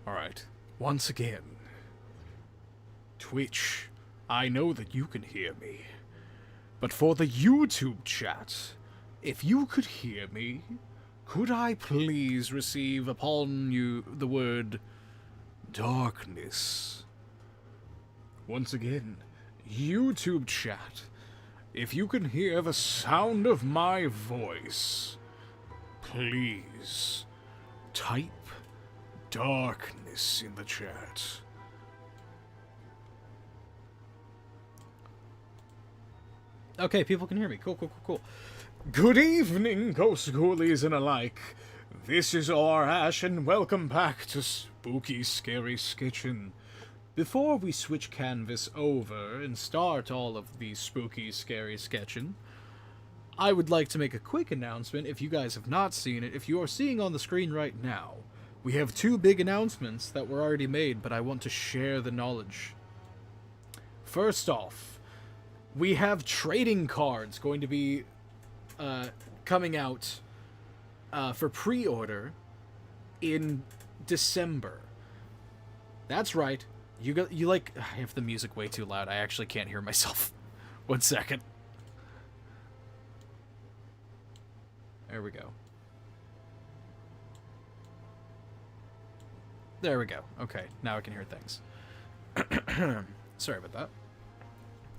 Alright, once again. Twitch, I know that you can hear me. But for the YouTube chat, if you could hear me, could I please receive upon you the word darkness? Once again, YouTube chat, if you can hear the sound of my voice, please type darkness in the chat. Okay, people can hear me. Cool. Good evening, ghost ghoulies and alike. This is O.R.Ash, and welcome back to Spooky Scary Sketchin. Before we switch canvas over and start all of the spooky scary sketching, I would like to make a quick announcement if you guys have not seen it. If you are seeing on the screen right now, we have two big announcements that were already made, but I want to share the knowledge. First off, we have trading cards going to be coming out for pre-order in December. That's right. You like... I have the music way too loud. I actually can't hear myself. 1 second. There we go. There we go. Okay, now I can hear things. Sorry about that.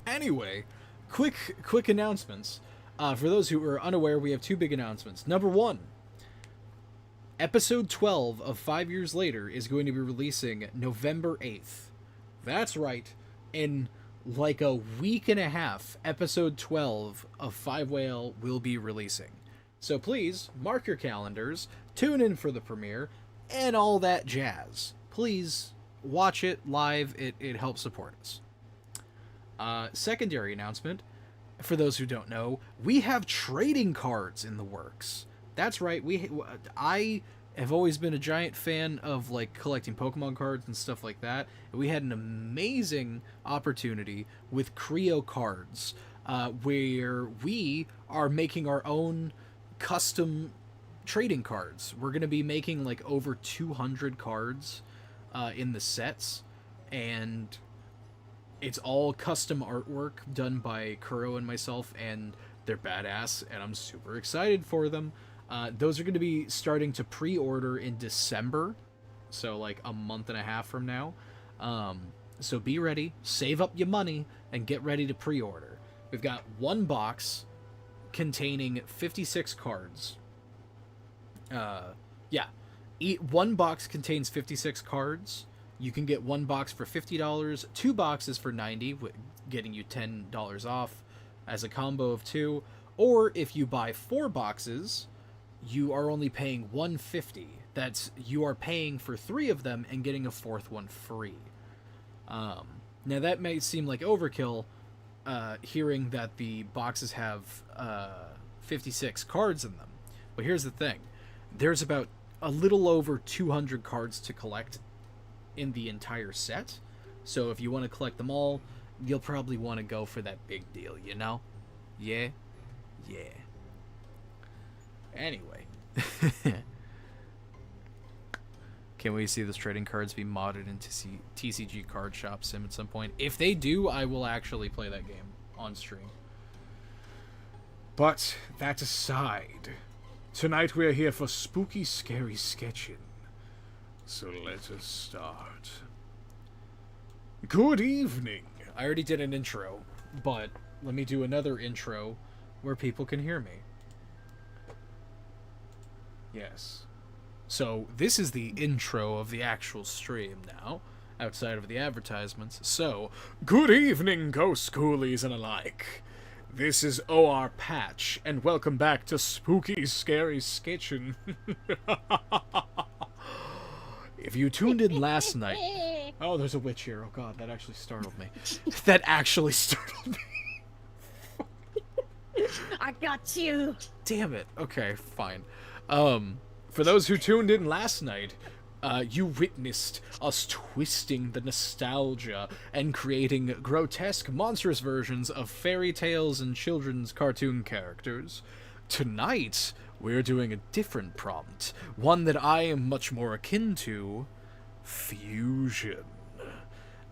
Anyway, quick announcements. For those who are unaware, we have two big announcements. Number one, episode 12 of 5 Years Later is going to be releasing November 8th. That's right. In like a week and a half, episode 12 of 5 Whale will be releasing. So please, mark your calendars, tune in for the premiere, and all that jazz. Please, watch it live. It helps support us. Secondary announcement, for those who don't know, we have trading cards in the works. That's right, I have always been a giant fan of like collecting Pokemon cards and stuff like that. We had an amazing opportunity with Creo cards, where we are making our own custom trading cards. We're going to be making like over 200 cards in the sets, and it's all custom artwork done by Kuro and myself, and they're badass, and I'm super excited for them. Those are going to be starting to pre-order in December, so like a month and a half from now. So be ready, save up your money, and get ready to pre-order. We've got one box containing 56 cards. One box contains 56 cards. You can get one box for $50, two boxes for $90, getting you $10 off as a combo of two. Or if you buy 4 boxes, you are only paying $150. You are paying for 3 of them and getting a 4th one free. Now that may seem like overkill, hearing that the boxes have 56 cards in them. But here's the thing. There's about a little over 200 cards to collect in the entire set. So if you want to collect them all, you'll probably want to go for that big deal, you know? Yeah. Anyway. Can we see those trading cards be modded into TCG Card Shop Sim at some point? If they do, I will actually play that game on stream. But that aside, tonight we are here for spooky, scary sketching. So let us start. Good evening. I already did an intro, but let me do another intro where people can hear me. Yes. So this is the intro of the actual stream now, outside of the advertisements. So, good evening, ghost ghoulies and alike. This is O.R.Patch, and welcome back to Spooky Scary Sketchin. If you tuned in last night... Oh, there's a witch here. Oh god, that actually startled me. That actually startled me. I got you. Damn it. Okay, fine. For those who tuned in last night, you witnessed us twisting the nostalgia and creating grotesque, monstrous versions of fairy tales and children's cartoon characters. Tonight, we're doing a different prompt, one that I am much more akin to fusion.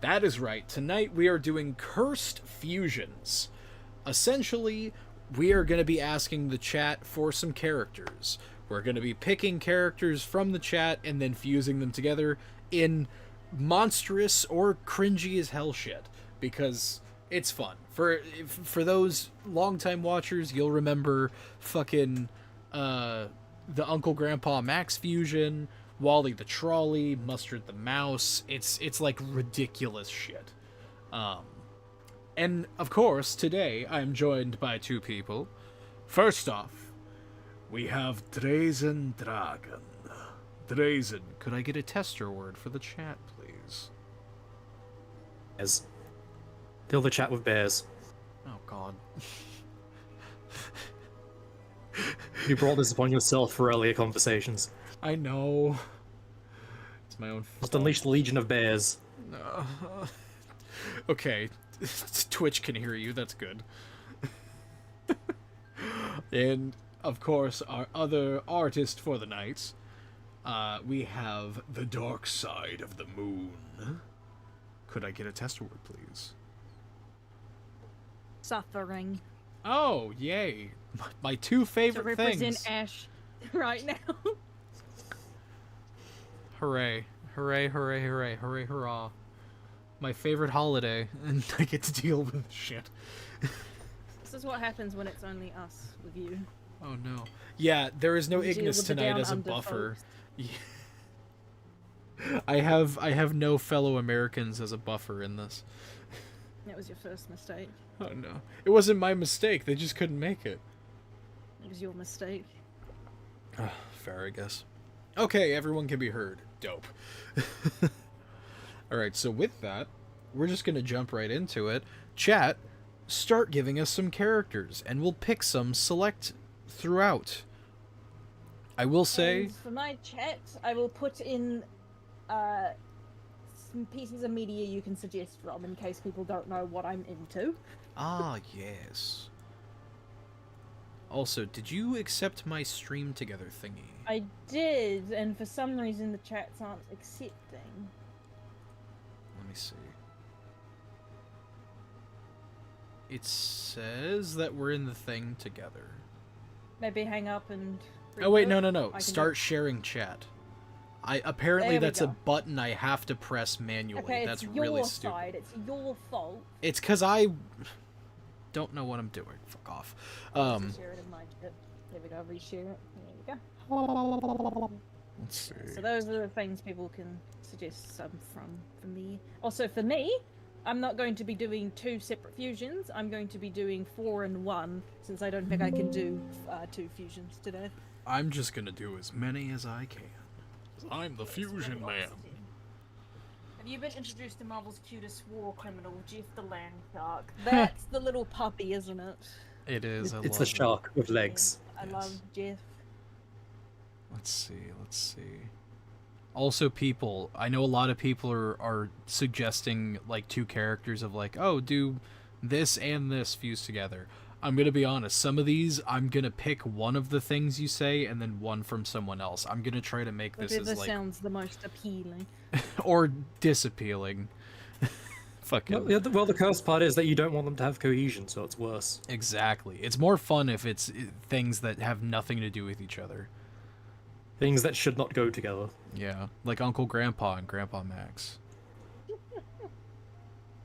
That is right. Tonight we are doing cursed fusions. Essentially, we are going to be asking the chat for some characters. We're going to be picking characters from the chat and then fusing them together in monstrous or cringy as hell shit, because it's fun. For those longtime watchers, you'll remember fucking the Uncle Grandpa Max fusion, Wally the Trolley, Mustard the Mouse. It's like ridiculous shit. And of course, today I'm joined by two people. First off, we have Drazen Dragon. Drazen, could I get a tester word for the chat, please? Bears. Fill the chat with bears. Oh god. You brought this upon yourself for earlier conversations. I know. It's my own fault. Must unleash the legion of bears. Okay. Twitch can hear you, that's good. And, of course, our other artist for the night, we have the dark side of the moon. Could I get a test word, please? Suffering. Oh, yay. My two favorite to represent things. Ash right now. Hooray. Hooray, hooray, hooray, hooray, hurrah. My favorite holiday, and I get to deal with shit. This is what happens when it's only us with you. Oh no. Yeah, there is no You deal Ignis with the tonight down as a under buffer. folks. Yeah. I have no fellow Americans as a buffer in this. That was your first mistake. Oh no. It wasn't my mistake, they just couldn't make it. It was your mistake. Fair, I guess. Okay, everyone can be heard. Dope. Alright, so with that, we're just gonna jump right into it. Chat, start giving us some characters, and we'll pick some select throughout. I will say... And for my chat, I will put in some pieces of media you can suggest from in case people don't know what I'm into. Ah, yes. Also, did you accept my stream together thingy? I did, and for some reason the chats aren't accepting. Let me see. It says that we're in the thing together. Maybe hang up and... Oh wait, no, reboot? no, no. I can Start sharing chat. Apparently There we that's a go. button I have to press manually. Okay, That's it's your really stupid. side. It's your fault. It's cause I don't know what I'm doing. Fuck off. Let's share it in my chat. There we go. Reshare it. There we go. Let's see. So those are the things people can suggest some from me. Also for me, I'm not going to be doing 2 separate fusions. I'm going to be doing 4 and 1 since I don't think I can do 2 fusions today. I'm just gonna do as many as I can. 'Cause I'm the fusion man. Have you been introduced to Marvel's cutest war criminal, Jeff the Land Shark? That's the little puppy, isn't it? It is. I It's love the it. shark with legs. I Yes. love Jeff. Let's see, let's see. Also, people, I know a lot of people are suggesting, like, 2 characters of, like, oh, do this and this fuse together. I'm gonna be honest, some of these, I'm gonna pick one of the things you say and then one from someone else. I'm gonna try to make this Whatever as, like, sounds the most appealing. or disappealing. Fucking... Well, the cursed part is that you don't want them to have cohesion, so it's worse. Exactly. It's more fun if it's things that have nothing to do with each other. Things that should not go together. Yeah, like Uncle Grandpa and Grandpa Max.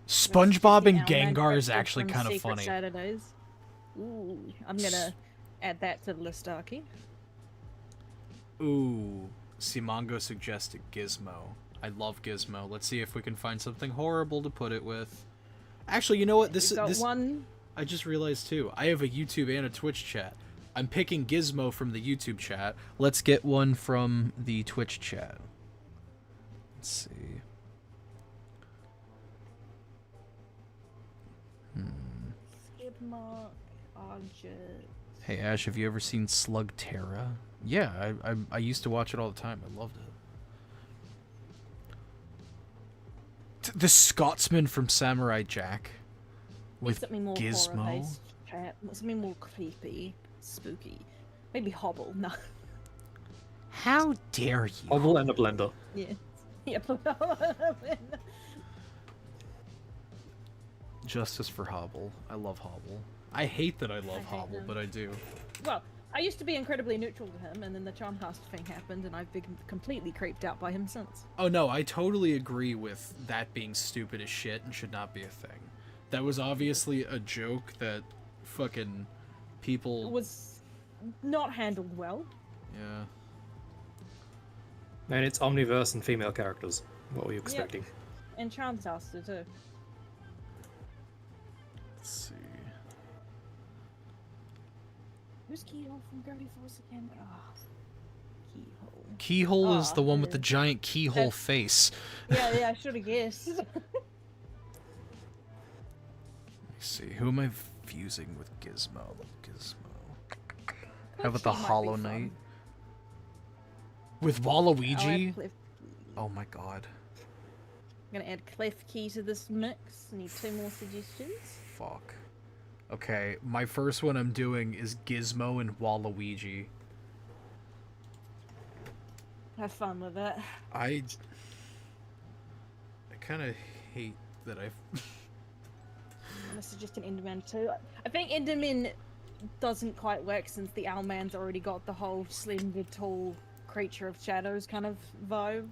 SpongeBob and Gengar is actually kind of funny. Saturdays. Ooh, I'm gonna add that to the list, Arky. Ooh, Simongo suggested Gizmo. I love Gizmo. Let's see if we can find something horrible to put it with. Actually, you know what? We've got this one. I just realized too. I have a YouTube and a Twitch chat. I'm picking Gizmo from the YouTube chat. Let's get one from the Twitch chat. Let's see. Skip mark, object. Hey Ash, have you ever seen Slug Terra? Yeah, I used to watch it all the time. I loved it. The Scotsman from Samurai Jack with Something more Gizmo. horror-based chat. Something more creepy, spooky. Maybe Hobble. No. How dare you? Hobble and a blender. Yeah. Yep. Justice for Hobble. I love Hobble. I hate that I love hate Hobble, him. but I do. Well, I used to be incredibly neutral to him, and then the Charmcast thing happened, and I've been completely creeped out by him since. Oh no, I totally agree with that being stupid as shit and should not be a thing. That was obviously a joke that fucking people... It was not handled well. Yeah. And it's Omniverse and female characters. What were you expecting? Yep. And Charmcaster too. Let's see. Who's Keyhole from Gravity Force again? Ah, Keyhole. Keyhole is Ah, the one with the yeah. giant keyhole face. Yeah, I should have guessed. Let me see. Who am I fusing with Gizmo? How about the She might be Hollow fun. Knight? With I'll add Waluigi? Clef- Oh my god. I'm gonna add Clef Key to this mix. Need 2 more suggestions. Fuck. Okay, my first one I'm doing is Gizmo and Waluigi. Have fun with it. I kind of hate that I've... I'm gonna suggest an Enderman too. I think Enderman doesn't quite work since the Owlman's already got the whole slender, tall creature of shadows kind of vibe.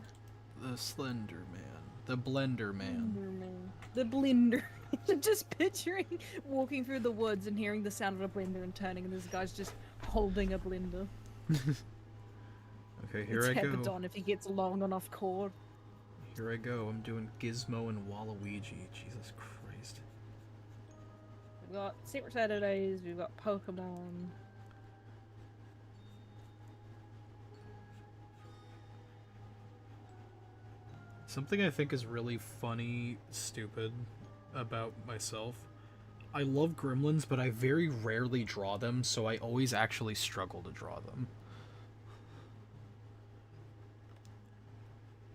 The Slender Man. The Blender Man. Enderman. The blender. I'm just picturing walking through the woods and hearing the sound of a blender and turning, and this guy's just holding a blender. Okay, here it's I go. Peppadon if he gets a long enough cord. Here I go. I'm doing Gizmo and Waluigi. Jesus Christ. We've got Secret Saturdays, we've got Pokemon. Something I think is really funny, stupid about myself. I love gremlins, but I very rarely draw them, so I always actually struggle to draw them.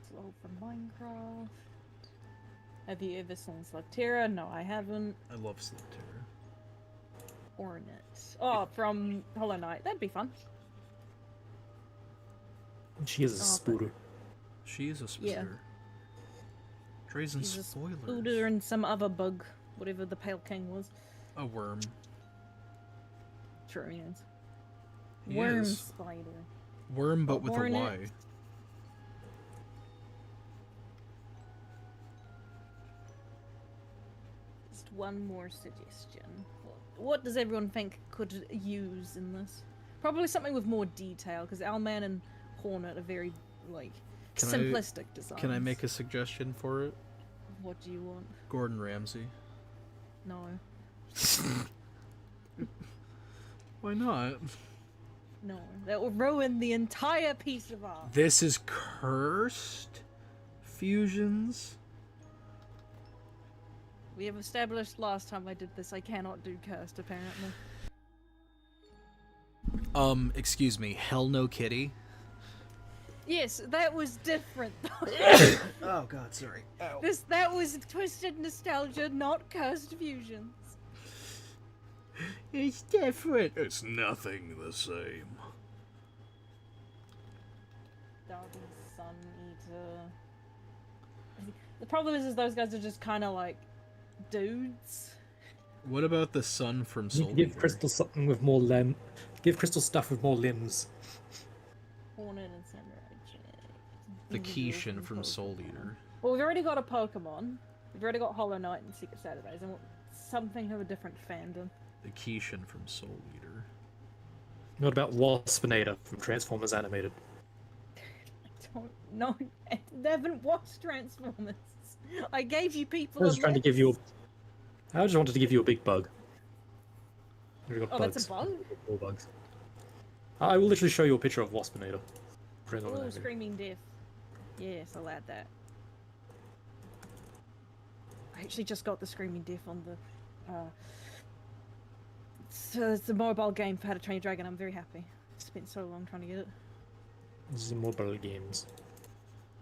Slow from Minecraft. Have you ever seen Slugterra? No, I haven't. I love Slugterra. Ornate. Oh, from Hollow Knight. That'd be fun. She is a Oh, but- spooter. She is a spider. Drazen She's a spoilers. Spooder and some other bug, whatever the Pale King was. A worm. True, yes. He Worm is. spider. Worm, but with a Hornet. Y. Just one more suggestion. What does everyone think could use in this? Probably something with more detail, because Owlman and Hornet are very, like, Can I- simplistic designs. Can I make a suggestion for it? What do you want? Gordon Ramsay. No. Why not? No. That will ruin the entire piece of art. This is cursed fusions. We have established last time I did this I cannot do cursed, apparently. Excuse me, Hell No Kitty. Yes, that was different though. Oh god, sorry. Ow. That was twisted nostalgia, not cursed fusions. It's different. It's nothing the same. Darby's Sun Eater. The problem is those guys are just kind of like dudes. What about the sun from You Soul can give Eater? Crystal something with more Give Crystal stuff with more limbs. Hornet and Samurai Jack. The Individual Kishin from Soul Pokemon. Eater. Well, we've already got a Pokemon. We've already got Hollow Knight and Secret Saturdays, and something of a different fandom. The Kishin from Soul Eater. What about Waspinator from Transformers Animated? Don't know. I haven't watched Transformers. I gave you people. I was a trying to list. give you I just wanted to give you a big bug. We've got Oh, bugs. that's a bug. All bugs. I will literally show you a picture of Waspinator. Oh, Screaming Death. Yes, I'll add that. I actually just got the Screaming Death on the. It's a mobile game for How to Train Your Dragon. I'm very happy. Spent so long trying to get it. This is mobile games.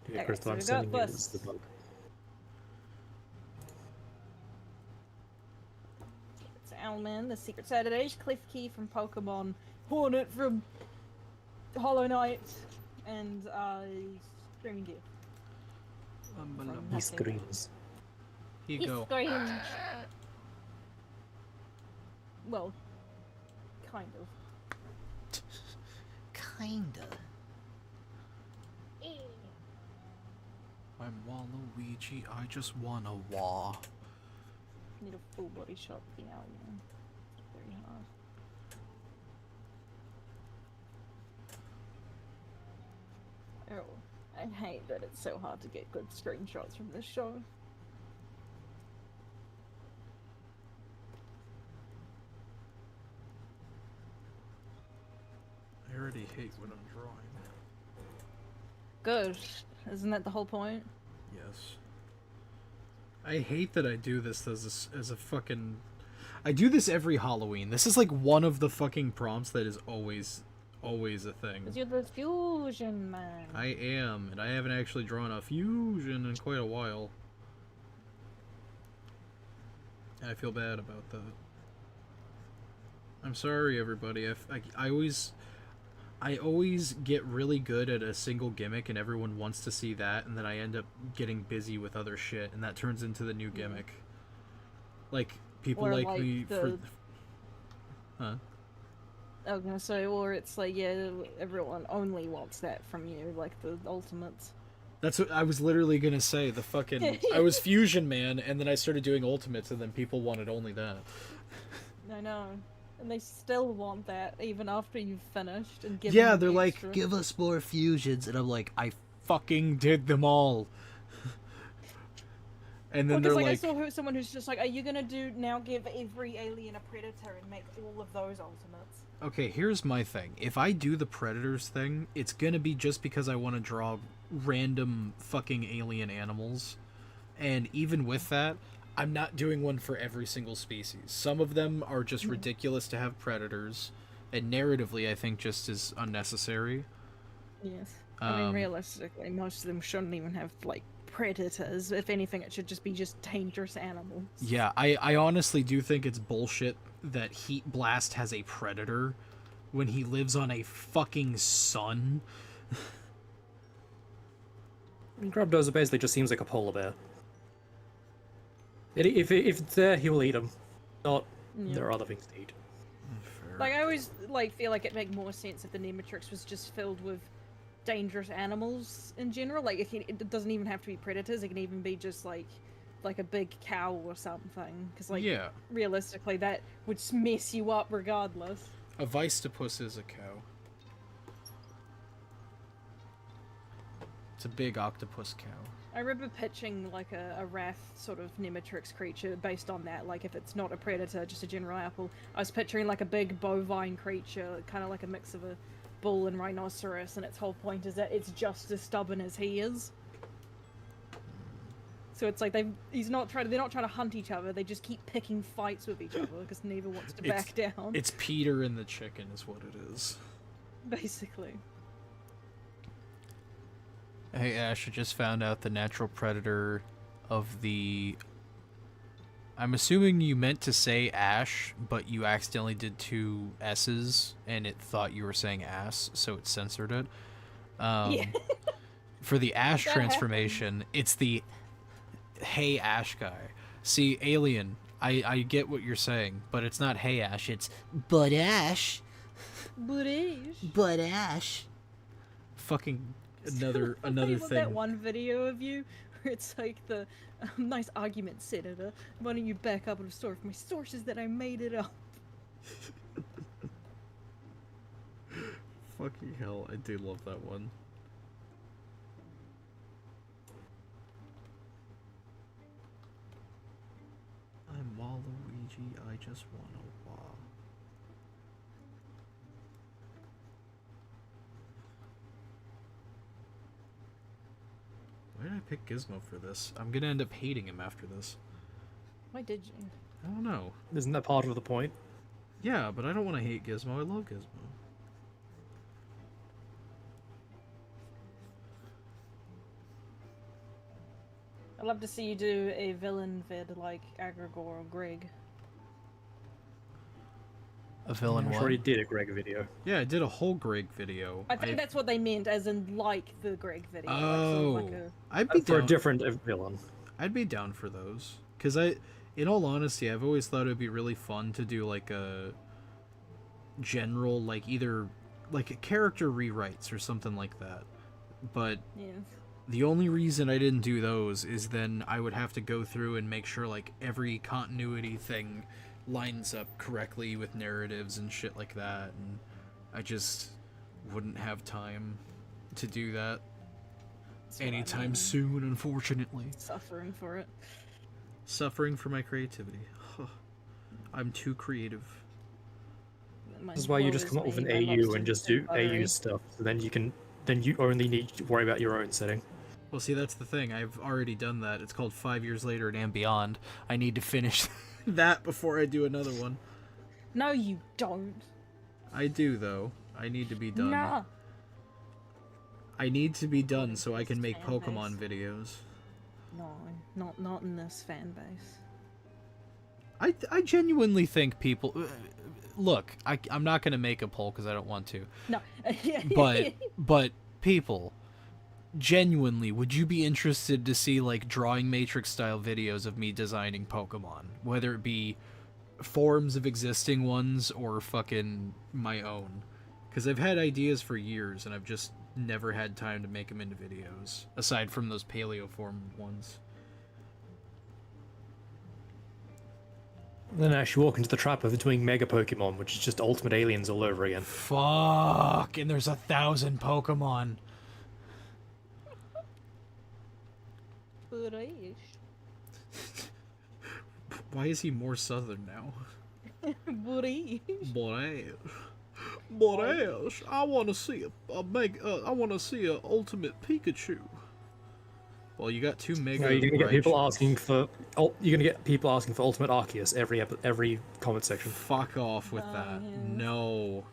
Yeah, Okay, Crystal, so I'm we've sending got you this. the bug. It's Owlman, the Secret Saturdays, Cliff Key from Pokemon, Hornet from Hollow Knight, and Screaming Death. from He nothing. screams. Here He you go. screams. Well, kind of. Kinda. I'm Waluigi, I just wanna wah. Need a full body shot of the alien. Very hard. Oh, I hate that it's so hard to get good screenshots from this show. I already hate what I'm drawing. Good. Isn't that the whole point? Yes. I hate that I do this as a fucking... I do this every Halloween. This is like one of the fucking prompts that is always a thing. Because you're the fusion man. I am, and I haven't actually drawn a fusion in quite a while. I feel bad about that. I'm sorry, everybody. I always get really good at a single gimmick, and everyone wants to see that, and then I end up getting busy with other shit, and that turns into the new gimmick. Like, people Or like like me for... Huh? I was gonna say, or it's like, yeah, everyone only wants that from you, like the ultimates. That's what I was literally gonna say. The fucking... I was Fusion Man, and then I started doing Ultimates, and then people wanted only that. I know. And they still want that, even after you've finished and given Yeah, them they're extra. like, give us more fusions, and I'm like, I fucking did them all. And then Well, they're because like, I saw someone who's just like, are you gonna give every alien a predator and make all of those ultimates? okay, here's my thing. If I do the Predators thing, it's gonna be just because I want to draw random fucking alien animals. And even with that, I'm not doing one for every single species. Some of them are just ridiculous to have predators, and narratively, I think just as unnecessary. Yes. I mean, realistically, most of them shouldn't even have, like, predators. If anything, it should just be dangerous animals. Yeah, I honestly do think it's bullshit that Heat Blast has a predator when he lives on a fucking sun. Grubdozer basically just seems like a polar bear. If it's there, he will eat them. Not, there are other things to eat. Fair. Like, I always, feel like it'd make more sense if the Nemetrix was just filled with dangerous animals in general. Like, it doesn't even have to be predators. It can even be just, like a big cow or something. Because, Yeah. realistically, that would mess you up regardless. A Vicetopus is a cow. It's a big octopus cow. I remember pitching, like, a wrath sort of Nemetrix creature based on that. Like, if it's not a predator, just a general apple. I was picturing, like, a big bovine creature, kind of like a mix of a bull and rhinoceros, and its whole point is that it's just as stubborn as he is. So it's like they're not trying to hunt each other. They just keep picking fights with each other because neither wants to back down. It's Peter and the chicken is what it is. Basically. Hey Ash, I just found out the natural predator of the... I'm assuming you meant to say Ash, but you accidentally did two S's, and it thought you were saying ass, so it censored it. Yeah. For the Ash That transformation, it's the Hey Ash guy. See, Alien, I get what you're saying, but it's not Hey Ash, it's But Ash. But Ash. Fucking another thing. That one video of you where it's like the nice argument, Senator. Why don't you back up and store my sources that I made it up? Fucking hell, I do love that one. I'm Waluigi, I just wanna wah. Why did I pick Gizmo for this? I'm gonna end up hating him after this. Why did you? I don't know. Isn't that part of the point? Yeah, but I don't want to hate Gizmo. I love Gizmo. I'd love to see you do a villain vid like Agrigor or Greg. A villain I what? already did a Greg video. Yeah, I did a whole Greg video. I think that's what they meant, as in like the Greg video. Like, sort of like a... I'd be For down. a different villain. I'd be down for those. Cause in all honesty, I've always thought it would be really fun to do like a general, like either like character rewrites or something like that. But Yeah. the only reason I didn't do those is then I would have to go through and make sure like every continuity thing lines up correctly with narratives and shit like that, and I just wouldn't have time to do that That's what I anytime mean. soon, unfortunately. Suffering for it. Suffering for my creativity. I'm too creative. My This is why you woe just is come up with an me, my AU monsters and just are do buttery. AU stuff. So then you only need to worry about your own setting. Well, see, that's the thing. I've already done that. It's called 5 Years Later and Beyond. I need to finish that before I do another one. No, you don't. I do, though. I need to be done. Nah. I need to be done so I can This make fan Pokemon base. videos. No, not in this fan base. I genuinely think people... Look, I'm not going to make a poll because I don't want to. No. But people, genuinely, would you be interested to see, like, drawing matrix-style videos of me designing Pokemon? Whether it be forms of existing ones or fucking my own. Because I've had ideas for years, and I've just never had time to make them into videos. Aside from those paleoform ones. Then actually walk into the trap of doing Mega Pokemon, which is just Ultimate Aliens all over again. Fuck! And there's 1,000 Pokemon. O.R.Ash. Why is he more southern now? O.R.Ash. Boresh, I want to see I want to see a Ultimate Pikachu. Well, you got two Mega. No, you're gonna get people Raichus. asking for. You're gonna get people asking for Ultimate Arceus every comment section. Fuck off with that. yes. No.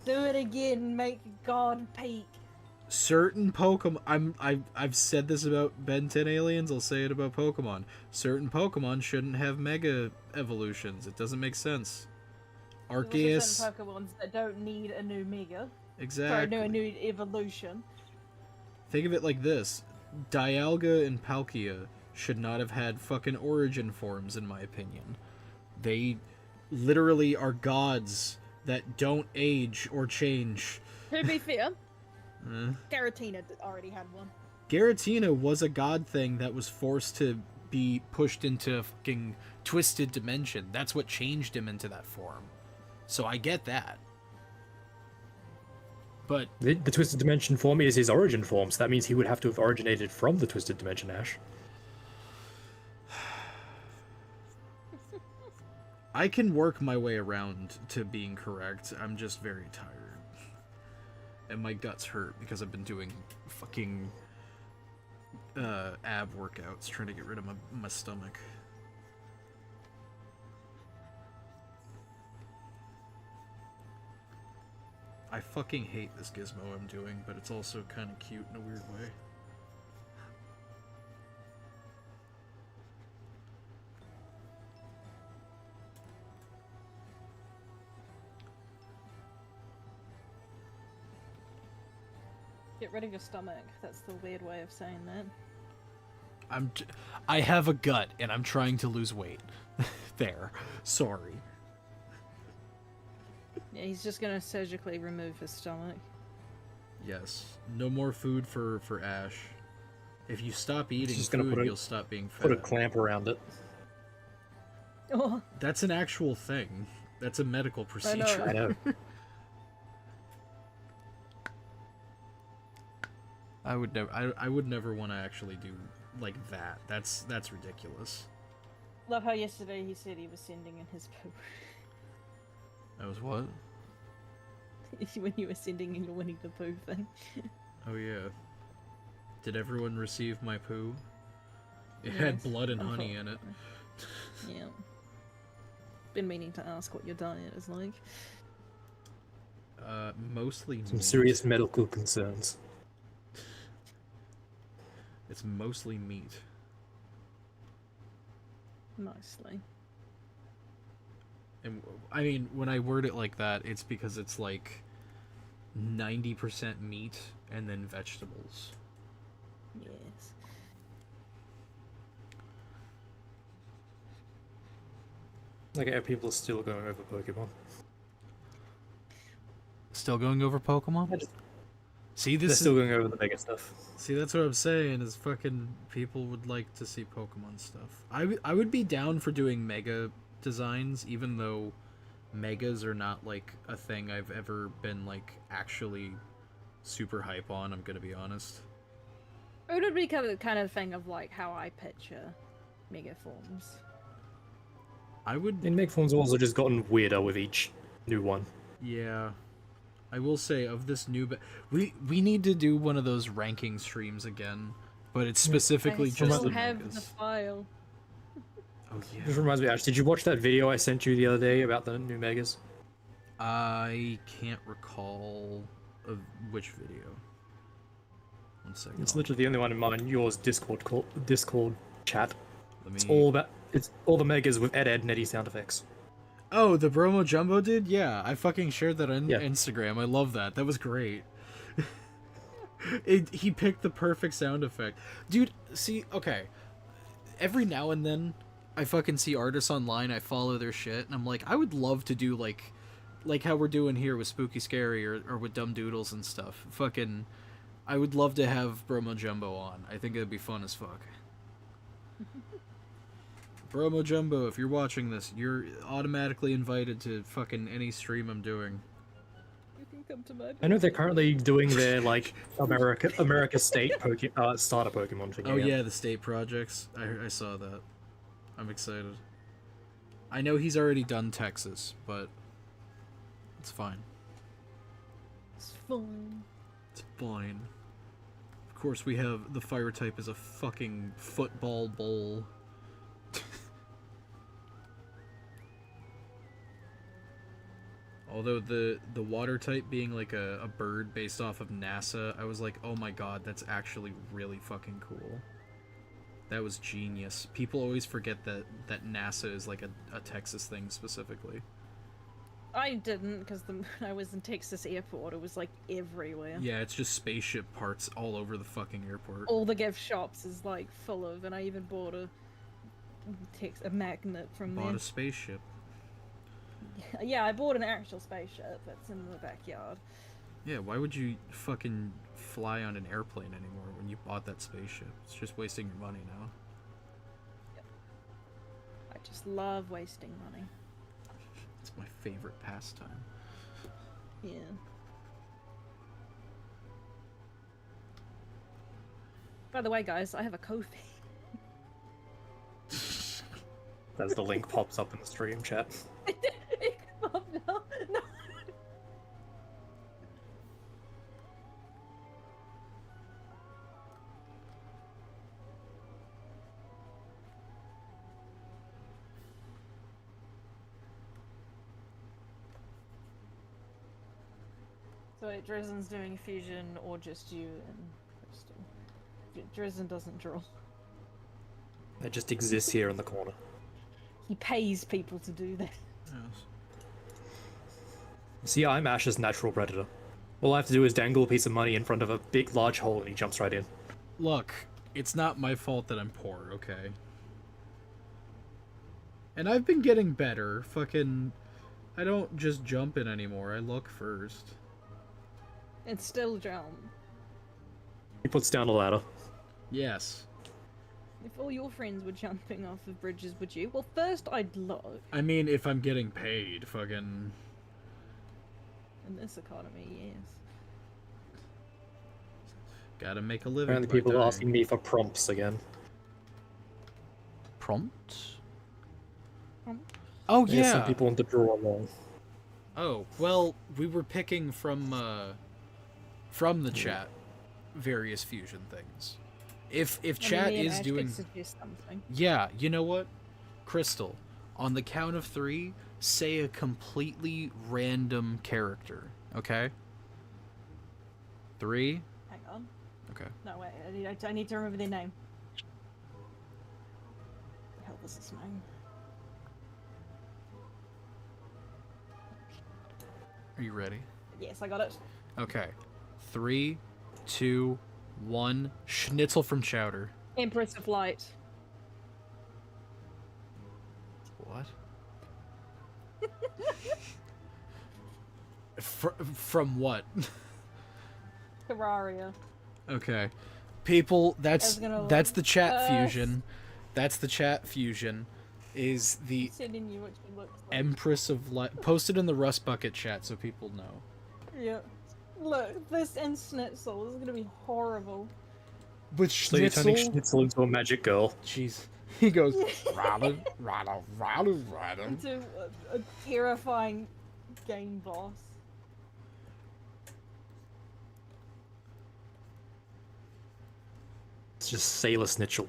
Do it again, make God peak. Certain Pokemon. I've said this about Ben 10 Aliens. I'll say it about Pokemon. Certain Pokemon shouldn't have Mega evolutions. It doesn't make sense. There's also Arceus. certain Pokemons that don't need a new Mega. Exactly. Sorry, no, a new evolution. Think of it like this. Dialga and Palkia should not have had fucking origin forms, in my opinion. They literally are gods that don't age or change. To be fair, Garatina already had one. Giratina was a god thing that was forced to be pushed into a fucking twisted dimension. That's what changed him into that form. So I get that. But The Twisted Dimension form is his origin form, so that means he would have to have originated from the Twisted Dimension, Ash. I can work my way around to being correct. I'm just very tired. And my guts hurt because I've been doing fucking ab workouts trying to get rid of my stomach. I fucking hate this gizmo I'm doing, but it's also kind of cute in a weird way. Get rid of your stomach. That's the weird way of saying that. I have a gut, and I'm trying to lose weight. There. Sorry. Yeah, he's just gonna surgically remove his stomach. Yes. No more food for Ash. If you stop eating just gonna food, you'll stop being Put a fat. clamp around it. Oh, That's an actual thing. That's a medical procedure. I know. I would never want to actually do like that. That's ridiculous. love how yesterday he said he was sending in his poo. That was what? When you were sending in your Winnie the Pooh thing. Oh yeah. Did everyone receive my poo? It had Yes, blood and honey in it. Yeah. Been meaning to ask what your diet is like. Mostly Some meat. serious medical concerns. It's mostly meat. Mostly. And I mean, when I word it like that, it's because it's like 90% meat and then vegetables. Yes. Like, people are still going over Pokemon. Still going over Pokemon? See, They're this still is... going over the mega stuff. See, that's what I'm saying, is fucking people would like to see Pokemon stuff. I would be down for doing mega designs, even though megas are not, like, a thing I've ever been, like, actually super hype on, I'm gonna be honest. It would be kind of thing of like how I picture mega forms. I would... And mega forms have also just gotten weirder with each new one. Yeah. I will say, of this new... We need to do one of those ranking streams again, but it's specifically I just still the have megas. the file. Oh, yeah. This reminds me, Ash, did you watch that video I sent you the other day about the new megas? I can't recall of which video. 1 second. It's literally the only one in mine. Yours, Discord chat. Let me... It's all the megas with Ed and Eddie sound effects. Oh, the Bromo Jumbo did? Yeah, I fucking shared that on Yeah. Instagram. I love that. That was great. He picked the perfect sound effect. Dude, see, okay. Every now and then, I fucking see artists online, I follow their shit, and I'm like, I would love to do, like how we're doing here with Spooky Scary or with Dumb Doodles and stuff. Fucking, I would love to have Bromo Jumbo on. I think it'd be fun as fuck. Bromo Jumbo, if you're watching this, you're automatically invited to fucking any stream I'm doing. You can come to my. I know they're currently doing their, like, America State starter Pokemon thing. Oh yeah, the state projects. I saw that. I'm excited. I know he's already done Texas, but it's fine. It's fun. It's fine. Of course, we have the fire type as a fucking football bowl. Although the water type being like a bird based off of NASA, I was like, oh my god, that's actually really fucking cool. That was genius. People always forget that NASA is like a Texas thing specifically. I didn't, because when I was in Texas airport, it was like everywhere. Yeah, it's just spaceship parts all over the fucking airport. All the gift shops is like full of, and I even bought a magnet from Bought there. a spaceship. Yeah, I bought an actual spaceship that's in the backyard. Yeah, why would you fucking fly on an airplane anymore when you bought that spaceship? It's just wasting your money now. I just love wasting money. It's my favorite pastime. Yeah. By the way, guys, I have a Ko-fi. As the link pops up in the stream chat. Oh, no, no. So wait, Dresden's doing fusion, or just you and Crystal? Dresden doesn't draw. It just exists here in the corner. He pays people to do that. Yes. See, I'm Ash's natural predator. All I have to do is dangle a piece of money in front of a big, large hole and he jumps right in. Look, it's not my fault that I'm poor, okay? And I've been getting better. Fucking... I don't just jump in anymore, I look first. And still jump. He puts down a ladder. Yes. If all your friends were jumping off of bridges, would you? Well, first I'd look. I mean, if I'm getting paid, fucking... In this economy, yes. Gotta make a living. Apparently by people are dying. asking me for prompts again. Prompt? Prompt? Oh, Yeah, yeah! some people want to draw along. Oh, well, we were picking from the chat various fusion things. If chat me and is Ash doing... could suggest something. Yeah, you know what? Crystal, on the count of 3, say a completely random character, okay? 3? Hang on. Okay. No, wait, I need to remember their name. What the hell was his name? Are you ready? Yes, I got it. Okay. 3, 2, 1. Schnitzel from Chowder. Empress of Light. What? From what? Terraria. Okay. People, that's the chat Uh, fusion. That's the chat fusion. Is the Sending you what she looks like. Empress of Light. Posted in the Rust Bucket chat so people know. Yeah. Look, this and Schnitzel is gonna be horrible. But So you're turning Schnitzel into a magic girl. Jeez. He goes, rattle, rattle, rattle, rattle. Into a terrifying game boss. It's just Sailor Snitchel.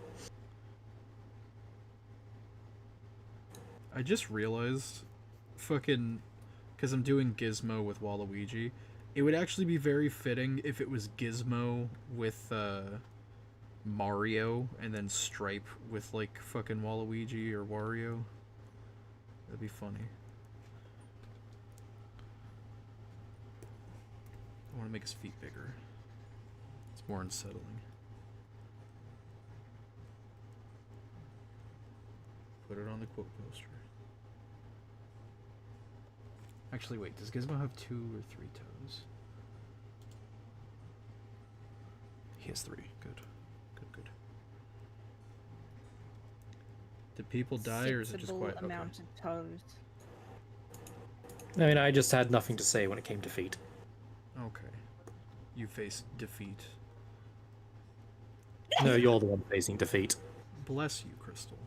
I just realized, fucking, because I'm doing Gizmo with Waluigi, it would actually be very fitting if it was Gizmo with Mario and then Stripe with like fucking Waluigi or Wario. That'd be funny. I want to make his feet bigger. It's more unsettling. Put it on the quote poster. Actually, wait, does Gizmo have 2 or 3 toes? He has 3. Good. Good, good. Did people die or is it just Sensible quiet? amount of toes. I mean, I just had nothing to say when it came to feet. Okay. You face defeat. No, you're the one facing defeat. Bless you, Crystal.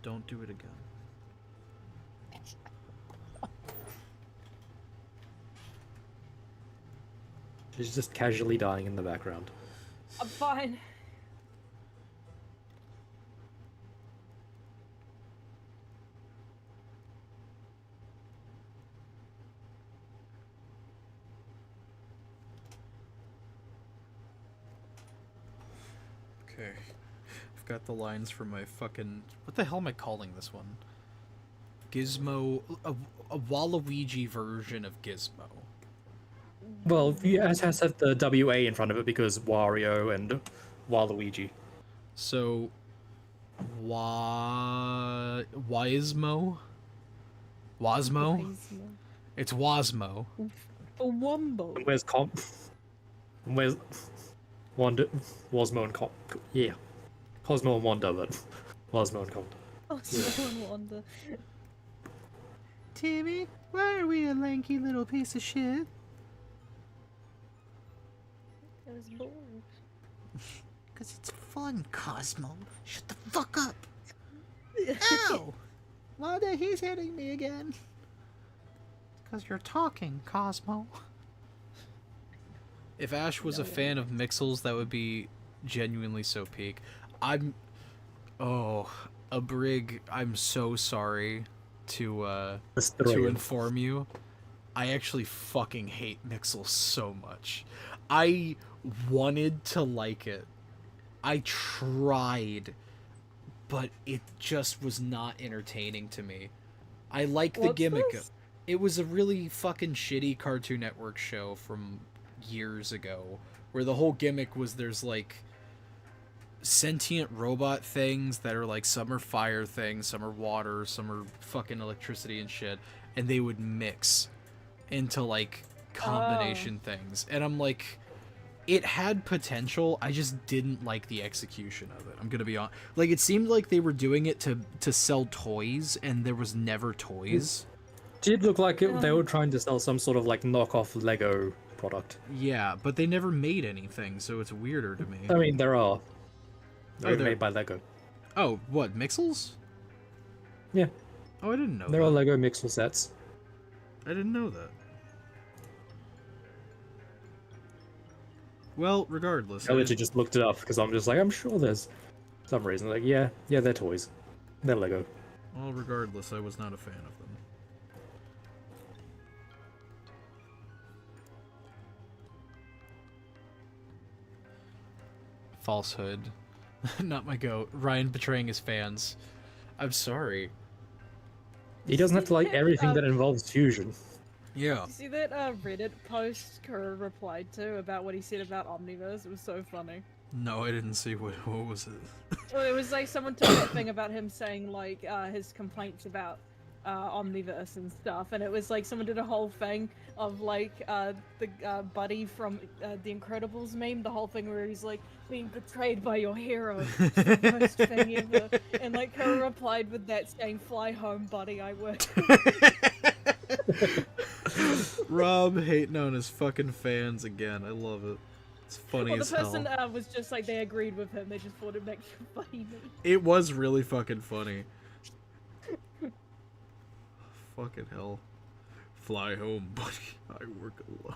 Don't do it again. She's just casually dying in the background. I'm fine. Okay. I've got the lines for my fucking... What the hell am I calling this one? Gizmo... A Waluigi version of Gizmo. Well, it has to have the WA in front of it because Wario and Waluigi. So... Wismo? Wasmo? It's Wasmo. A wombo. And where's Where's Wanda? Wasmo and yeah. Cosmo and Wanda, but Wasmo and Wanda. Oh, someone wonder. Timmy, why are we a lanky little piece of shit? I was bored. Because it's fun, Cosmo. Shut the fuck up. Ow! Wanda, he's hitting me again. Because you're talking, Cosmo. If Ash was a fan of Mixels, that would be genuinely so peak. Oh, a Brig, I'm so sorry to inform you. I actually fucking hate Mixels so much. I wanted to like it. I tried, but it just was not entertaining to me. I like the gimmick. It was a really fucking shitty Cartoon Network show from years ago where the whole gimmick was there's like sentient robot things that are like some are fire things, some are water, some are fucking electricity and shit, and they would mix into like combination things. And I'm like, it had potential. I just didn't like the execution of it. I'm gonna be honest. Like, it seemed like they were doing it to sell toys, and there was never toys. It did look like they were trying to sell some sort of like knockoff Lego product. Yeah, but they never made anything, so it's weirder to me. I mean, there are. They're made by Lego. Oh, what, Mixels? Yeah. Oh, I didn't know There are Lego Mixel sets. I didn't know that. Well, regardless. I literally just looked it up because I'm just like, I'm sure there's some reason. Like, yeah, they're toys. They're Lego. Well, regardless, I was not a fan of them. Falsehood. Not my goat. Ryan betraying his fans. I'm sorry. He doesn't have to like everything that involves fusion. Yeah. You see that Reddit post Kuro replied to about what he said about Omniverse? It was so funny. No, I didn't see what was it. Well, it was like someone took that thing about him saying like his complaints about Omniverse and stuff, and it was like someone did a whole thing of like the Buddy from the Incredibles meme, the whole thing where he's like being betrayed by your hero, it's the worst thing ever, and like Kuro replied with that saying, "Fly home, Buddy, I work." Rob hating on his fucking fans again. I love it. It's funny Well, the as hell. person was just like they agreed with him. They just thought it makes a funny meme. It was really fucking funny. Fucking hell. Fly home, buddy. I work alone.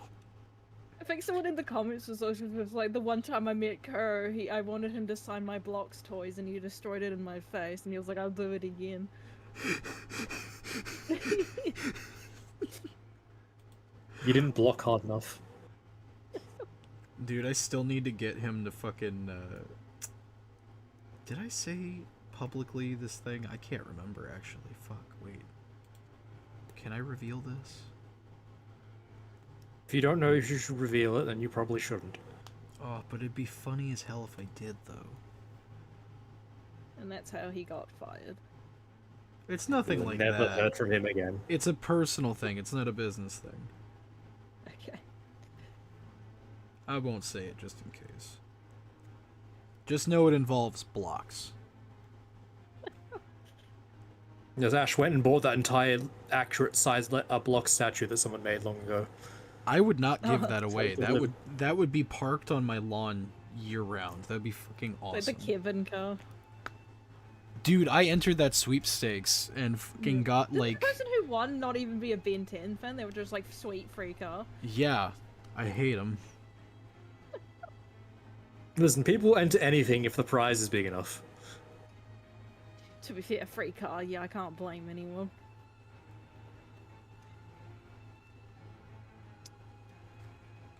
I think someone in the comments was also was like, the one time I met Kuro, I wanted him to sign my Blocks toys and he destroyed it in my face, and he was like, I'll do it again. You didn't block hard enough. Dude, I still need to get him to fucking, Did I say publicly this thing? I can't remember, actually. Fuck, wait. Can I reveal this? If you don't know if you should reveal it, then you probably shouldn't. Oh, but it'd be funny as hell if I did, though. And that's how he got fired. It's nothing You'll like never that. heard from him again. It's a personal thing. It's not a business thing. Okay. I won't say it just in case. Just know it involves blocks. Because Ash went and bought that entire accurate size block statue that someone made long ago. I would not give that it's away. like That would be parked on my lawn year round. That'd be fucking awesome. Like the Kevin car. Dude, I entered that sweepstakes and fucking got Didn't like the person who won not even be a Ben 10 fan? They were just like, sweet free car. yeah, I hate them. Listen, people enter anything if the prize is big enough. To be fair, free car, yeah, I can't blame anyone.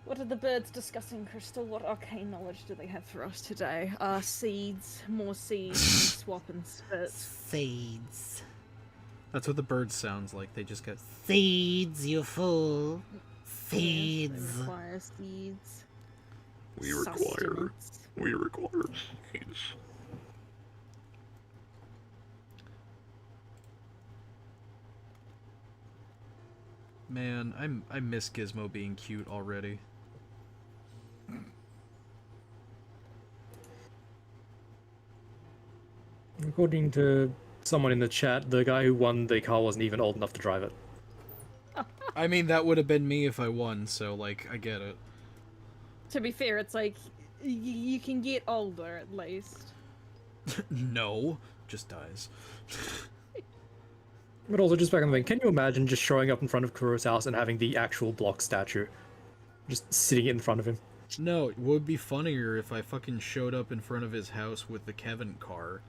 What are the birds discussing, Crystal? What arcane knowledge do they have for us today? Seeds, more seeds, and swap and spits. Seeds. That's what the bird sounds like. They just get Seeds, you fool. Yes, Seeds. they require seeds. We require Sustenance. seeds. Man, I miss Gizmo being cute already. According to someone in the chat, the guy who won the car wasn't even old enough to drive it. I mean, that would have been me if I won, so, like, I get it. To be fair, it's like, you can get older at least. No, just dies. But also, just back on the thing, can you imagine just showing up in front of Kuro's house and having the actual block statue just sitting in front of him? No, it would be funnier if I fucking showed up in front of his house with the Kevin car.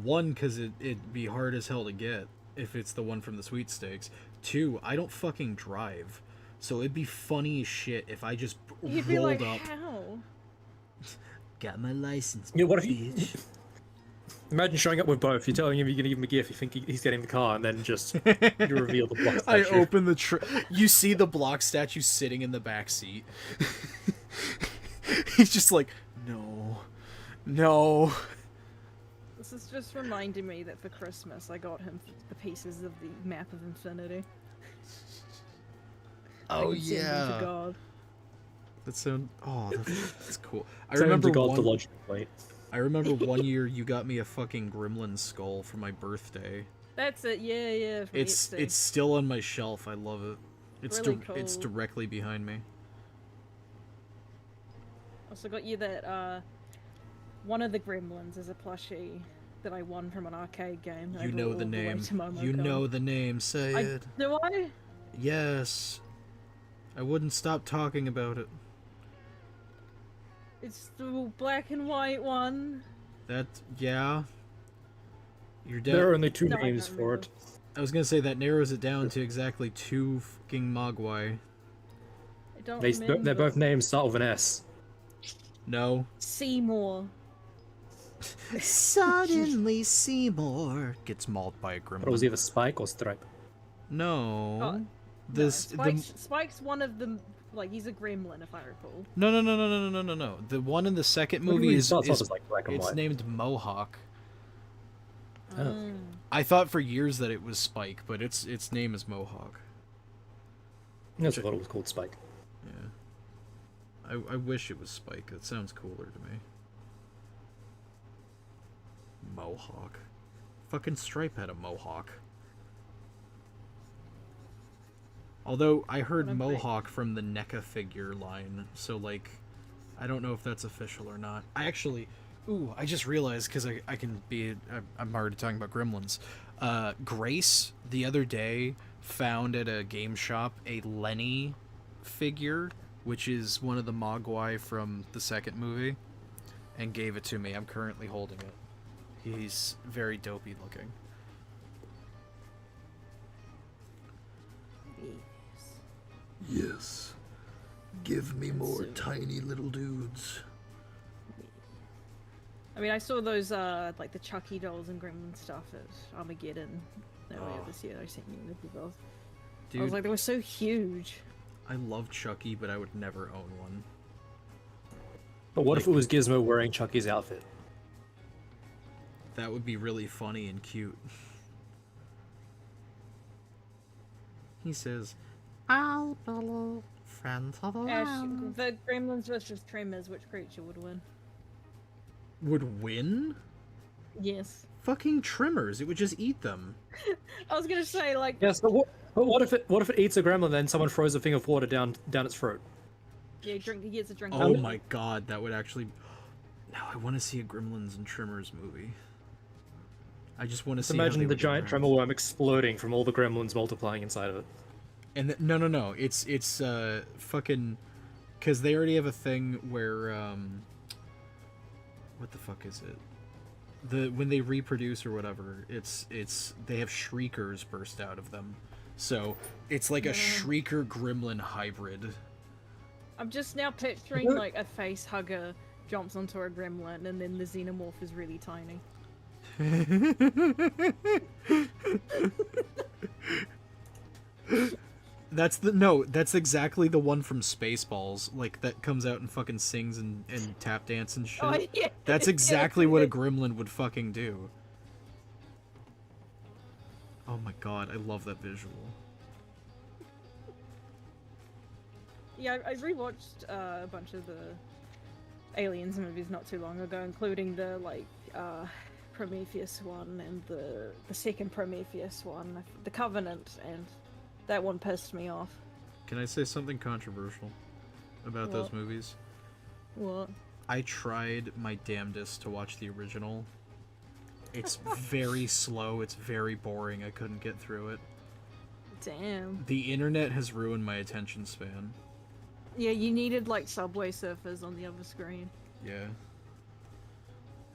One, because it'd be hard as hell to get if it's the one from the sweepstakes. Two, I don't fucking drive. So it'd be funny as shit if I just You'd be rolled like, up. how? Got my license. Yeah, what if you bitch. imagine showing up with both? You're telling him you're gonna give him a gift, you think he's getting the car, and then just you reveal the block I statue. open the you see the block statue sitting in the back seat. He's just like, no. This is just reminding me that for Christmas I got him the pieces of the map of infinity. I Oh can send them to yeah. God. That's cool. I Send him remember to God the one. logic plate. I remember one year you got me a fucking gremlin skull for my birthday. That's it, yeah. From It's Etsy. it's still on my shelf. I love it. It's Really it's cool. directly behind me. Also got you that one of the gremlins is a plushie that I won from an arcade game. I You brought know all the way name. to Momocon. You know the name. Say it. Do I? Yes. I wouldn't stop talking about it. It's the black and white one. Yeah. You're dead. There are only two No, I names don't for remember. it. I was gonna say that narrows it down to exactly 2 fucking Mogwai. I don't They're remember. both names start with an S. No. Seymour. Suddenly Seymour gets mauled by a gremlin. But it was either Spike or Stripe. No. Oh, This no, Spike's one of them. Like he's a gremlin, if I recall. no. The one in the second movie is like black and it's white. named Mohawk. Oh. I thought for years that it was Spike, but its name is Mohawk. I just thought it was called Spike. Yeah. I wish it was Spike. That sounds cooler to me. Mohawk. Fucking Stripe had a mohawk. Although I heard Mohawk from the NECA figure line, so like, I don't know if that's official or not. I actually, I just realized because I can be, I'm already talking about Gremlins. Grace the other day found at a game shop a Lenny figure, which is one of the Mogwai from the second movie, and gave it to me. I'm currently holding it. He's very dopey looking. Yes. Give me more tiny little dudes. I mean, I saw those like the Chucky dolls and Gremlin stuff at Armageddon earlier this year. I sent you with those. Dude, I was like, they were so huge. I love Chucky, but I would never own one. But what if it was Gizmo wearing Chucky's outfit? That would be really funny and cute. He says, I'll follow friends all Ash, around. the Gremlins versus Tremors, which creature would win? Would win? Yes. Fucking Tremors. It would just eat them. I was gonna say, like, Yes, but what if it eats a gremlin, then someone throws a thing of water down its throat? yeah, he gets a drink. Oh my god, that would actually... Now I want to see a Gremlins and Tremors movie. I just want to see Imagine how they the would giant interact. tremor worm exploding from all the gremlins multiplying inside of it. And no. It's fucking... Because they already have a thing where, what the fuck is it? When they reproduce or whatever, they have shriekers burst out of them. So, it's like a shrieker gremlin hybrid. I'm just now picturing, like, a face hugger jumps onto a gremlin, and then the xenomorph is really tiny. That's exactly the one from Spaceballs, like that comes out and fucking sings and tap dance and shit. Oh, yeah. That's exactly what a gremlin would fucking do. Oh my god, I love that visual. Yeah, I rewatched a bunch of the Aliens movies not too long ago, including the, like, Prometheus one and the second Prometheus one, the Covenant, and that one pissed me off. Can I say something controversial about those movies? What? I tried my damnedest to watch the original. It's very slow, it's very boring, I couldn't get through it. Damn. The internet has ruined my attention span. Yeah, you needed, like, Subway Surfers on the other screen. Yeah.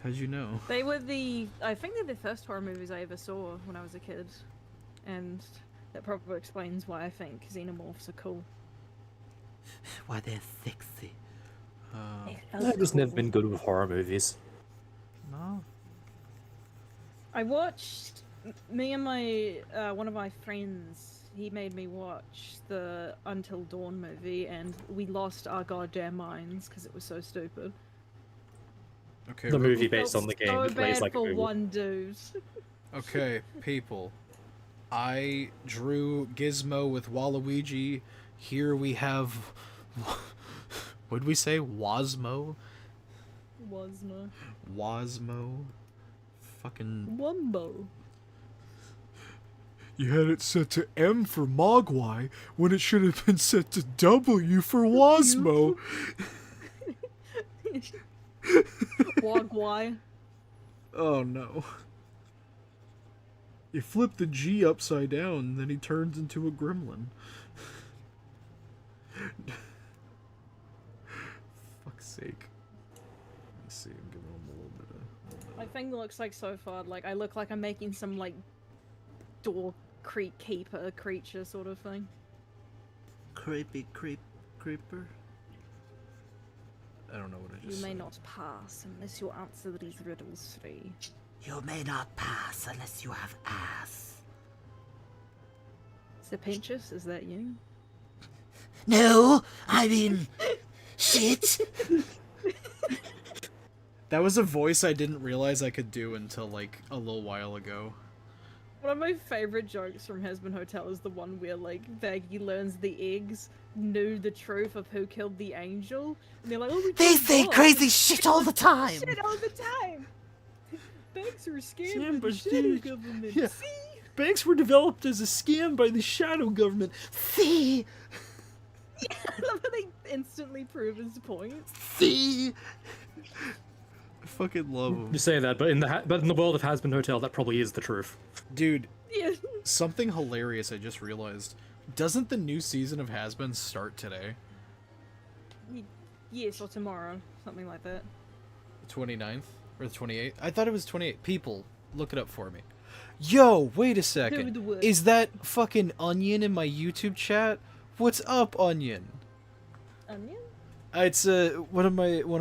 How'd you know? They were I think they're the first horror movies I ever saw when I was a kid. And that probably explains why I think xenomorphs are cool. Why they're sexy. I've just never been good with horror movies. No. I watched, me and my, one of my friends, he made me watch the Until Dawn movie, and we lost our goddamn minds because it was so stupid. Okay. The movie It based felt on the game so that plays bad like a for movie. one dude. Okay, people. I drew Gizmo with Waluigi. Here we have... What'd we say? Wasmo? Wasmo. Wasmo? Fucking... Wumbo. You had it set to M for Mogwai when it should have been set to W for Wasmo. Wogwai. Oh no. You flip the G upside down, then he turns into a gremlin. Fuck's sake. Let me see, I'm giving him a little bit of... My thing looks like so far, like, I look like I'm making some, like, door keeper creature sort of thing. Creepy creeper. I don't know what I You just may said. not pass unless you answer these riddles 3. You may not pass unless you have ass. Sir Pinchus, is that you? No, I mean, shit. That was a voice I didn't realize I could do until like a little while ago. One of my favorite jokes from Husband Hotel is the one where like Vaggy learns the eggs knew the truth of who killed the angel, and they're like, "Oh, we They killed say Bob." crazy shit all the time. Shit all the time. Banks are a scam Scam by by the shadow the- government. yeah. See? Banks were developed as a scam by the shadow government. See, I love how they instantly prove his point. see. I fucking love You him. say that, but in the world of Has Been Hotel, that probably is the truth. Dude, Yeah. something hilarious I just realized. Doesn't the new season of Has-Been start today? Yes, or tomorrow, something like that. The 29th? Or the 28th? I thought it was 28th. People, look it up for me. Yo, wait a Who second. would? Is that fucking Onion in my YouTube chat? What's up, Onion? Onion? It's one of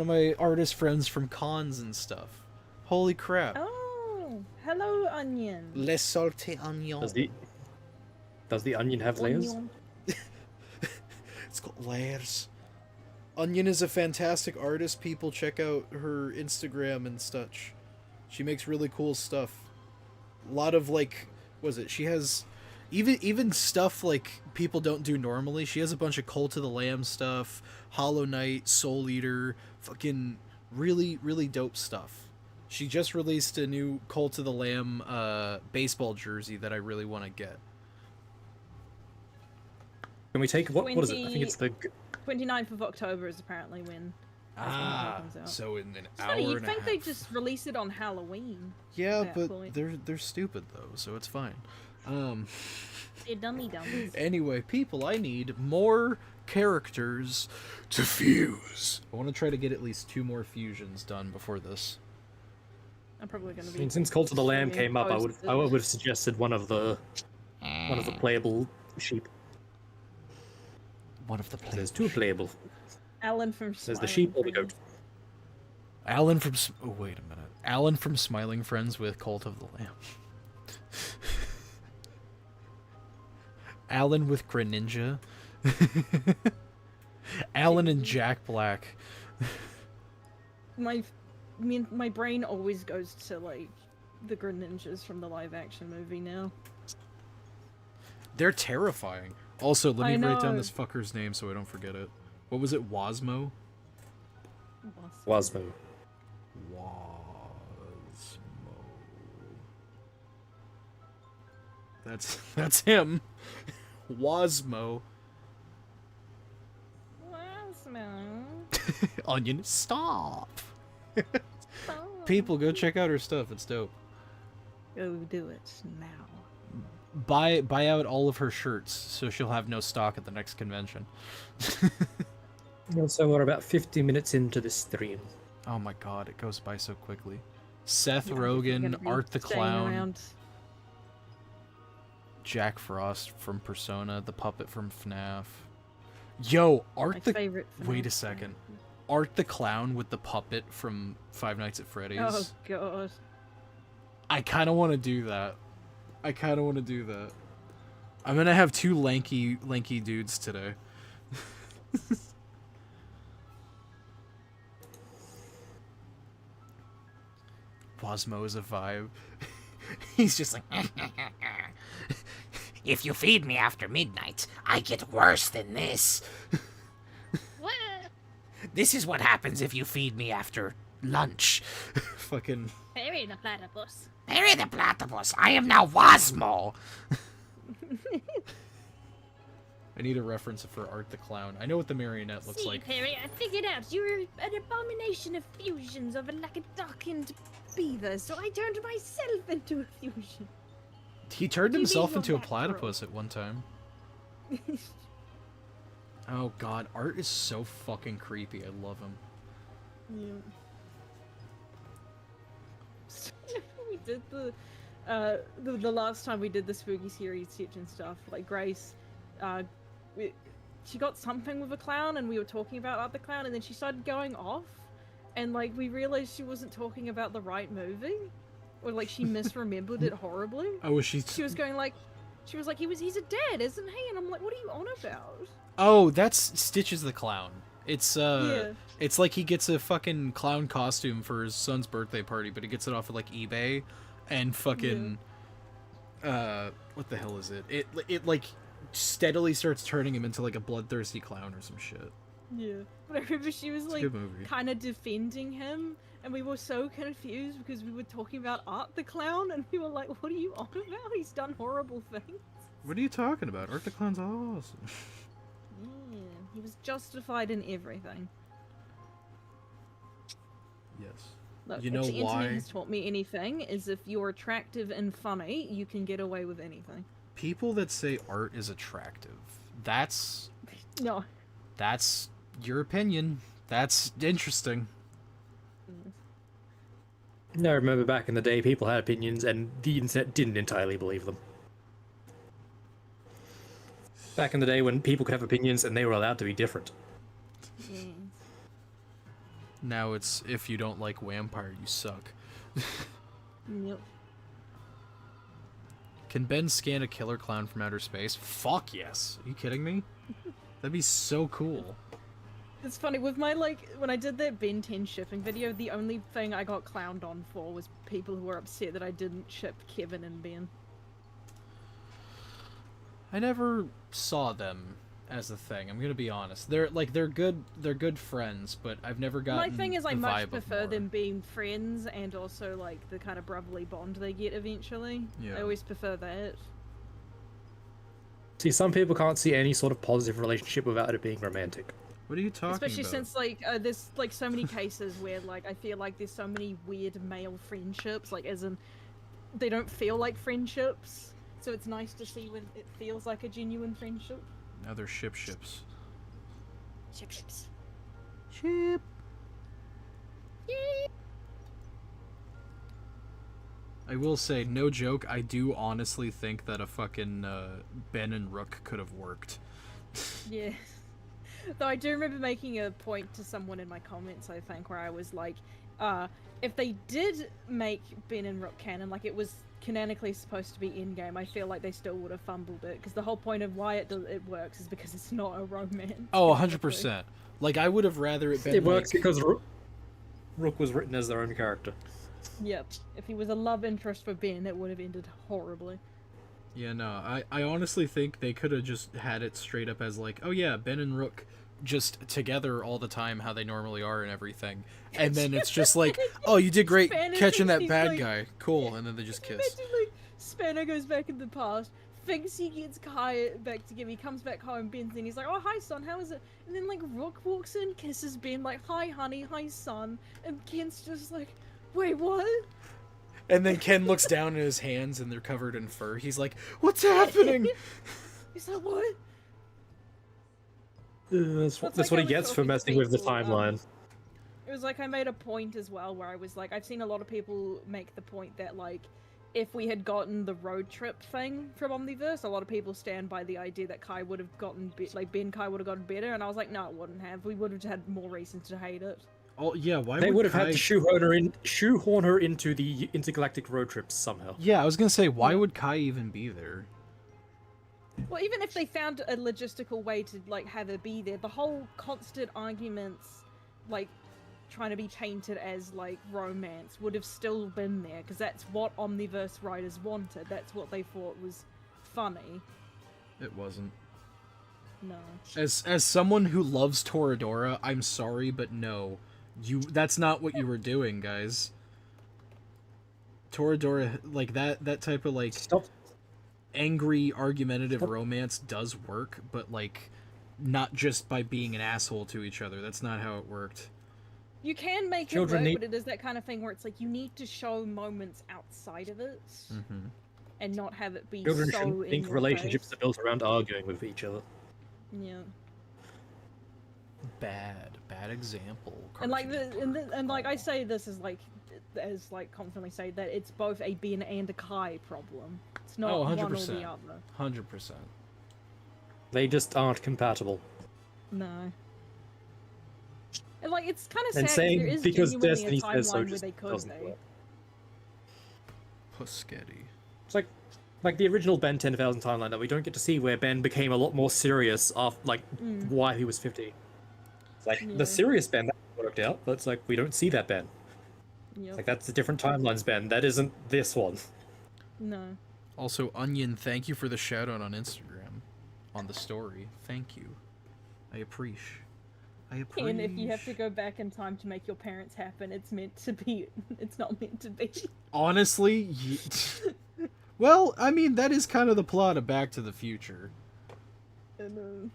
my artist friends from cons and stuff. Holy crap. Oh, hello, Onion. Les salté onion. Does the onion have layers? Onion. It's called layers. Onion is a fantastic artist. People check out her Instagram and such. She makes really cool stuff. A lot of like, she has even stuff like people don't do normally. She has a bunch of Cult of the Lamb stuff, Hollow Knight, Soul Eater, fucking really, really dope stuff. She just released a new Cult of the Lamb baseball jersey that I really want to get. Can we take what is it? I think it's the 29th of October is apparently when comes out. So in an It's hour funny, you'd and a think half. they just release it on Halloween. Yeah, at that but point. they're stupid though, so it's fine. They're dummy dummies. Anyway, people, I need more characters to fuse. I want to try to get at least 2 more fusions done before this. I'm probably gonna I be. mean, since Cult of the Lamb extremely came up, I would opposed to have suggested one of the playable sheep. One of the There's 2 playable. Alan from. There's the Smiling sheep or the Friends. goat. Alan from oh wait a minute. Alan from Smiling Friends with Cult of the Lamb. Alan with Greninja. Alan and Jack Black. My brain always goes to like the Greninjas from the live action movie now. They're terrifying. Also, let I me write down know. this fucker's name so I don't forget it. What was it? Wasmo? Wasmo. Wasmo. That's him. Wasmo. Onion, stop. People, go check out her stuff. It's dope. Go do it now. Buy out all of her shirts so she'll have no stock at the next convention. So we're about 50 minutes into this stream. Oh my god, it goes by so quickly. Seth Yeah, Rogen, gonna be Art the staying Clown, around. Jack Frost from Persona, the puppet from FNAF. Yo, My Art the favorite. wait a FNAF second. Art the Clown with the puppet from Five Nights at Freddy's. Oh god. I kind of want to do that. I'm gonna have 2 lanky dudes today. Wasmo is a vibe. He's just like, If you feed me after midnight, I get worse than this. What? This is what happens if you feed me after lunch. fucking. Bury the platypus. Bury the platypus. I am now Wasmo. I need a reference for Art the Clown. I know what the marionette looks See, like. Perry, I figured out you're an abomination of fusions of like a darkened beaver, so I turned myself into a fusion. He turned You himself mean into a your mackerel. platypus at one time. Oh god, Art is so fucking creepy. I love him. Yeah. We did the last time we did the spooky series sketch and stuff, like Grace, she got something with a clown, and we were talking about the clown, and then she started going off, and like we realized she wasn't talking about the right movie, or like she misremembered it horribly. Oh, was she? She was going like, he's a dad, isn't he? And I'm like, what are you on about? Oh, that's Stitches the Clown. It's Yeah. it's like he gets a fucking clown costume for his son's birthday party, but he gets it off of like eBay, and fucking, what the hell is it? It like steadily starts turning him into like a bloodthirsty clown or some shit. Yeah. But I remember she was It's a like good movie. kind of defending him, and we were so confused because we were talking about Art the Clown, and we were like, what are you on about? He's done horrible things. What are you talking about? Art the Clown's awesome. Yeah, he was justified in everything. Yes. Look, You know if the why? internet has taught me anything, is if you're attractive and funny, you can get away with anything. People that say art is attractive, that's No. your opinion. That's interesting. I remember back in the day, people had opinions, and the internet didn't entirely believe them. Back in the day when people could have opinions and they were allowed to be different. Yeah. Now it's, if you don't like Vampire, you suck. Yep. Can Ben scan a killer clown from outer space? Fuck yes. Are you kidding me? That'd be so cool. It's funny, with my, like, when I did that Ben 10 shipping video, the only thing I got clowned on for was people who were upset that I didn't ship Kevin and Ben. I never saw them as a thing. I'm gonna be honest. They're good friends, but I've never gotten My thing is, I the much vibe of prefer more. them being friends and also, like, the kind of brotherly bond they get eventually. Yeah. I always prefer that. See, some people can't see any sort of positive relationship without it being romantic. What are you talking Especially about? since, like, there's, like, so many cases where, like, I feel like there's so many weird male friendships, like, as in, they don't feel like friendships, so it's nice to see when it feels like a genuine friendship. Now they're ships. Ships. Ship. I will say, no joke, I do honestly think that a fucking Ben and Rook could have worked. Yeah. Though I do remember making a point to someone in my comments, I think, where I was like, if they did make Ben and Rook canon, like it was canonically supposed to be in-game, I feel like they still would have fumbled it, because the whole point of why it works is because it's not a romance. Oh, 100%. Like, I would have rather it been It works like... because Rook was written as their own character. Yep. If he was a love interest for Ben, it would have ended horribly. Yeah, no, I honestly think they could have just had it straight up as like, oh yeah, Ben and Rook just together all the time, how they normally are and everything. And then it's just like, oh, you did great Spanner catching thinks that he's bad like- guy. Cool, and then they just kiss. Imagine, like, Spanner goes back in the past, thinks he gets Kai back together, he comes back home, Ben's in, he's like, oh, hi, son, how is it? And then, like, Rook walks in, kisses Ben, like, hi, honey, hi, son. And Ken's just like, wait, what? And then Ken looks down at his hands and they're covered in fur. He's like, what's happening? He's like, what? That's That's what like he I was gets for talking to messing with the people, timeline. It was like I made a point as well where I was like, I've seen a lot of people make the point that, like, if we had gotten the road trip thing from Omniverse, a lot of people stand by the idea that Kai would have gotten, Ben Kai would have gotten better, and I was like, no, it wouldn't have. We would have had more reasons to hate it. Oh, yeah, why They would have had Kai... to shoehorn her into the intergalactic road trips somehow. Yeah, I was gonna say, why would Kai even be there? Well, even if they found a logistical way to, like, have her be there, the whole constant arguments, like, trying to be painted as, like, romance would have still been there, because that's what Omniverse writers wanted. That's what they thought was funny. It wasn't. No. As someone who loves Toradora, I'm sorry, but no. That's not what you were doing, guys. Toradora, like, that type of, like... Stop. Angry, argumentative romance does work, but, like, not just by being an asshole to each other. That's not how it worked. You can make Children it work, need- but it is that kind of thing where it's like you need to show moments outside of it, and not have it be Children so shouldn't in think your relationships face. are built around arguing with each other. Yeah. Bad example. And like and like I say this as constantly say that it's both a Ben and a Kai problem. It's not Oh, one or 100%. the other. 100%. They just aren't compatible. No. And like, it's kind of And sad 'cause there saying is because genuinely a Destiny says so timeline where just they could doesn't though. work. Pusketty. It's like the original Ben 10,000 timeline that we don't get to see where Ben became a lot more serious after while he was 50. It's like Yeah. the serious Ben that worked out, but it's like we don't see that Ben. Yep. Like that's a different timelines Ben. That isn't this one. No. Also, Onion, thank you for the shout out on Instagram, on the story. Thank you. I appreciate. And if you have to go back in time to make your parents happen, it's meant to be. It's not meant to be. Honestly, well, I mean, that is kind of the plot of Back to the Future. And,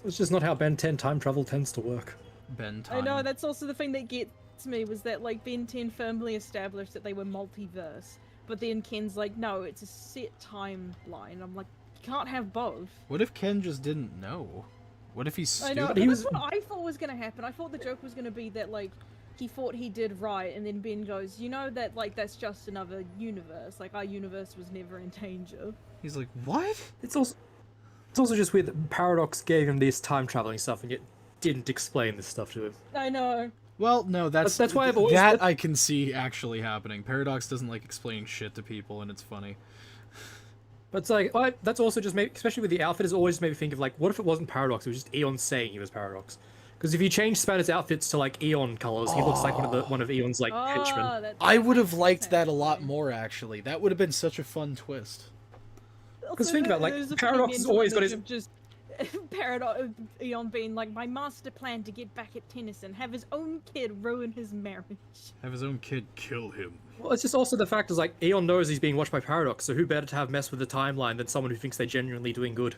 It's just not how Ben 10 time travel tends to work. Ben I time. know, that's also the thing that gets me, was that, like, Ben 10 firmly established that they were multiverse. But then Ken's like, no, it's a set timeline. I'm like, you can't have both. What if Ken just didn't know? What if he's stupid? I know, But but he that's was- what I thought was gonna happen. I thought the joke was gonna be that, like, he thought he did right, and then Ben goes, you know that, like, that's just another universe. Like, our universe was never in danger. He's like, what? It's also just weird that Paradox gave him this time traveling stuff and yet didn't explain this stuff to him. I know. Well, no, that's why I've always that I can see actually happening. Paradox doesn't like explaining shit to people, and it's funny. But it's like, that's also just made, especially with the outfit, has always made me think of like, what if it wasn't Paradox? It was just Eon saying he was Paradox. Because if you change Spanner's outfits to like Eon colors, he looks like one of Eon's like henchmen. I would have liked that a lot more, actually. That would have been such a fun twist. Because think about, like, Paradox has always got his- Just Paradox, Eon being like, my master plan to get back at Tennyson, have his own kid ruin his marriage. Have his own kid kill him. Well, it's just also the fact is like Eon knows he's being watched by Paradox, so who better to have mess with the timeline than someone who thinks they're genuinely doing good?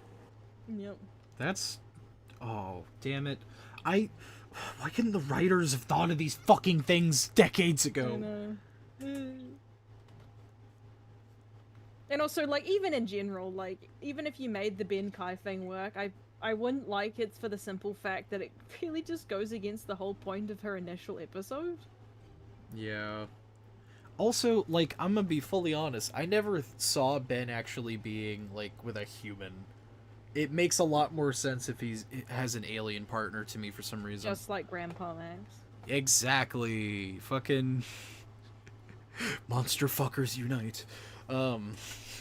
Yep. That's... Oh, damn it. Why couldn't the writers have thought of these fucking things decades I ago? know. And also, like, even in general, like, even if you made the Ben Kai thing work, I wouldn't like it for the simple fact that it really just goes against the whole point of her initial episode. Yeah. Also, like, I'm gonna be fully honest, I never saw Ben actually being, like, with a human. It makes a lot more sense if it has an alien partner to me for some reason. Just like Grandpa Max. Exactly. Fucking... Monster fuckers unite. I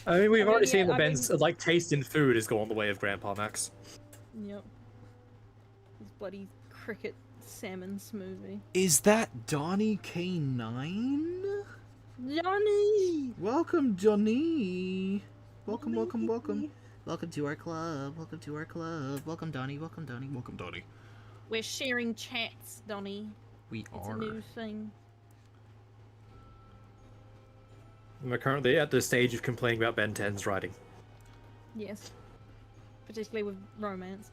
mean, we've already seen that I Ben's like taste in food is going the way of Grandpa Max. Yep. His bloody cricket salmon smoothie. Is that Donnie K9? Johnny! Welcome, Johnny. Welcome, welcome, welcome. Welcome to our club. Welcome to our club. Welcome, Donnie. Welcome, Donnie. Welcome, Donnie. We're sharing chats, Donnie. We It's are. a new thing. We're currently at the stage of complaining about Ben 10's writing. Yes. Particularly with romance.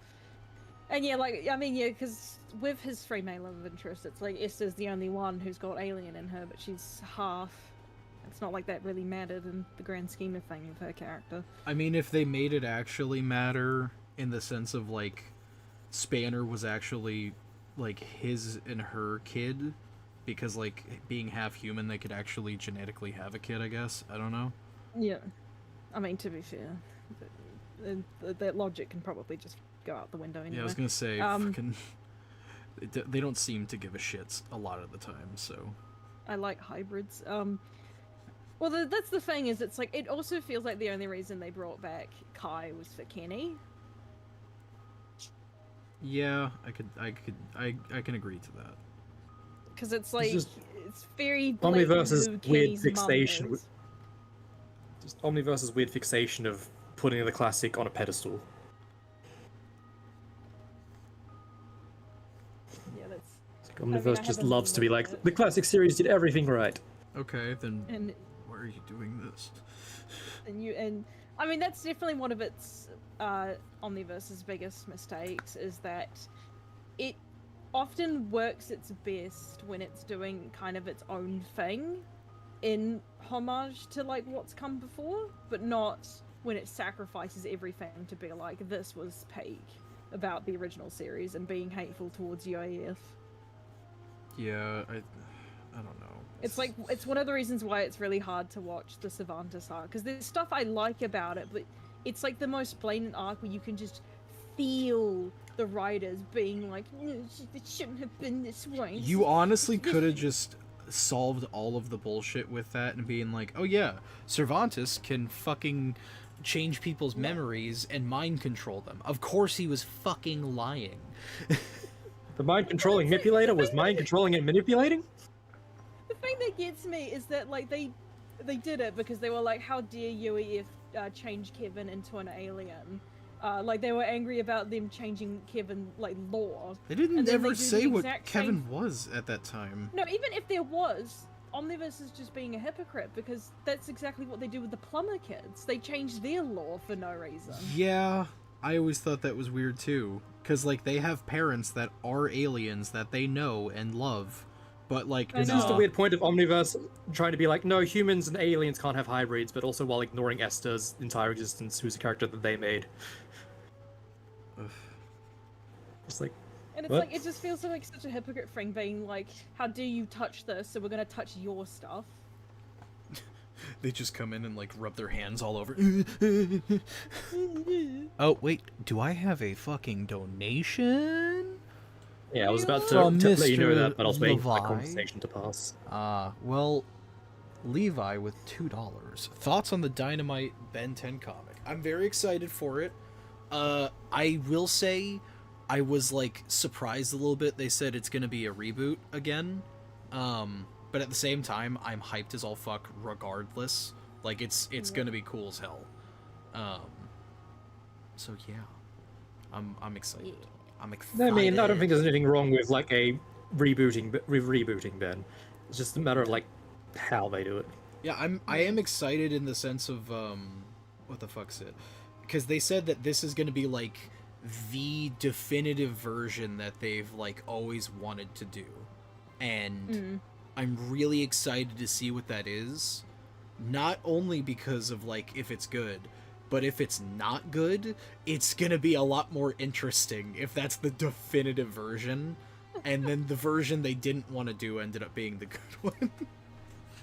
And yeah, like, I mean, yeah, because with his female love interest, it's like Esther's the only one who's got alien in her, but she's half. It's not like that really mattered in the grand scheme of things of her character. I mean, if they made it actually matter in the sense of, like, Spanner was actually, like, his and her kid, because, like, being half human, they could actually genetically have a kid, I guess. I don't know. Yeah. I mean, to be fair, that logic can probably just go out the window anyway. Yeah, I was gonna say, Um, they don't seem to give a shit a lot of the time, so... I like hybrids. Well, that's the thing, is it's like, it also feels like the only reason they brought back Kai was for Kenny. Yeah, I can agree to that. Because it's like, just it's very blatant Omniverse's who weird Kenny's mum fixation is. with- Just Omniverse's weird fixation of putting the classic on a pedestal. Yeah, that's... It's like mean, I Omniverse just haven't loves to be looked like, at it. the classic series did everything right. Okay, then And why are you doing this? and I mean, that's definitely one of its Omniverse's biggest mistakes, is that it often works its best when it's doing kind of its own thing in homage to like what's come before, but not when it sacrifices everything to be like, this was peak about the original series and being hateful towards UAF. Yeah, I don't know. It's like, it's one of the reasons why it's really hard to watch the Cervantes arc, because there's stuff I like about it, but it's like the most blatant arc where you can just feel the writers being like, no, it shouldn't have been this way. You honestly could have just solved all of the bullshit with that and being like, oh yeah, Cervantes can fucking change people's memories and mind control them. Of course he was fucking lying. The mind controlling manipulator was mind controlling and manipulating? The thing that gets me is that, like, they did it because they were like, how dare UEF change Kevin into an alien? Like, they were angry about them changing Kevin, like, lore. They didn't And then ever they do the say what exact Kevin same- was at that time. No, even if there was, Omniverse is just being a hypocrite because that's exactly what they do with the plumber kids. They change their lore for no reason. Yeah, I always thought that was weird too. Because, like, they have parents that are aliens that they know and love. But, like, This is the weird point of Omniverse trying to be like, no, humans and aliens can't have hybrids, but also while ignoring Esther's entire existence, who's a character that they made. It's like, And it's what? like, it just feels like such a hypocrite thing being like, how dare you touch this, so we're gonna touch your stuff. They just come in and, like, rub their hands all over. Oh, wait, do I have a fucking donation? Yeah, I was about From to let you know Mr. that, but I was waiting for Levi. the conversation to pass. Well, Levi with $2. Thoughts on the Dynamite Ben 10 comic? I'm very excited for it. I will say I was, like, surprised a little bit. They said it's gonna be a reboot again. But at the same time, I'm hyped as all fuck regardless. Like, it's gonna be cool as hell. So yeah. I'm excited. Yeah. I'm excited. I mean, I don't think there's anything wrong with, like, a rebooting Ben. It's just a matter of, like, how they do it. Yeah, I am excited in the sense of what the fuck's it? Because they said that this is gonna be like the definitive version that they've like always wanted to do. And I'm really excited to see what that is. Not only because of like if it's good, but if it's not good, it's gonna be a lot more interesting if that's the definitive version. And then the version they didn't want to do ended up being the good one.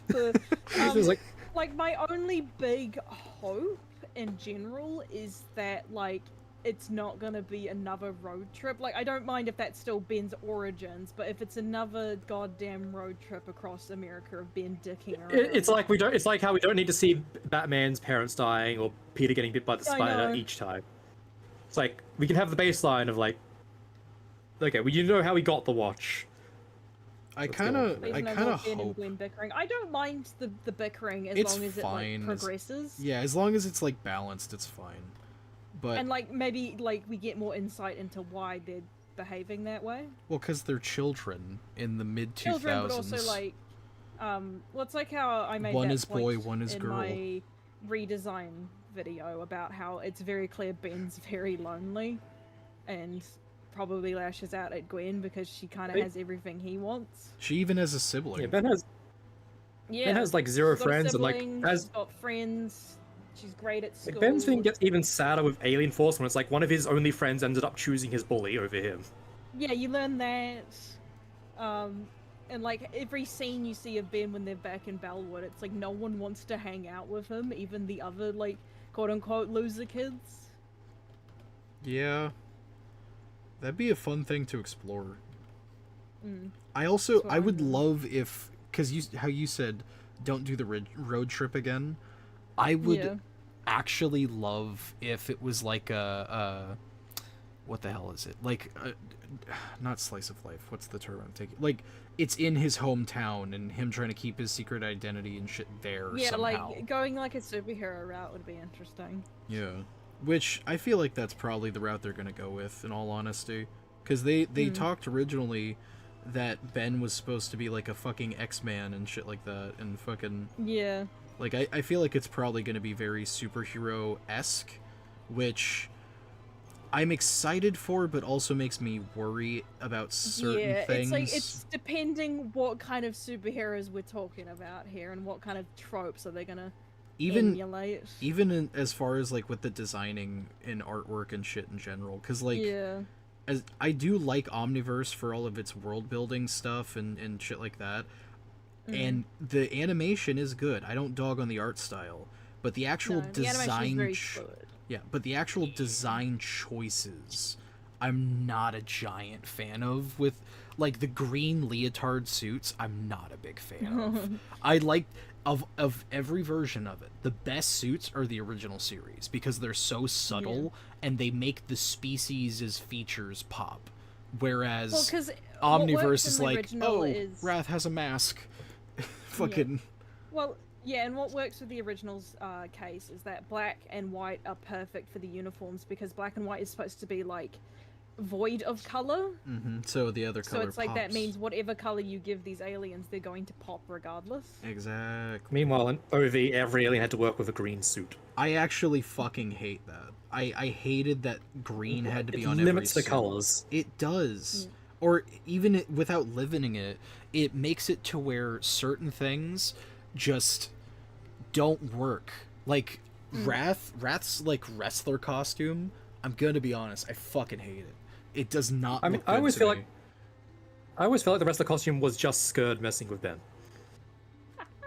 It was Like, my only big hope in general is that, like, it's not gonna be another road trip. Like, I don't mind if that's still Ben's origins, but if it's another goddamn road trip across America of Ben dicking around. It's like it's like how we don't need to see Batman's parents dying or Peter getting bit by the I spider know. each time. It's like we can have the baseline of like, okay, well, you know how we got the watch. I Let's kind go. of There's no more Ben and Gwen bickering. I don't mind the bickering as It's long as it fine. like progresses. Yeah, as long as it's like balanced, it's fine. But And like maybe like we get more insight into why they're behaving that way. well, because they're children in the mid 2000s. Children, but also like, well, it's like how I made One that is boy, point one is in girl. my redesign video about how it's very clear Ben's very lonely, and probably lashes out at Gwen because she kind of Wait. has everything he wants. She even has a sibling. Yeah, Ben has Yeah, like zero she's got a friends and like sibling, as she's got friends. She's great at school. like, Ben's thing gets even sadder with Alien Force when it's like one of his only friends ended up choosing his bully over him. Yeah, you learn that. And like every scene you see of Ben when they're back in Bellwood, it's like no one wants to hang out with him, even the other like quote unquote loser kids. Yeah. That'd be a fun thing to explore. Mm. I also That's what I I'm would doing. love if because how you said don't do the road trip again. I would Yeah. actually love if it was like a what the hell is it? Like not slice of life. What's the term I'm taking? Like it's in his hometown and him trying to keep his secret identity and shit there Yeah, somehow. like going like a superhero route would be interesting. Yeah. Which I feel like that's probably the route they're going to go with, in all honesty. Because they talked originally that Ben was supposed to be like a fucking X-Man and shit like that. And fucking... Yeah. Like, I feel like it's probably going to be very superhero-esque. Which I'm excited for, but also makes me worry about certain Yeah, things. it's like it's depending what kind of superheroes we're talking about here and what kind of tropes are they gonna emulate. Even as far as like with the designing and artwork and shit in general, because like Yeah. as I do like Omniverse for all of its world building stuff and shit like that, and the animation is good. I don't dog on the art style, but the actual No, the animation is design very fluid. Yeah, but the actual design choices, I'm not a giant fan of. With like the green leotard suits, I'm not a big fan of. I like of every version of it. The best suits are the original series because they're so subtle and they make the species' features pop. Whereas Well, because Omniverse is like, oh, Wrath has a mask. Fucking. Well, yeah, and what works with the original's case is that black and white are perfect for the uniforms because black and white is supposed to be like void of color. So the other color So it's like that pops. means whatever color you give these aliens, they're going to pop regardless. Exactly. Meanwhile, in OV, every alien had to work with a green suit. I actually fucking hate that. I hated that green had to be on It every limits the suit. colors. It does. Or even without limiting it, it makes it to where certain things just don't work. Like Wrath's like wrestler costume, I'm gonna be honest, I fucking hate it. It does not I mean, look good I always to feel me. like I always felt like the rest of the costume was just Skird messing with Ben.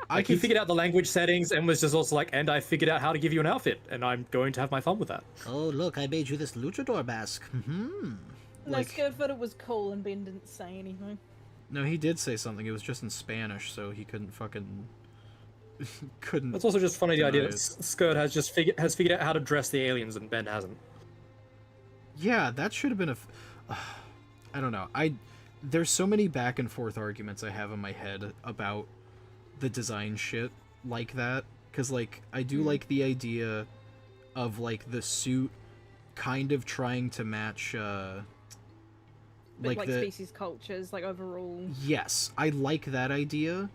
Like he figured out the language settings and was just also like, and I figured out how to give you an outfit, and I'm going to have my fun with that. Oh, look, I made you this luchador mask. No, Skird thought it was cool and Ben didn't say anything. No, he did say something. It was just in Spanish, so he couldn't fucking couldn't. It's also just funny the idea that Nice. Skird has figured out how to dress the aliens and Ben hasn't. Yeah, that should have been I don't know. There's so many back and forth arguments I have in my head about the design shit like that, because like I do like the idea of like the suit kind of trying to match Like species cultures, like overall. Yes, I like that idea,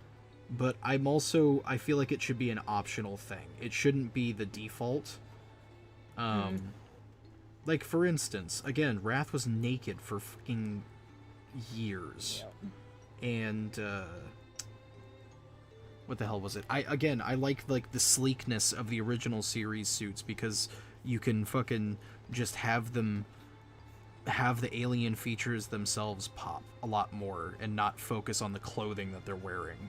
but I feel like it should be an optional thing. It shouldn't be the default. Like for instance, again, Wrath was naked for fucking years. And what the hell was it? I like the sleekness of the original series suits because you can fucking just have the alien features themselves pop a lot more and not focus on the clothing that they're wearing.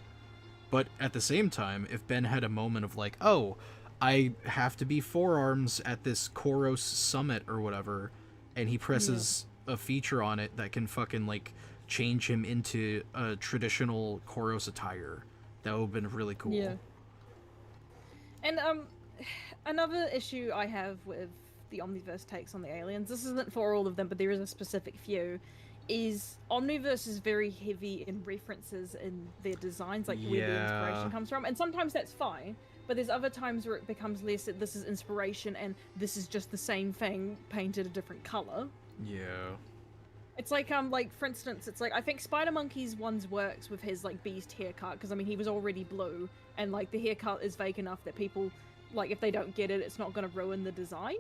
But at the same time, if Ben had a moment of like, oh, I have to be forearms at this Koros summit or whatever, and he presses a feature on it that can fucking like change him into a traditional Koros attire, that would have been really cool. Yeah. And another issue I have with the Omniverse takes on the aliens, this isn't for all of them, but there is a specific few, is Omniverse is very heavy in references in their designs, like where the inspiration comes from, and sometimes that's fine, but there's other times where it becomes less that this is inspiration and this is just the same thing painted a different color. Yeah. It's like for instance, it's like I think Spider Monkey's ones works with his like beast haircut because I mean he was already blue and like the haircut is vague enough that people like if they don't get it, it's not going to ruin the design.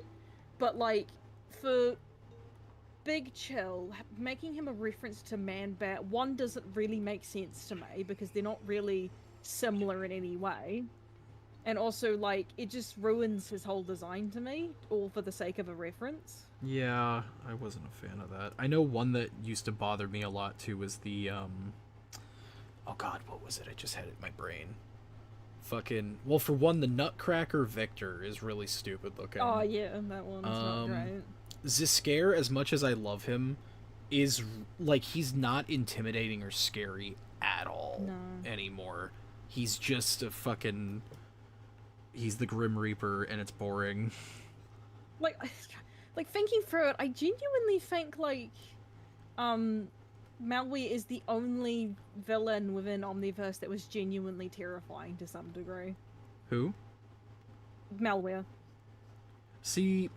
But like for Big Chill, making him a reference to Man-Bat, one doesn't really make sense to me because they're not really similar in any way. And also, like, it just ruins his whole design to me, all for the sake of a reference. Yeah, I wasn't a fan of that. I know one that used to bother me a lot too was the oh god, what was it? I just had it in my brain. Fucking, well, for one, the Nutcracker Victor is really stupid looking. Oh yeah, that one's not great. Zisker, as much as I love him, is like he's not intimidating or scary at all anymore. He's just a fucking, he's the Grim Reaper and it's boring. Like thinking through it, I genuinely think like Malware is the only villain within Omniverse that was genuinely terrifying to some degree. Who? Malware. See,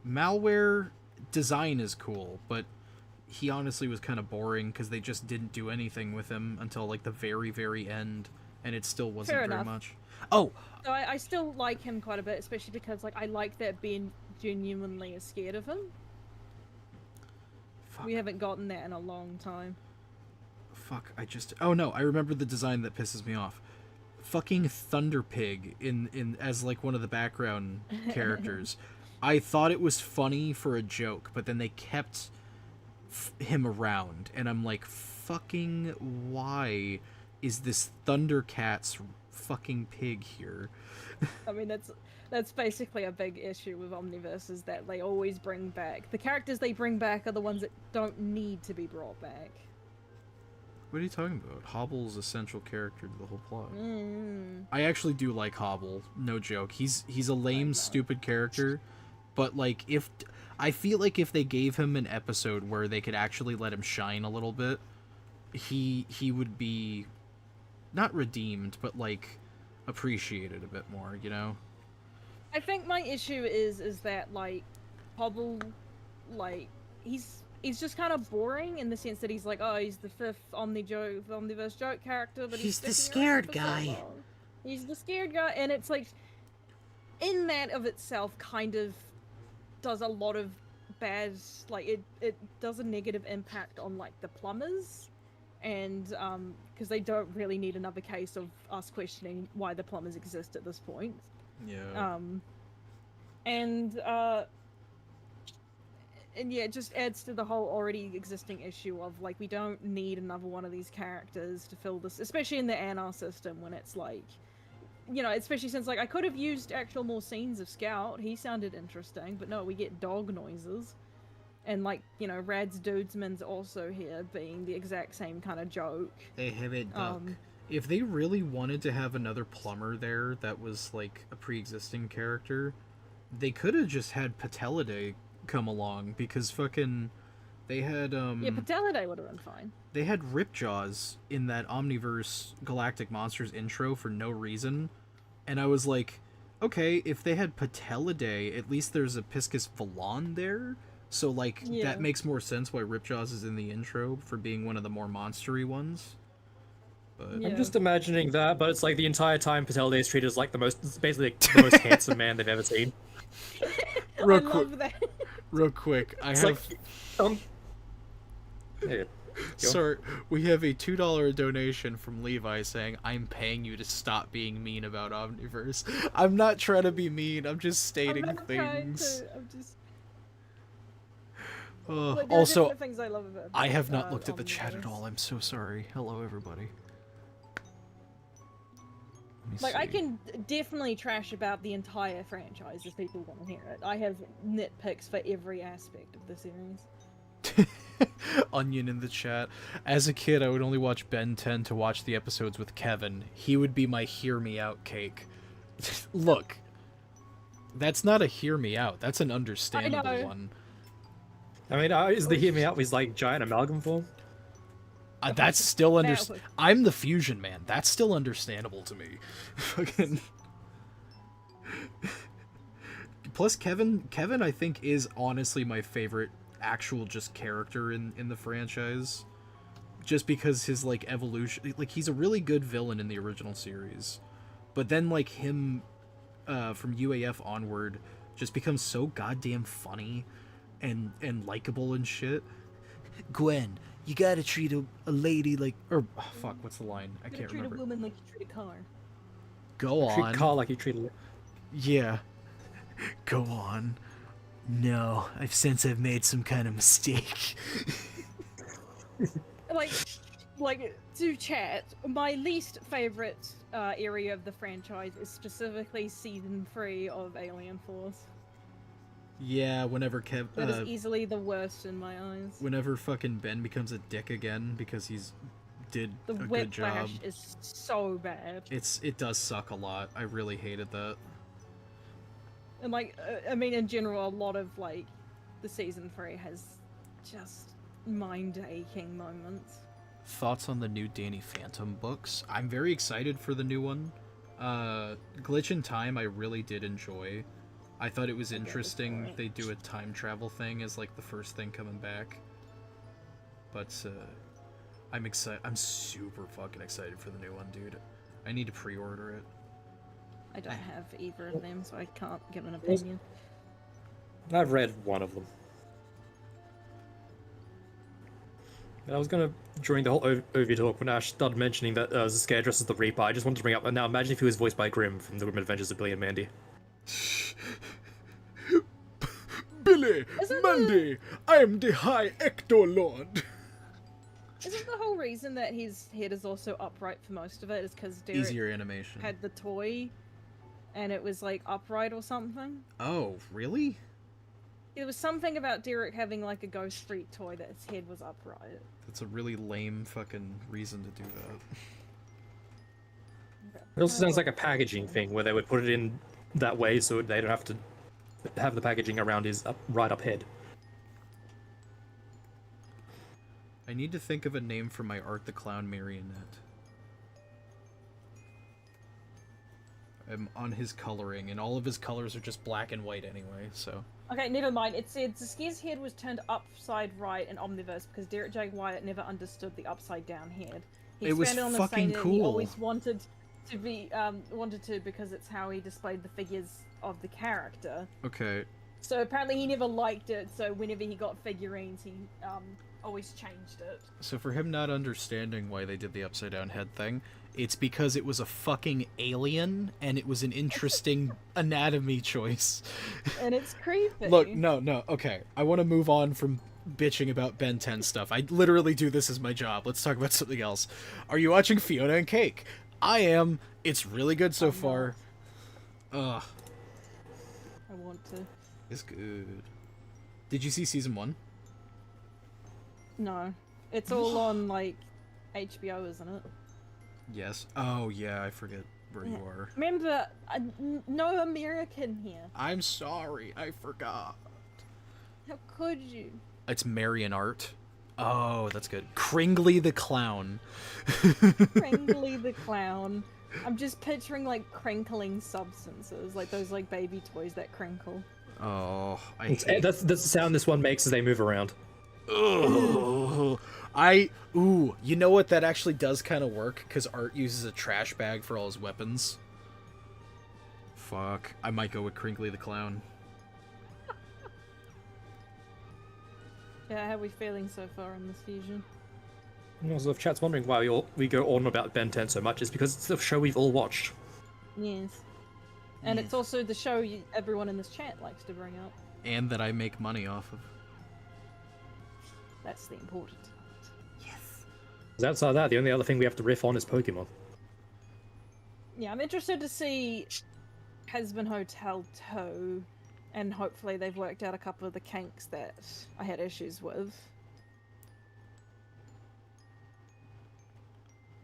Malware design is cool, but he honestly was kind of boring because they just didn't do anything with him until like the very, very end, and it still wasn't Fair very enough. much. Oh! So I still like him quite a bit, especially because like I like that Ben genuinely is scared of him. Fuck. We haven't gotten that in a long time. Fuck, oh no, I remember the design that pisses me off. Fucking Thunder Pig in as like one of the background characters. I thought it was funny for a joke, but then they kept him around, and I'm like, fucking why is this Thundercat's fucking pig here? I mean, that's That's basically a big issue with Omniverse, is that they always bring back... The characters they bring back are the ones that don't need to be brought back. What are you talking about? Hobble's a central character to the whole plot. I actually do like Hobble, no joke. He's a lame, stupid character, but like I feel like if they gave him an episode where they could actually let him shine a little bit, he would be not redeemed, but like appreciated a bit more, you know? I think my issue is that, like, Hobble, like, he's just kind of boring in the sense that he's like, oh, he's the fifth Omniverse joke character, but He's the sticking around scared for so guy. long. He's the scared guy, and it's like, in that of itself, kind of does a lot of bad, like, it does a negative impact on, like, the plumbers, and, because they don't really need another case of us questioning why the plumbers exist at this point. Yeah. And yeah, it just adds to the whole already existing issue of, like, we don't need another one of these characters to fill this, especially in the Anar system, when it's like, you know, especially since, like, I could have used actual more scenes of Scout. He sounded interesting, but no, we get dog noises. And, like, you know, Rad's Dudesman's also here, being the exact same kind of joke. They have a duck. If they really wanted to have another plumber there that was like a pre-existing character, they could have just had Patellidae come along, because fucking they had Yeah, Patellidae would have been fine. they had Ripjaws in that Omniverse Galactic Monsters intro for no reason, and I was like, okay, if they had Patellidae, at least there's a Piscus Valon there, so like that makes more sense why Ripjaws is in the intro for being one of the more monstery ones. But I'm just imagining that, but it's like the entire time Patellidae is treated as like basically like, the most handsome man they've ever seen. Real I love that. Real quick, I It's have. Yeah, Sir, we have a $2 donation from Levi saying, "I'm paying you to stop being mean about Omniverse." I'm not trying to be mean. I'm just stating I'm not trying things. to, I'm just... Ugh, There are also, definite things I love about I have not looked at the chat at Omniverse. all. I'm so sorry. Hello, everybody. Let me Like, I see. can definitely trash about the entire franchise if people want to hear it. I have nitpicks for every aspect of the series. Onion in the chat. As a kid, I would only watch Ben 10 to watch the episodes with Kevin. He would be my hear me out cake. Look, that's not a hear me out. That's an understandable know. one. I mean, is the hear me out with like giant amalgam form? That's still That understandable. was- I'm the fusion man. That's still understandable to me. Fucking. Plus, Kevin, I think, is honestly my favorite actual just character in the franchise. Just because his, like, evolution... Like, he's a really good villain in the original series. But then, like, him from UAF onward just becomes so goddamn funny and likable and shit. Gwen, you gotta treat a lady like... Or, oh, fuck, what's the line? I can't treat remember. a woman like you treat a car. Go Treat on. Carl like you treated it. Yeah. Go on. No, I've since I've made some kind of mistake. Like to chat, my least favorite area of the franchise is specifically season 3 of Alien Force. Yeah, whenever That is easily the worst in my eyes. whenever fucking Ben becomes a dick again because he's did The a good job. whiplash is so bad. It does suck a lot. I really hated that. And like, I mean, in general, a lot of like the season 3 has just mind-aching moments. Thoughts on the new Danny Phantom books? I'm very excited for the new one. Glitch in Time I really did enjoy. I thought it was interesting they do a time travel thing as like the first thing coming back. But I'm excited. I'm super fucking excited for the new one, dude. I need to pre-order it. I don't have either of them, so I can't give an opinion. I've read one of them. And I was gonna, during the whole overview talk, when Ash started mentioning that Zscair dresses the Reaper, I just wanted to bring up, now imagine if he was voiced by Grimm from The Grim Adventures of Billy and Mandy. Billy! Isn't Mandy! I am the High Ecto Lord! Isn't the whole reason that his head is also upright for most of it is because Derek Easier animation. had the toy, and it was like upright or something. Oh, really? There was something about Derek having like a Ghost Street toy that its head was upright. That's a really lame fucking reason to do that. It also sounds like a packaging thing where they would put it in that way so they don't have to have the packaging around his right up head. I need to think of a name for my Art the Clown marionette. I'm on his coloring, and all of his colors are just black and white anyway, so... Okay, never mind. It said Saske's head was turned upside right in Omniverse because Derek J. Wyatt never understood the upside down head. He It was expanded on this fucking saying that he cool. always wanted to because it's how he displayed the figures of the character. Okay. So apparently he never liked it, so whenever he got figurines, he always changed it. So for him not understanding why they did the upside down head thing, it's because it was a fucking alien, and it was an interesting anatomy choice. And it's creepy. Look, no, okay. I want to move on from bitching about Ben 10 stuff. I literally do this as my job. Let's talk about something else. Are you watching Fiona and Cake? I am. It's really good so far. Ugh. I want to. It's good. Did you see season 1? No. It's all on, like, HBO, isn't it? Yes. Oh, yeah, I forget where you are. Remember, no American here. I'm sorry, I forgot. How could you? It's Marion Art. Oh, that's good. Kringley the Clown. Crinkly the Clown. I'm just picturing, like, crinkling substances. Like those, like, baby toys that crinkle. Oh, I hate... That's the sound this one makes as they move around. Ugh. You know what? That actually does kind of work, because Art uses a trash bag for all his weapons. Fuck. I might go with Crinkly the Clown. Yeah, how are we feeling so far on this fusion? Also, if chat's wondering why we go on about Ben 10 so much, it's because it's the show we've all watched. Yes. And it's also the show everyone in this chat likes to bring up. And that I make money off of. That's the important part. Because outside that, the only other thing we have to riff on is Pokemon. Yeah, I'm interested to see Hazbin Hotel 2, and hopefully they've worked out a couple of the kinks that I had issues with.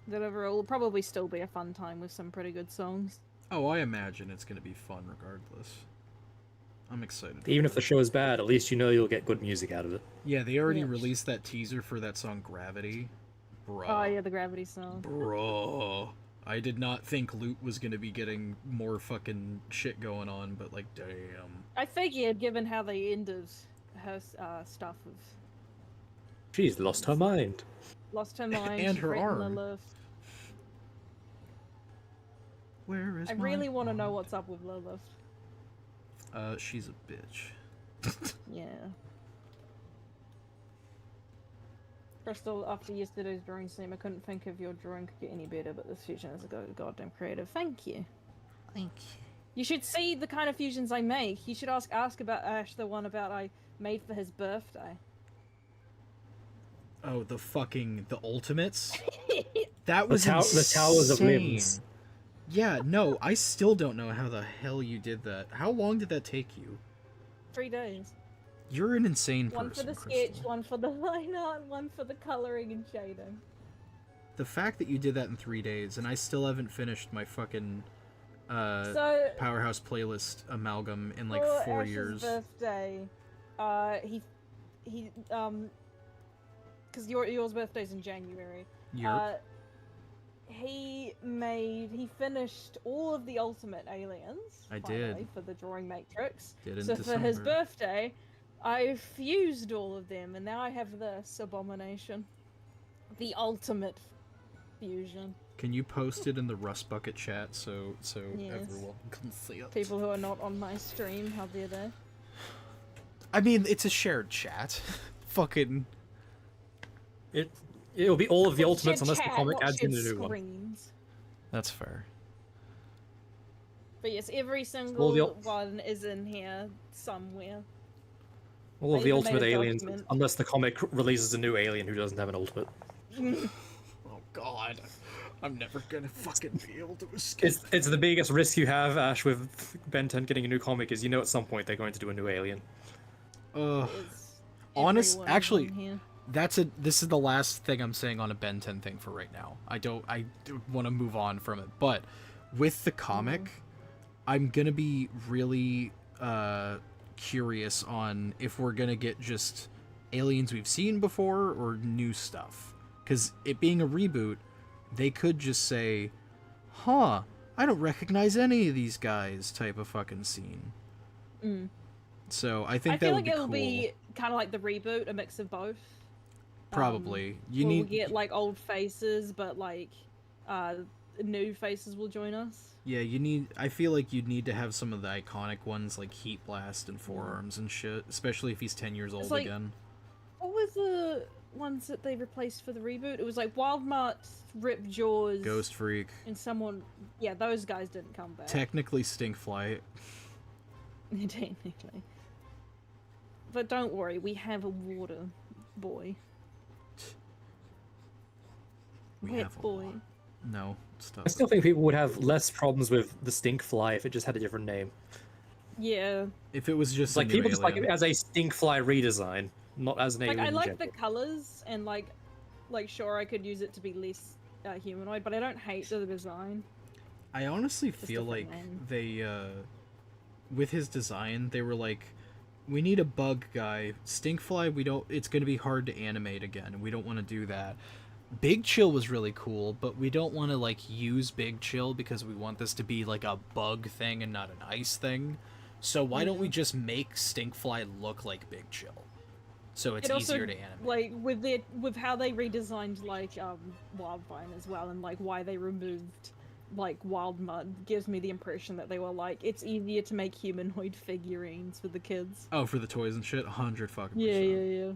That overall will probably still be a fun time with some pretty good songs. Oh, I imagine it's going to be fun regardless. I'm excited. Even if the show is bad, at least you know you'll get good music out of it. Yeah, they already Yes. released that teaser for that song Gravity. Bruh. Oh yeah, the Gravity song. Bro, I did not think Loot was gonna be getting more fucking shit going on, but like, damn. I figured, given how they ended her stuff of She's lost her mind. lost her mind And her threatened arm. Lilith. Where is I really want to know what's up with Lilith. She's a bitch. Yeah. Crystal, after yesterday's drawing stream, I couldn't think of your drawing could get any better, but this fusion is a goddamn creative. Thank you. Thank you. You should see the kind of fusions I make. You should ask about Ash, the one about I made for his birthday. Oh, the ultimates? That was The Towers of insane. Limbs. Yeah, no, I still don't know how the hell you did that. How long did that take you? 3 days. You're an insane person, One for the sketch, Crystal. one for the line art, one for the coloring and shading. The fact that you did that in 3 days, and I still haven't finished my fucking So Powerhouse playlist amalgam in like for 4 Ash's years. birthday, because yours birthday's in January. Yerp. He finished all of the Ultimate Aliens. I finally, did. for the drawing matrix. Did in So for his December. birthday, I fused all of them, and now I have this abomination, the Ultimate Fusion. Can you post it in the Rust Bucket chat so Yes. everyone can see it? People who are not on my stream, how dare they? I mean, it's a shared chat. Fucking. It'll be all of the Shared ultimates unless the chat, comic not adds in a shared new one. screens. That's fair. But yes, every All single the one is in here somewhere. All of I the even made ultimate a aliens, unless the comic releases a new alien who doesn't have an ultimate. Oh god. I'm never gonna fucking be able to escape. It's the biggest risk you have, Ash, with Ben 10 getting a new comic, is at some point they're going to do a new Alien. Is Honest, everyone actually, on here? this is the last thing I'm saying on a Ben 10 thing for right now. I do want to move on from it, but with the comic, I'm gonna be really curious on if we're gonna get just aliens we've seen before or new stuff. Because it being a reboot, they could just say, "Huh, I don't recognize any of these guys," type of fucking scene. So I think I that feel would like be it'll cool. be kind of like the reboot, a mix of both. Probably. We'll get like old faces, but like new faces will join us. Yeah, I feel like you'd need to have some of the iconic ones like Heat Blast and Forearms and shit, especially if he's 10 years old like- again. What was the ones that they replaced for the reboot? It was like Wildmart, Rip Jaws, Ghost Freak. and someone. Yeah, those guys didn't come back. Technically Stinkfly. Technically. But don't worry, we have a water boy. We Wet have a boy. lot. No, stop. I still think people would have less problems with the Stinkfly if it just had a different name. Yeah. If it was just It's like a new people just like it alien. as a Stinkfly redesign, not as an Like alien. I in like the general. colors and like sure I could use it to be less humanoid, but I don't hate the design. I honestly Just feel like different name. they with his design, they were like, we need a bug guy. Stinkfly, it's going to be hard to animate again, and we don't want to do that. Big Chill was really cool, but we don't want to like use Big Chill because we want this to be like a bug thing and not an ice thing. So why don't we just make Stinkfly look like Big Chill? So it's It also, easier to animate. like with how they redesigned like Wildvine as well, and like why they removed like Wild Mud gives me the impression that they were like, it's easier to make humanoid figurines for the kids. Oh, for the toys and shit, 100 fucking Yeah, percent. yeah.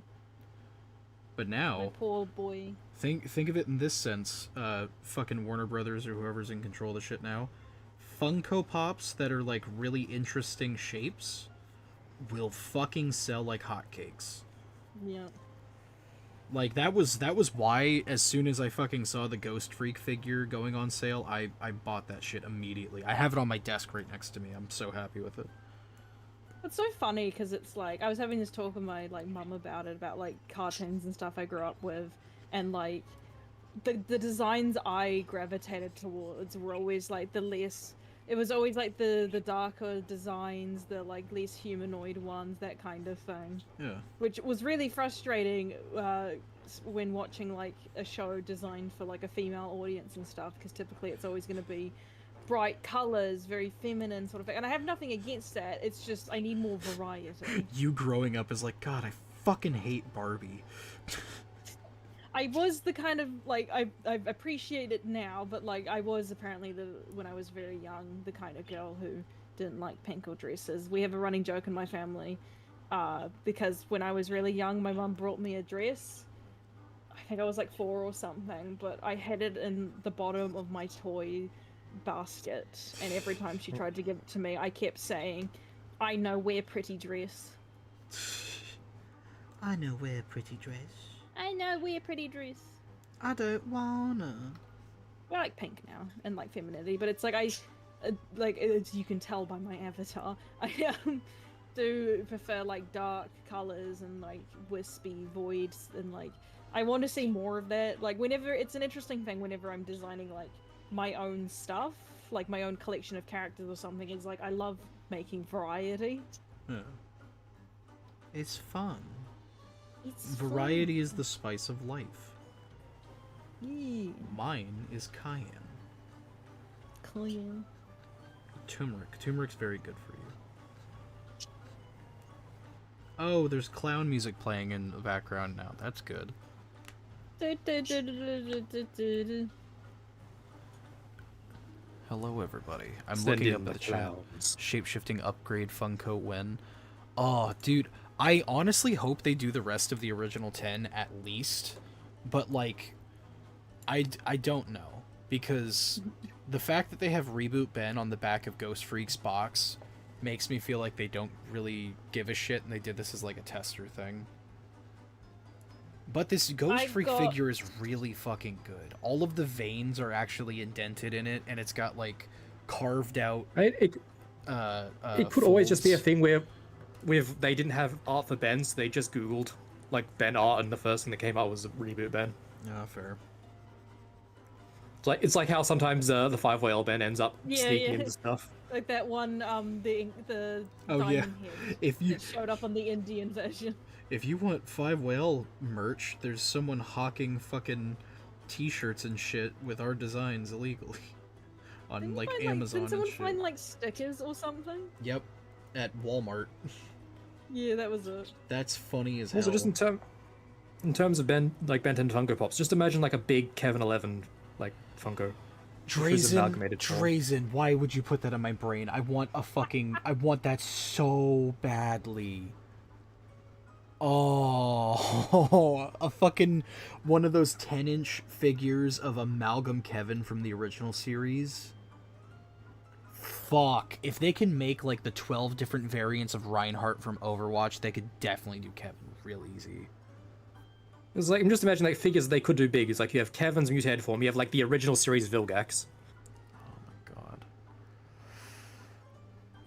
But My now, poor boy. think of it in this sense, fucking Warner Brothers or whoever's in control of the shit now, Funko Pops that are like really interesting shapes will fucking sell like hotcakes. Yeah. Like that was why as soon as I fucking saw the Ghost Freak figure going on sale, I bought that shit immediately. I have it on my desk right next to me. I'm so happy with it. It's so funny because it's like I was having this talk with my like mum about it, about like cartoons and stuff I grew up with, and like the designs I gravitated towards were always like the less. It was always like the darker designs, the like less humanoid ones, that kind of thing. Yeah. Which was really frustrating when watching like a show designed for like a female audience and stuff, because typically it's always going to be bright colors, very feminine sort of thing. And I have nothing against that. It's just I need more variety. You growing up is like, God, I fucking hate Barbie. I was the kind of like I appreciate it now, but like I was apparently when I was very young the kind of girl who didn't like pink or dresses. We have a running joke in my family because when I was really young, my mum brought me a dress. I think I was like 4 or something, but I had it in the bottom of my toy basket, and every time she tried to give it to me, I kept saying, "I know, wear pretty dress." I know wear pretty dress. I know, wear pretty dress. I don't wanna. I like pink now and like femininity, but it's like like as you can tell by my avatar, I do prefer like dark colors and like wispy voids, and like I want to see more of that. Like whenever it's an interesting thing, whenever I'm designing like my own stuff, like my own collection of characters or something, is like I love making variety. Yeah. It's fun. It's Variety is the spice of life. fun. Mine is cayenne. Clean. Turmeric. Turmeric's very good for you. Oh, there's clown music playing in the background now. That's good. Hello, everybody. I'm Send looking in up the the chat. clowns. Shapeshifting upgrade Funko win. Oh, dude. I honestly hope they do the rest of the original 10 at least. But, like, I don't know. Because the fact that they have Reboot Ben on the back of Ghost Freak's box makes me feel like they don't really give a shit and they did this as, like, a tester thing. But this Ghost I've Freak got- figure is really fucking good. All of the veins are actually indented in it, and it's got like carved out. It could always just be a folds. thing where, they didn't have art for Ben, so they just Googled like Ben art, and the first thing that came out was reboot Ben. Yeah, fair. It's like how sometimes the 5-whale Ben ends up Yeah, sneaking yeah. into stuff. Like that one, the Oh, yeah. diamond head If you that showed up on the Indian version. if you want 5-whale merch, there's someone hawking fucking t-shirts and shit with our designs illegally on Didn't you like find, Amazon Didn't someone and shit. find like stickers or something? Yep, at Walmart. Yeah, that was it. That's funny as hell. Also, just in terms of Ben 10 Funko Pops, just imagine like a big Kevin 11 like Funko. Who's amalgamated form. Drazen, why would you put that in my brain? I want that so badly. Oh, a fucking one of those 10-inch figures of Amalgam Kevin from the original series. Fuck. If they can make like the 12 different variants of Reinhardt from Overwatch, they could definitely do Kevin real easy. It's like, I'm just imagining like figures they could do big. It's like you have Kevin's mutated form, you have like the original series Vilgax. Oh my god.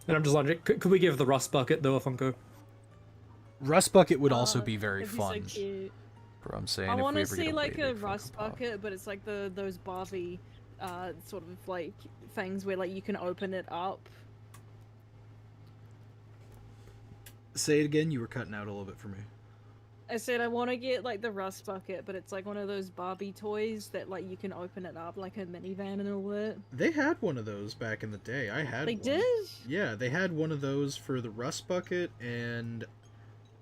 And I'm just wondering, could we give the Rust Bucket though a Funko? Rust Bucket would also be very It'd be so fun. cute. But I'm saying I want to see like a rust bucket, but it's like those Barbie, sort of like things where like you can open it up. Say it again. You were cutting out a little bit for me. I said I want to get like the rust bucket, but it's like one of those Barbie toys that like you can open it up like a minivan and all that. They had one of those back in the day. I had They one. did? Yeah, they had one of those for the Rust Bucket, and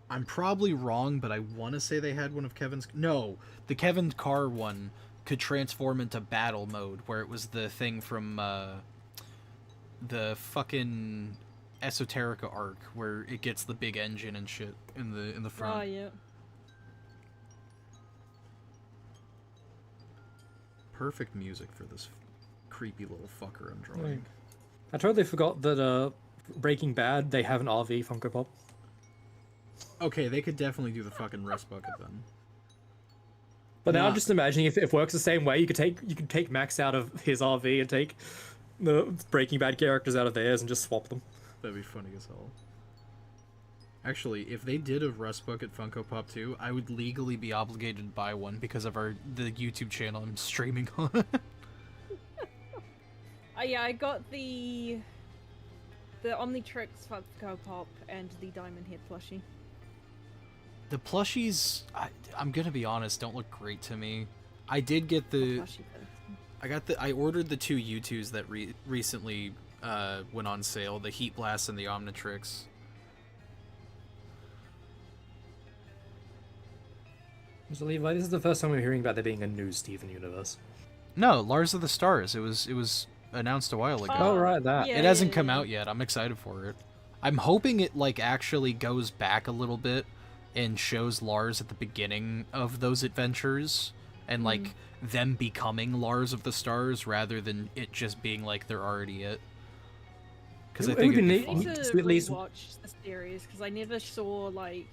I'm probably wrong, but I want to say they had one of Kevin's. No, the Kevin Carr one could transform into battle mode, where it was the thing from the fucking Esoterica arc, where it gets the big engine and shit in the front. Oh yeah. Perfect music for this creepy little fucker I'm drawing. I totally forgot that Breaking Bad, they have an RV Funko Pop. Okay, they could definitely do the fucking Rust Bucket then. But now Nah. I'm just imagining if it works the same way, you could take Max out of his RV and take the Breaking Bad characters out of theirs and just swap them. That'd be funny as hell. Actually, if they did a Rust Bucket Funko Pop too, I would legally be obligated to buy one because of the YouTube channel I'm streaming on. Yeah, I got the Omnitrix Funko Pop and the Diamond Head plushie. The plushies, I'm gonna be honest, don't look great to me. I did get Plushie though. I ordered the two U2s that recently went on sale, the Heat Blast and the Omnitrix. So Levi, this is the first time we're hearing about there being a new Steven universe. No, Lars of the Stars. It was announced a while ago. Oh, right, that. Yeah, It hasn't yeah, come yeah. out yet. I'm excited for it. I'm hoping it like actually goes back a little bit and shows Lars at the beginning of those adventures and like them becoming Lars of the Stars rather than it just being like they're already it. Because I It think would it'd be be neat- I fun. need So to at least- rewatch the series because I never saw like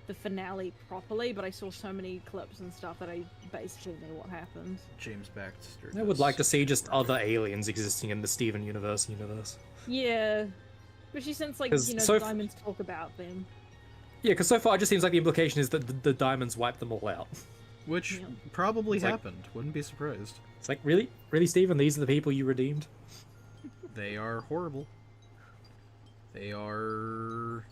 the finale properly, but I saw so many clips and stuff that I basically knew what happened. James Baxter. I would like to see just other aliens existing in the Steven universe. Yeah, especially since like 'Cause you know so the f- diamonds talk about them. Yeah, because so far it just seems like the implication is that the diamonds wiped them all out. Which Yeah. probably It's like- happened. Wouldn't be surprised. It's like, really? Really, Steven? These are the people you redeemed? They are horrible. They are.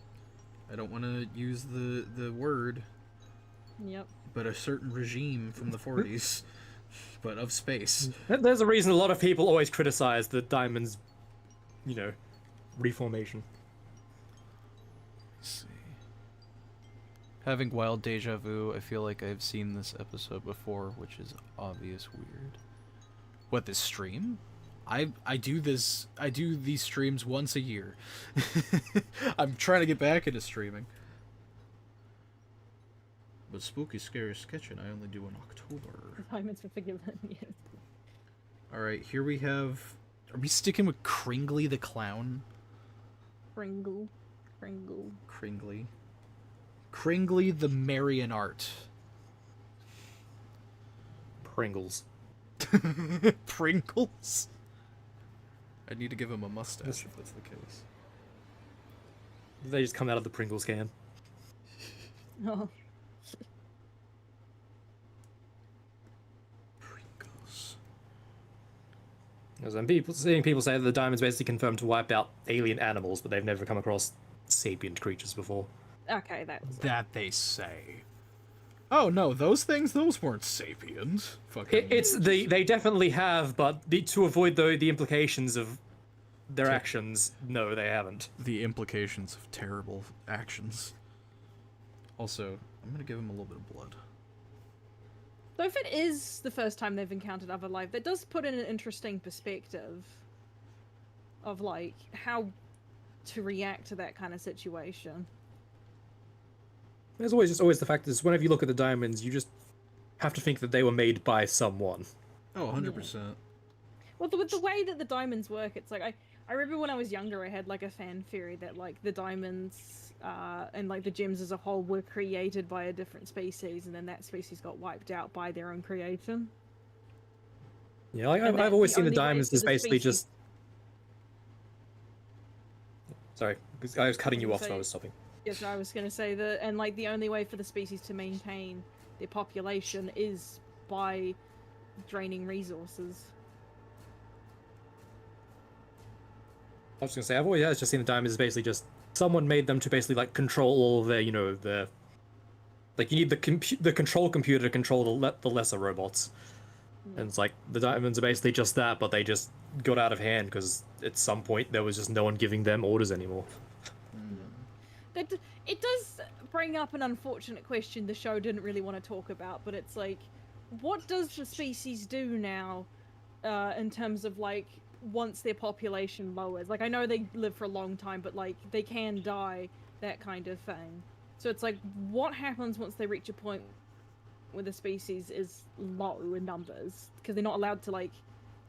I don't want to use the word, Yep. but a certain regime from the 40s, but of space. There's a reason a lot of people always criticize the diamonds, reformation. Let's see. Having wild deja vu, I feel like I've seen this episode before, which is obvious weird. What, this stream? I do these streams once a year. I'm trying to get back into streaming. But Spooky Scary Sketchin' I only do in October. Diamonds were forgiven. Yes. Alright, here we have... Are we sticking with Kringley the Clown? Kringle. Kringley. Kringley the Marion Art. Pringles. Pringles? I need to give him a mustache if that's the case. They just come out of the Pringles can. Oh. Pringles. As I'm seeing people say that the diamond's basically confirmed to wipe out alien animals, but they've never come across sapient creatures before. Okay, that was That they say. Oh no, those weren't sapient. Fucking. They definitely have, but to avoid the implications of their actions, no, they haven't. The implications of terrible actions. Also, I'm gonna give him a little bit of blood. So if it is the first time they've encountered other life, that does put in an interesting perspective of like how to react to that kind of situation. There's always the fact is whenever you look at the diamonds, you just have to think that they were made by someone. Oh, 100%. Well, with the way that the diamonds work, it's like I remember when I was younger, I had like a fan theory that like the diamonds and like the gems as a whole were created by a different species, and then that species got wiped out by their own creation. Yeah, like I've always seen the only way diamonds for as the basically species- just. Sorry, because I was cutting you off, so I Say- was stopping. Yes, I was going to say that, and like the only way for the species to maintain their population is by draining resources. I was gonna say I've always just seen the diamonds as basically just someone made them to basically like control all their their like you need the control computer to control the lesser robots, and it's like the diamonds are basically just that, but they just got out of hand because at some point there was just no one giving them orders anymore. It does bring up an unfortunate question the show didn't really want to talk about, but it's like, what does the species do now in terms of like once their population lowers? Like I know they live for a long time, but like they can die, that kind of thing. So it's like, what happens once they reach a point where the species is low in numbers because they're not allowed to like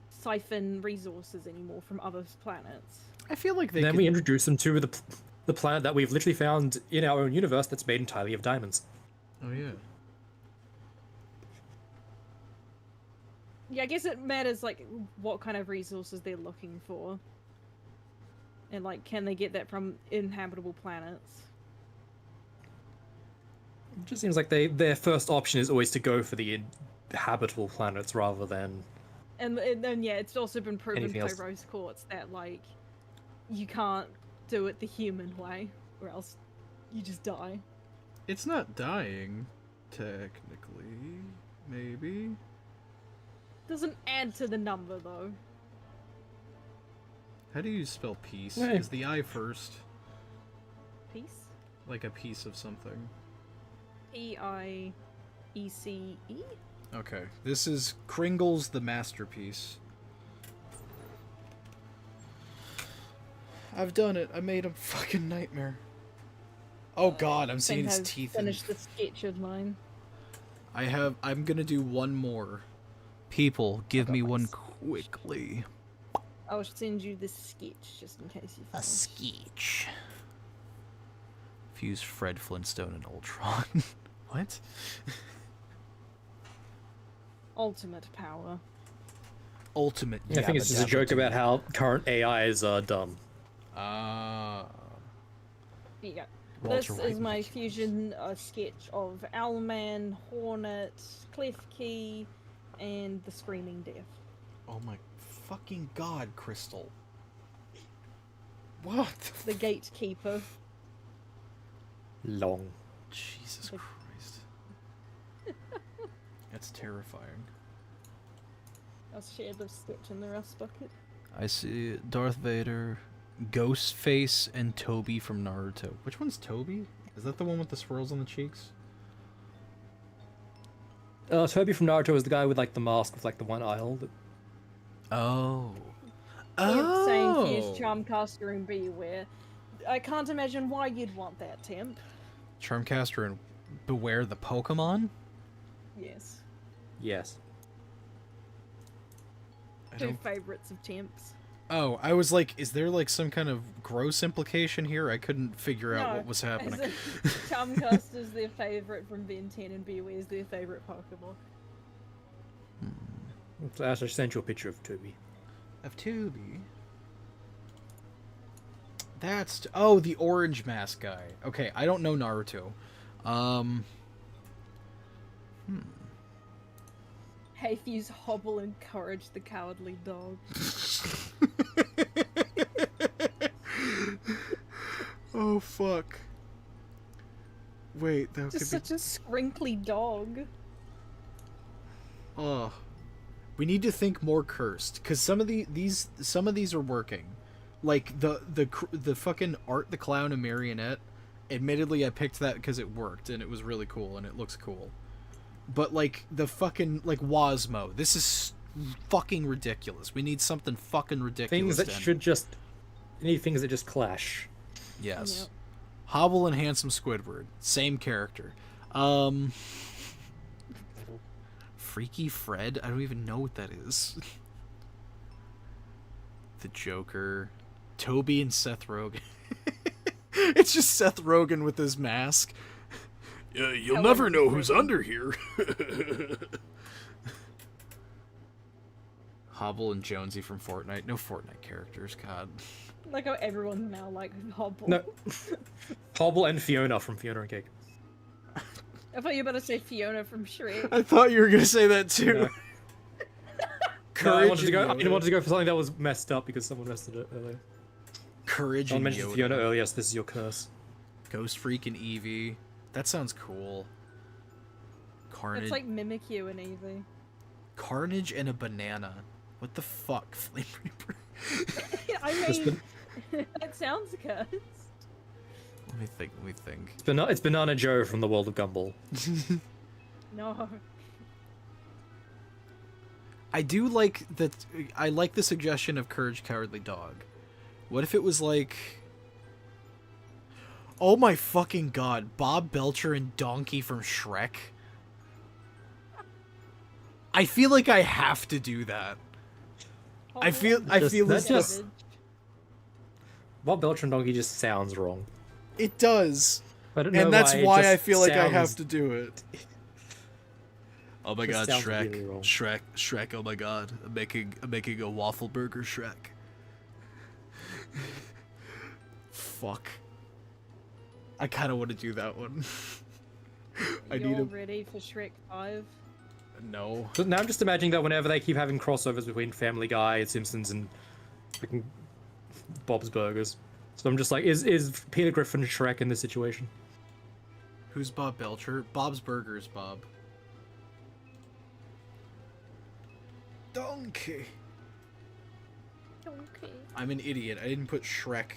siphon resources anymore from other planets? I feel like they Then could... we introduce them to the planet that we've literally found in our own universe that's made entirely of diamonds. Oh yeah. Yeah, I guess it matters like what kind of resources they're looking for. And like, can they get that from inhabitable planets? It just seems like their first option is always to go for the habitable planets rather than. And then yeah, it's also been proven Anything by else? Rose Quartz that like, you can't do it the human way, or else you just die. It's not dying, technically. Maybe. Doesn't add to the number though. How do you spell peace? Hey. Is the I first? Peace? Like a piece of something. P-I-E-C-E? Okay, this is Kringle's The Masterpiece. I've done it. I made a fucking nightmare. Oh god, I'm seeing his teeth. Finished the sketch of mine. I'm gonna do one more. People, give me one quickly. I'll send you this sketch just in case you A finish. sketch. Fuse Fred Flintstone and Ultron. What? Ultimate power. Ultimate. I think it's just a joke about how current AIs are dumb. Ah. Yeah. Walter This White is my makes- fusion sketch of Owlman, Hornet, Clef Key, and the Screaming Death. Oh my fucking god, Crystal. What? The Gatekeeper. Long. Jesus Like- Christ. That's terrifying. I'll share the sketch in the rust bucket. I see Darth Vader, Ghostface, and Toby from Naruto. Which one's Toby? Is that the one with the swirls on the cheeks? Toby from Naruto is the guy with like the mask with like the one eye hole. Oh. Temp saying Fuse Charmcaster and Beware. I can't imagine why you'd want that, Temp. Charmcaster and Beware the Pokemon? Yes. Yes. I Two don't... favorites of Temps. Oh, I was like, is there like some kind of gross implication here? I couldn't figure out what was happening. Charmcaster's their favorite from Ben 10 and Bewere's their favorite Pokemon. So Ash, I sent you a picture of Toby. Of Toby. That's oh, the orange mask guy. Okay, I don't know Naruto. Hayfuse hobble encourage the cowardly dog. Oh fuck. Wait, that Just could such a scrinkly dog. Oh, we need to think more cursed because some of these are working, like the fucking Art the Clown and Marionette. Admittedly, I picked that because it worked and it was really cool and it looks cool. But like the fucking like Wasmo, this is fucking ridiculous. We need something fucking ridiculous. Things that should just you need things that just clash. Yes. Yep. Hobble and Handsome Squidward, same character. Freaky Fred? I don't even know what that is. The Joker. Toby and Seth Rogen. It's just Seth Rogen with his mask. You'll never know who's under here. Hobble and Jonesy from Fortnite. No Fortnite characters, God. Like how everyone's now like hobble. No. Hobble and Fiona from Fiona and Cake. I thought you were about to say Fiona from Shrek. I thought you were gonna say that too. No. No, I wanted to go for something that was messed up because someone messed it up earlier. Courage Someone and mentioned Yoda. Fiona earlier, so this is your curse. Ghost Freak and Eevee. That sounds cool. Carnage. It's like Mimikyu and Eevee. Carnage and a banana. What the fuck, Flame Reaper? I mean, it sounds cursed. Let me think. It's Banana Joe from the world of Gumball. No. I do like that. I like the suggestion of Courage Cowardly Dog. What if it was like... Oh my fucking god, Bob Belcher and Donkey from Shrek? I feel like I have to do that. I feel That's it's just- Bob Belcher and Donkey just sounds wrong. it does. I don't know And that's it why just I feel like I have sounds- to do it. Oh my Just god, sounds Shrek. really wrong. Shrek, oh my god. I'm making a waffle burger Shrek. Fuck. I kinda wanna do that one. I You're need a ready for Shrek 5? no. So now I'm just imagining that whenever they keep having crossovers between Family Guy, Simpsons, and freaking Bob's Burgers. So I'm just like, is Peter Griffin Shrek in this situation? Who's Bob Belcher? Bob's Burgers, Bob. Donkey. Okay. I'm an idiot. I didn't put Shrek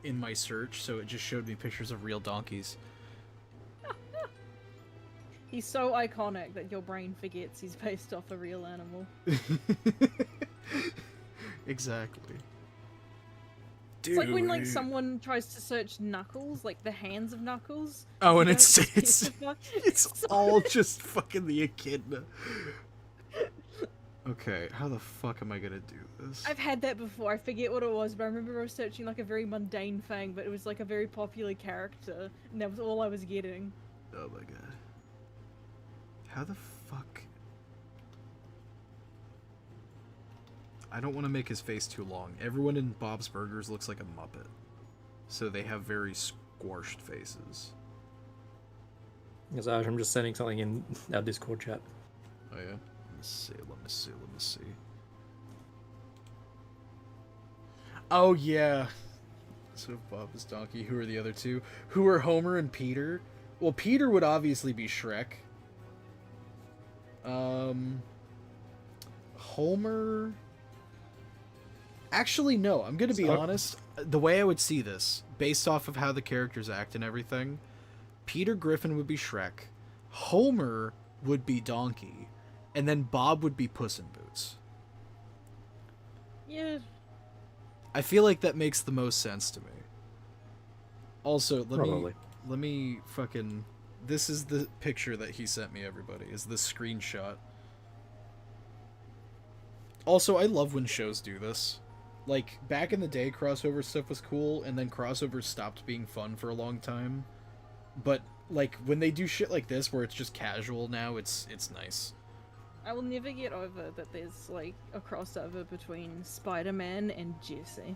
in my search, so it just showed me pictures of real donkeys. He's so iconic that your brain forgets he's based off a real animal. Exactly. It's like when like someone tries to search Knuckles, like the hands of Knuckles. Oh, and you it's don't it's specify- it's all just fucking the echidna. Okay, how the fuck am I gonna do this? I've had that before. I forget what it was, but I remember I was searching like a very mundane thing, but it was like a very popular character, and that was all I was getting. Oh my god. How the fuck? I don't want to make his face too long. Everyone in Bob's Burgers looks like a Muppet. So they have very squashed faces. Yes, I'm just sending something in our Discord chat. Oh yeah? Let me see. Oh yeah. So Bob is Donkey. Who are the other two? Who are Homer and Peter? Well, Peter would obviously be Shrek. Homer... Actually, no. I'm gonna be honest. The way I would see this, based off of how the characters act and everything, Peter Griffin would be Shrek, Homer would be Donkey, and then Bob would be Puss in Boots. Yeah. I feel like that makes the most sense to me. Also, Probably. let me fucking... This is the picture that he sent me, everybody, is this screenshot. Also, I love when shows do this. Like, back in the day, crossover stuff was cool, and then crossovers stopped being fun for a long time. But, like, when they do shit like this, where it's just casual now, it's nice. I will never get over that there's like a crossover between Spider-Man and Jesse.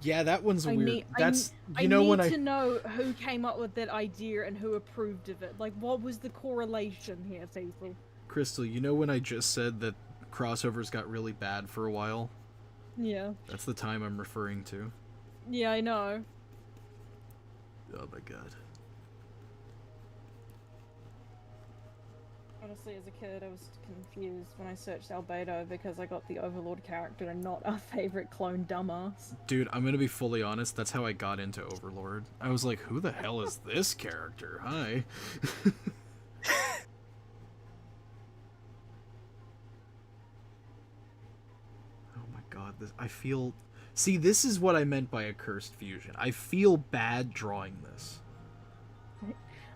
Yeah, that one's I weird. need, That's I you know need when to know who came up with that idea and who approved of it. Like, what was the correlation here, people? Crystal, you know when I just said that crossovers got really bad for a while? Yeah. That's the time I'm referring to. Yeah, I know. Oh my god. Honestly, as a kid, I was confused when I searched Albedo because I got the Overlord character and not our favorite clone dumbass. Dude, I'm gonna be fully honest, that's how I got into Overlord. I was like, who the hell is this character? Hi. Oh my god, I feel... See, this is what I meant by a cursed fusion. I feel bad drawing this.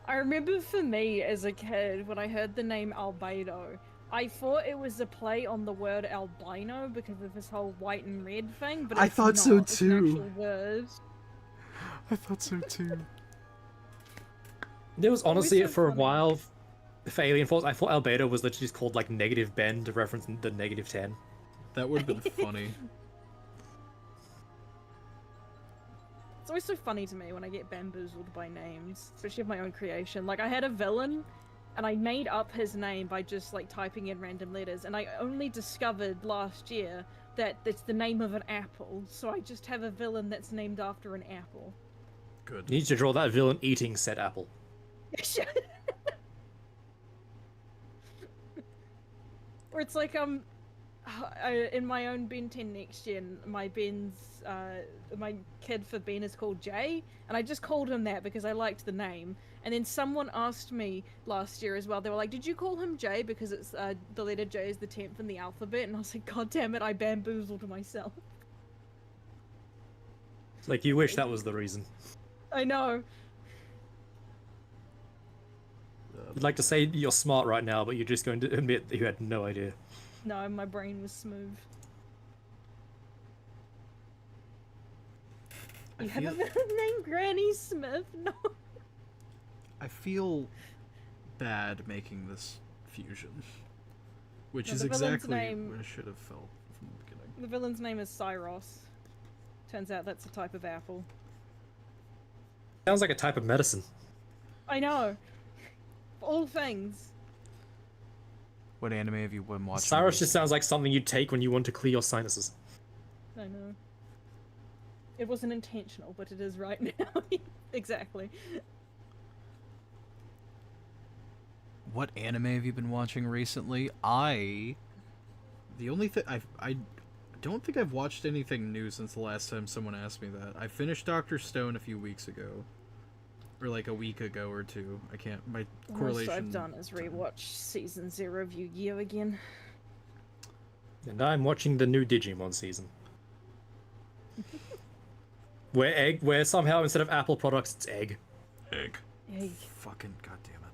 I remember for me as a kid, when I heard the name Albedo, I thought it was a play on the word albino because of this whole white and red thing, but I it's thought not. so It's an too. actual word. I thought so too. There was honestly so for a funny. while for Alien Force, I thought Albedo was literally just called like Negative Ben to reference the negative 10. That would have been funny. It's always so funny to me when I get bamboozled by names, especially of my own creation. Like, I had a villain, and I made up his name by just, like, typing in random letters, and I only discovered last year that it's the name of an apple, so I just have a villain that's named after an apple. Good. You need to draw that villain eating said apple. Or it's like, in my own Ben 10 next gen, my kid for Ben is called Jay, and I just called him that because I liked the name. And then someone asked me last year as well, they were like, did you call him Jay because it's the letter J is the 10th in the alphabet? And I was like, god damn it, I bamboozled myself. It's like you wish that was the reason. I know. You'd like to say you're smart right now, but you're just going to admit that you had no idea. No, my brain was smooth. You have a villain named Granny Smith? No. I feel bad making this fusion. Which No, is the villain's exactly name- what I should have felt from the beginning. The villain's name is Cyros. Turns out that's a type of apple. Sounds like a type of medicine. I know. For all things. What anime have you been watching? Cyrus just sounds like something you'd take when you want to clear your sinuses. I know. It wasn't intentional, but it is right now. Exactly. What anime have you been watching recently? The only thing I don't think I've watched anything new since the last time someone asked me that. I finished Dr. Stone a few weeks ago. Or like a week ago or two. I can't. My The correlation. most I've done is rewatch season 0 of Yu-Gi-Oh again. And I'm watching the new Digimon season. Where somehow instead of Apple products, it's egg. Egg. Egg. Fucking goddamn it.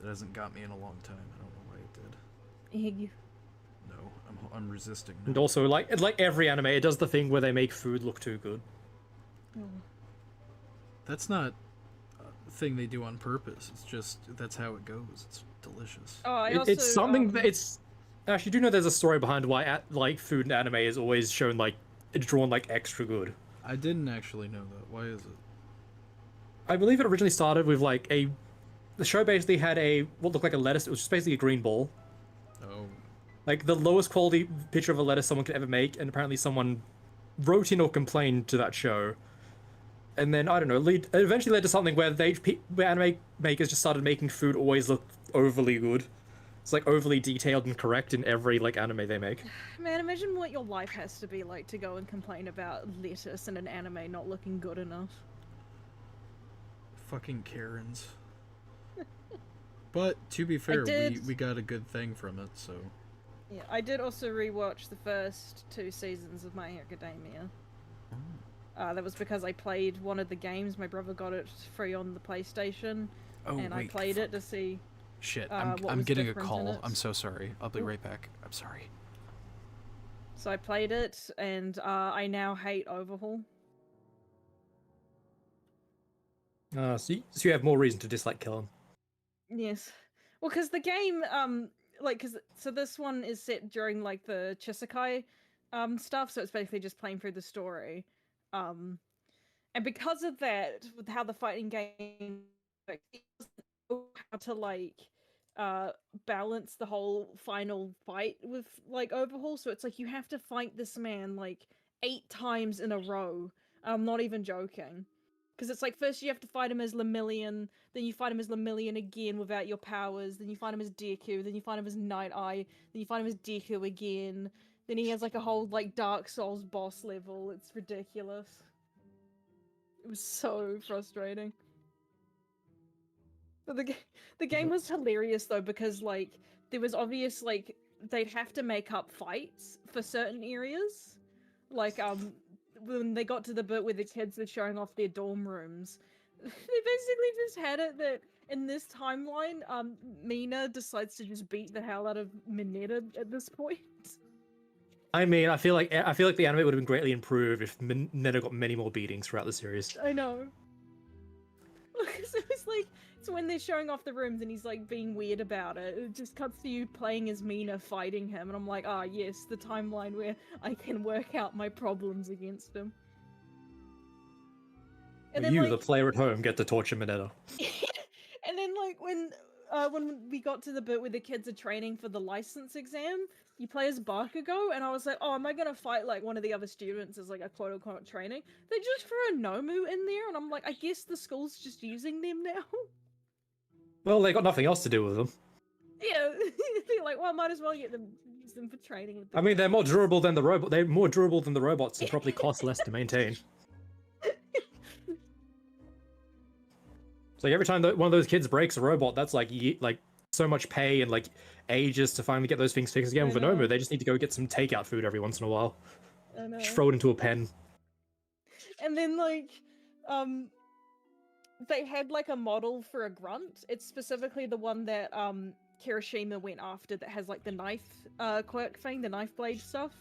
That hasn't got me in a long time. I don't know why it did. Egg. No, I'm resisting. And now. also, like every anime, it does the thing where they make food look too good. That's not a thing they do on purpose. It's just that's how it goes. It's delicious. Oh, I It's also, something that it's... Actually, do you know there's a story behind why like food in anime is always shown like it's drawn like extra good? I didn't actually know that. Why is it? I believe it originally started with like the show basically had what looked like a lettuce. It was just basically a green ball, Oh, like the lowest quality picture of a lettuce someone could ever make, and apparently someone wrote in or complained to that show, and then I don't know, it eventually led to something where where anime makers just started making food always look overly good. It's like overly detailed and correct in every like anime they make. Man, imagine what your life has to be like to go and complain about lettuce in an anime not looking good enough. fucking Karens. But to be fair, we got a good thing from it, so. Yeah, I did also rewatch the first 2 seasons of My Hero Academia. That was because I played one of the games. My brother got it free on the PlayStation, Oh, and I wait, played it to see. Shit, what I'm was getting a different in call. it. I'm so sorry. I'll be Ooh. right back. I'm sorry. So I played it, and I now hate Overhaul. So you have more reason to dislike Kellen. Yes. Well, because the game, like, so this one is set during like the Chisekai stuff, so it's basically just playing through the story. And because of that, with how the fighting game works, he doesn't know how to like balance the whole final fight with like Overhaul. So it's like you have to fight this man like 8 times in a row. I'm not even joking. Because it's like first you have to fight him as Lemillion, then you fight him as Lemillion again without your powers, then you fight him as Deku, then you fight him as Night Eye, then you fight him as Deku again. Then he has like a whole like Dark Souls boss level. It's ridiculous. It was so frustrating. But the game was hilarious though, because like there was obvious like they'd have to make up fights for certain areas. Like when they got to the bit where the kids are showing off their dorm rooms, they basically just had it that in this timeline, Mina decides to just beat the hell out of Mineta at this point. I mean, I feel like the anime would have been greatly improved if Mineta got many more beatings throughout the series. I know. Because it was like, it's when they're showing off the rooms and he's like being weird about it. It just cuts to you playing as Mina fighting him, and I'm like, ah, yes, the timeline where I can work out my problems against him. And you, like, the player at home, get to torture Mineta. And then like when we got to the bit where the kids are training for the license exam, you play as Bakugo, and I was like, oh, am I gonna fight like one of the other students as like a quote-unquote training? They just threw a Nomu in there, and I'm like, I guess the school's just using them now. Well, they got nothing else to do with them. Yeah, they're like, well, might as well use them for training. I mean, they're more durable than the robot. They're more durable than the robots, and probably cost less to maintain. So every time one of those kids breaks a robot, that's like so much pay and like ages to finally get those things fixed again. With Nomu, they just need to go get some takeout food every once in a while. I know. Just throw it into a pen. And then like, they had like a model for a grunt. It's specifically the one that Kirishima went after that has like the knife quirk thing, the knife blade stuff.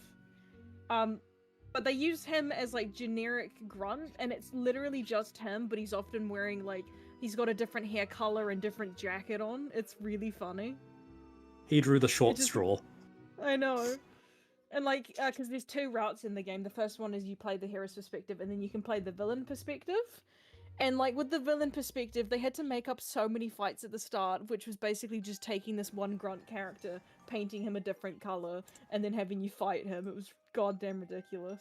But they use him as like generic grunt, and it's literally just him, but he's often wearing like, he's got a different hair color and different jacket on. It's really funny. He drew the short straw. I know. And like, because there's 2 routes in the game. The first one is you play the hero's perspective, and then you can play the villain perspective. And like with the villain perspective, they had to make up so many fights at the start, which was basically just taking this one grunt character, painting him a different color, and then having you fight him. It was goddamn ridiculous.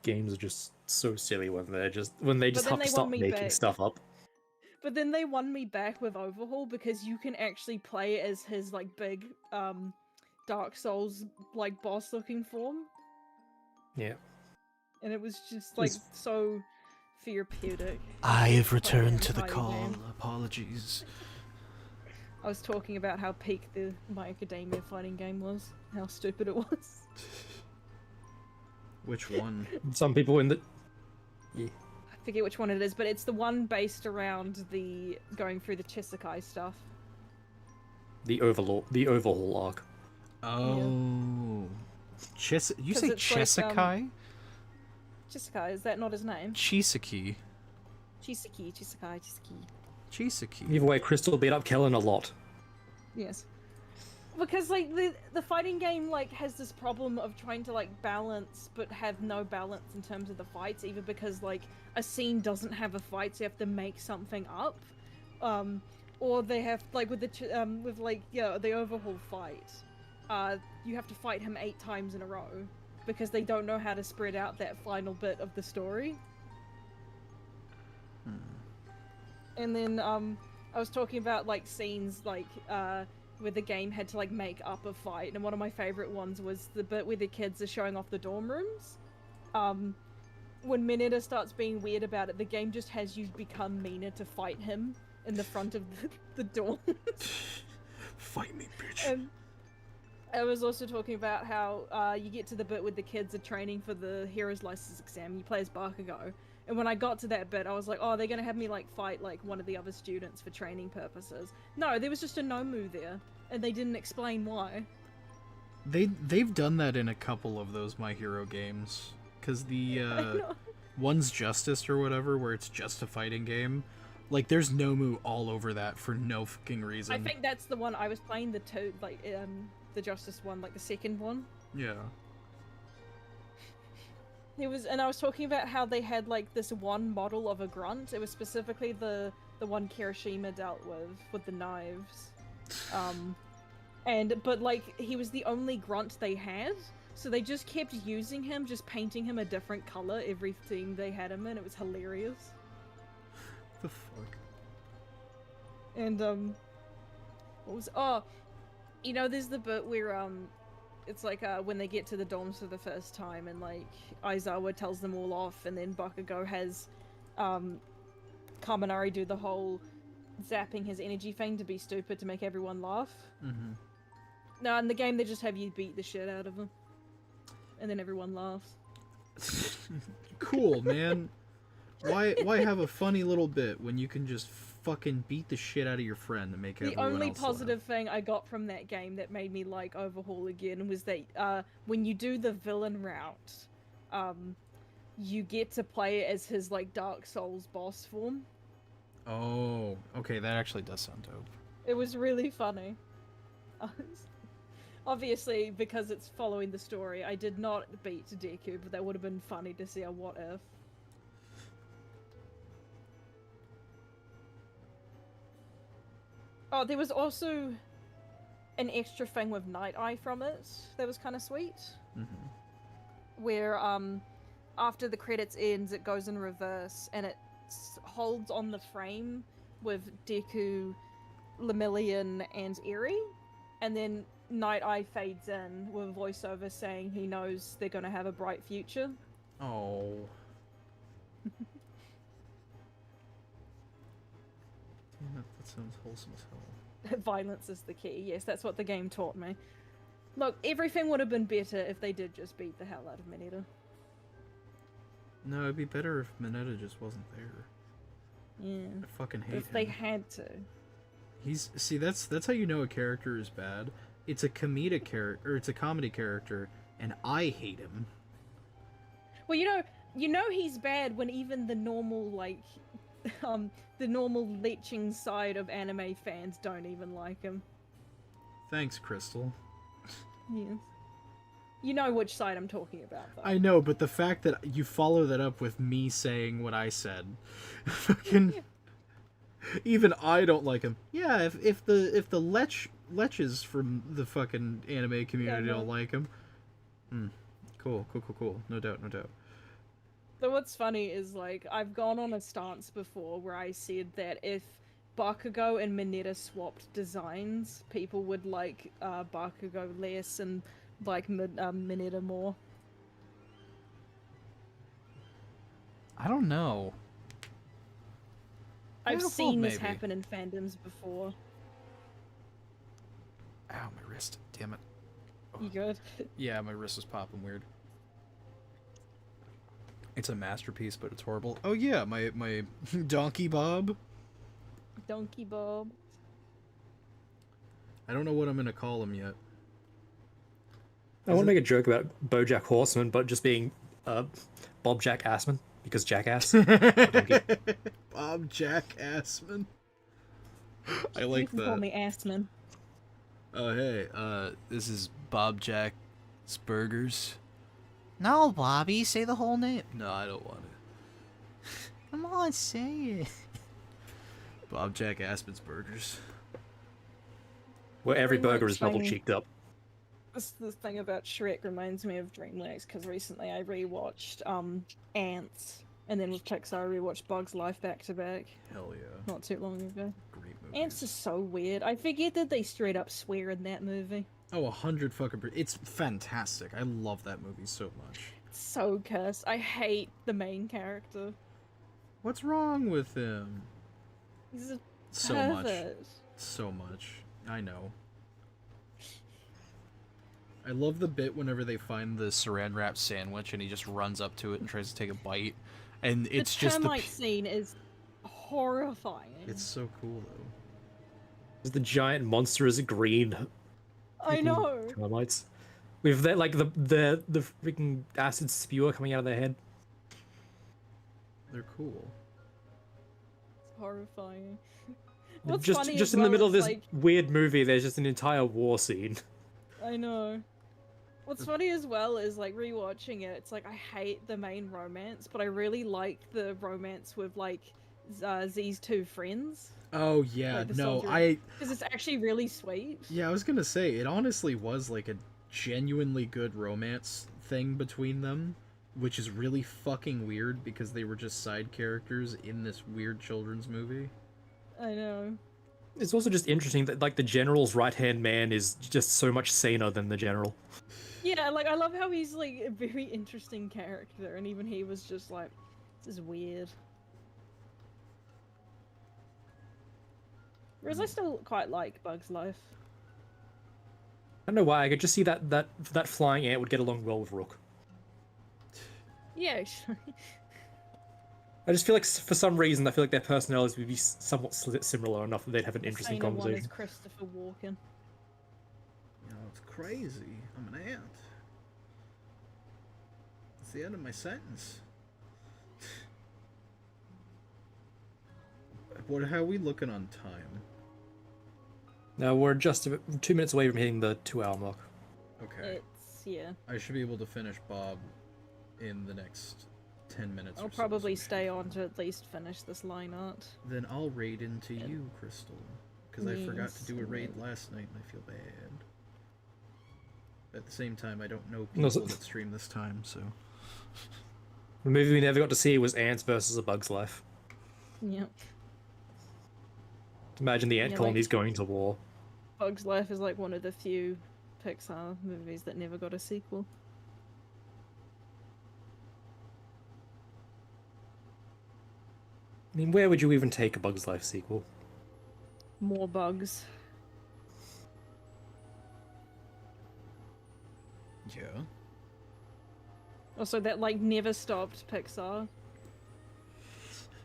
Games are just so silly when they just have to stop making stuff up. But then they won me back with Overhaul, because you can actually play as his like big Dark Souls like boss looking form. Yeah. And it was just like so therapeutic. I have returned to the call. Apologies. I was talking about how peak the My Academia fighting game was, how stupid it was. Which one? Some people in the... Yeah. I forget which one it is, but it's the one based around the going through the Chisekai stuff. The overhaul arc. Oh. Yeah. You say Chisekai? Like, Chisekai, is that not his name? Chisaki. Chisekai. Either way, Crystal beat up Kellen a lot. Yes. Because like the fighting game like has this problem of trying to like balance but have no balance in terms of the fights, either because like a scene doesn't have a fight, so you have to make something up, or they have like with the Overhaul fight, you have to fight him 8 times in a row because they don't know how to spread out that final bit of the story. And then I was talking about like scenes like where the game had to like make up a fight, and one of my favorite ones was the bit where the kids are showing off the dorm rooms. When Mineta starts being weird about it, the game just has you become Mina to fight him in the front of the dorm. Fight me, bitch. And I was also talking about how you get to the bit where the kids are training for the hero's license exam. You play as Bakugo. And when I got to that bit, I was like, oh, they're gonna have me like fight like one of the other students for training purposes. No, there was just a Nomu there, and they didn't explain why. They've done that in a couple of those My Hero games, because the One's Justice or whatever, where it's just a fighting game. Like, there's Nomu all over that for no fucking reason. I think that's the one I was playing, the Justice one, like the second one. Yeah. And I was talking about how they had like this one model of a grunt. It was specifically the one Kirishima dealt with the knives. But like he was the only grunt they had, so they just kept using him, just painting him a different color every thing they had him in. It was hilarious. The fuck? And what was there's the bit where it's like when they get to the dorms for the first time and like Aizawa tells them all off, and then Bakugo has Kaminari do the whole zapping his energy thing to be stupid to make everyone laugh. Mm-hmm. No, in the game they just have you beat the shit out of them, and then everyone laughs. Cool, man. Why have a funny little bit when you can just fucking beat the shit out of your friend and make everyone else The only laugh? positive thing I got from that game that made me like Overhaul again was that when you do the villain route, you get to play as his like Dark Souls boss form. Oh, okay, that actually does sound dope. It was really funny. Obviously, because it's following the story, I did not beat Deku, but that would have been funny to see a what if. Oh, there was also an extra thing with Night Eye from it that was kind of sweet. Mm-hmm. Where, after the credits ends, it goes in reverse, and it holds on the frame with Deku, Lemillion, and Eri, and then Night Eye fades in with a voiceover saying he knows they're going to have a bright future. Oh. Damn, that sounds wholesome as hell. Violence is the key. Yes, that's what the game taught me. Look, everything would have been better if they did just beat the hell out of Mineta. No, it'd be better if Mineta just wasn't there. Yeah. I fucking hate If him. they had to. See, that's how you know a character is bad. It's a comedic character, or it's a comedy character, and I hate him. Well, you know he's bad when even the normal the normal leeching side of anime fans don't even like him. Thanks, Crystal. Yes. You know which side I'm talking about, though. I know, but the fact that you follow that up with me saying what I said, fucking, even I don't like him. Yeah, if the leches from the fucking anime community no. don't like him, cool. No doubt. So what's funny is, like, I've gone on a stance before where I said that if Bakugo and Mineta swapped designs, people would like Bakugo less and like Mineta more. I don't know. I've Yeah, seen well, this maybe. happen in fandoms before. Ow, my wrist. Damn it. You good? Yeah, my wrist is popping weird. It's a masterpiece, but it's horrible. Oh yeah, my Donkey Bob. Donkey Bob. I don't know what I'm gonna call him yet. I want to make a joke about BoJack Horseman, but just being Bob Jack Assman, because jackass. Bob Jack Assman. I like You can that. call me Assman. Oh hey, this is Bob Jack's Burgers. No, Bobby, say the whole name. No, I don't want it. Come on, say it. Bob Jack Assman's Burgers. Where every Dreamworks burger is double training. cheeked up. This thing about Shrek reminds me of DreamWorks because recently I rewatched Ants, and then with Pixar I rewatched Bug's Life back to back Hell yeah. not too long ago. Great movie. Ants is so weird. I forget that they straight up swear in that movie. Oh, 100 fucking. It's fantastic. I love that movie so much. It's so cursed. I hate the main character. What's wrong with him? He's a So pervert. much. So much. I know. I love the bit whenever they find the saran wrap sandwich and he just runs up to it and tries to take a bite. And it's the just the. termite scene is horrifying. It's so cool though. The giant monster is green. I know. Termites. With that, like the freaking acid spewer coming out of their head. They're cool. It's horrifying. What's just funny just as in the well middle of is, this like, weird movie, there's just an entire war scene. I know. What's funny as well is, like, rewatching it, it's like I hate the main romance, but I really like the romance with, like, Z's two friends. Oh yeah, Like the no, soldier. Because it's actually really sweet. yeah, I was gonna say it honestly was like a genuinely good romance thing between them, which is really fucking weird because they were just side characters in this weird children's movie. I know. It's also just interesting that like the general's right-hand man is just so much saner than the general. Yeah, like, I love how he's, like, a very interesting character, and even he was just like, this is weird. Whereas I still quite like Bug's Life. I don't know why, I could just see that flying ant would get along well with Rook. Yeah, actually. I just feel like for some reason, I feel like their personalities would be somewhat similar enough that they'd have an interesting The one is conversation. Christopher Walken. You know, it's crazy. I'm an ant. It's the end of my sentence. How are we looking on time? Now we're just 2 minutes away from hitting the 2-hour mark. Okay. It's, yeah. I should be able to finish Bob in the next 10 minutes I'll or so, probably so stay on to at least finish this line art. Then I'll raid into you, Crystal. Because I forgot to Yes, do a raid right. last night and I feel bad. At the same time, I don't know No, people so- that stream this time, so... The movie we never got to see was Ants versus A Bug's Life. Yeah. Imagine the ant Yeah, colonies like- going to war. Bug's Life is like one of the few Pixar movies that never got a sequel. I mean, where would you even take A Bug's Life sequel? More bugs. Yeah. Also, that like never stopped Pixar.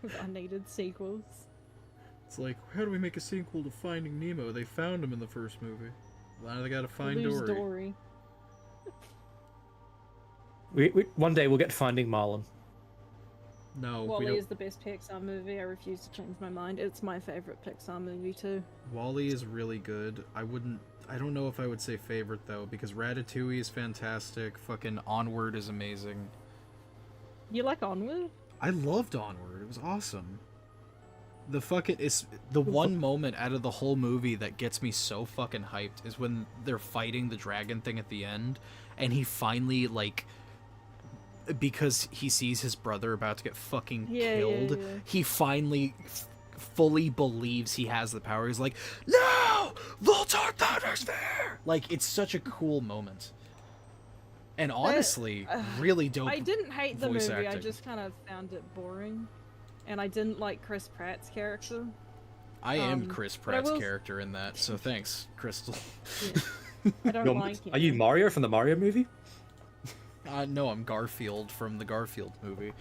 With unneeded sequels. It's like, how do we make a sequel to Finding Nemo? They found him in the first movie. Now they gotta find Lose Dory. We one day we'll get Finding Marlin. No, we Wall-E don't. is the best Pixar movie. I refuse to change my mind. It's my favorite Pixar movie too. Wall-E is really good. I don't know if I would say favorite though, because Ratatouille is fantastic. Fucking Onward is amazing. You like Onward? I loved Onward. It was awesome. The fucking it's the one moment out of the whole movie that gets me so fucking hyped is when they're fighting the dragon thing at the end, and he finally like, because he sees his brother about to get fucking killed, yeah. he finally fully believes he has the power. He's like, no, Voltar Thundersphere! Like, it's such a cool moment. And honestly, really dope. I didn't hate the voice movie. I acting. just kind of found it boring, and I didn't like Chris Pratt's character. I am Chris but I Pratt's will- character in that, so thanks, Crystal. I don't like him. Are you Mario from the Mario movie? No, I'm Garfield from the Garfield movie.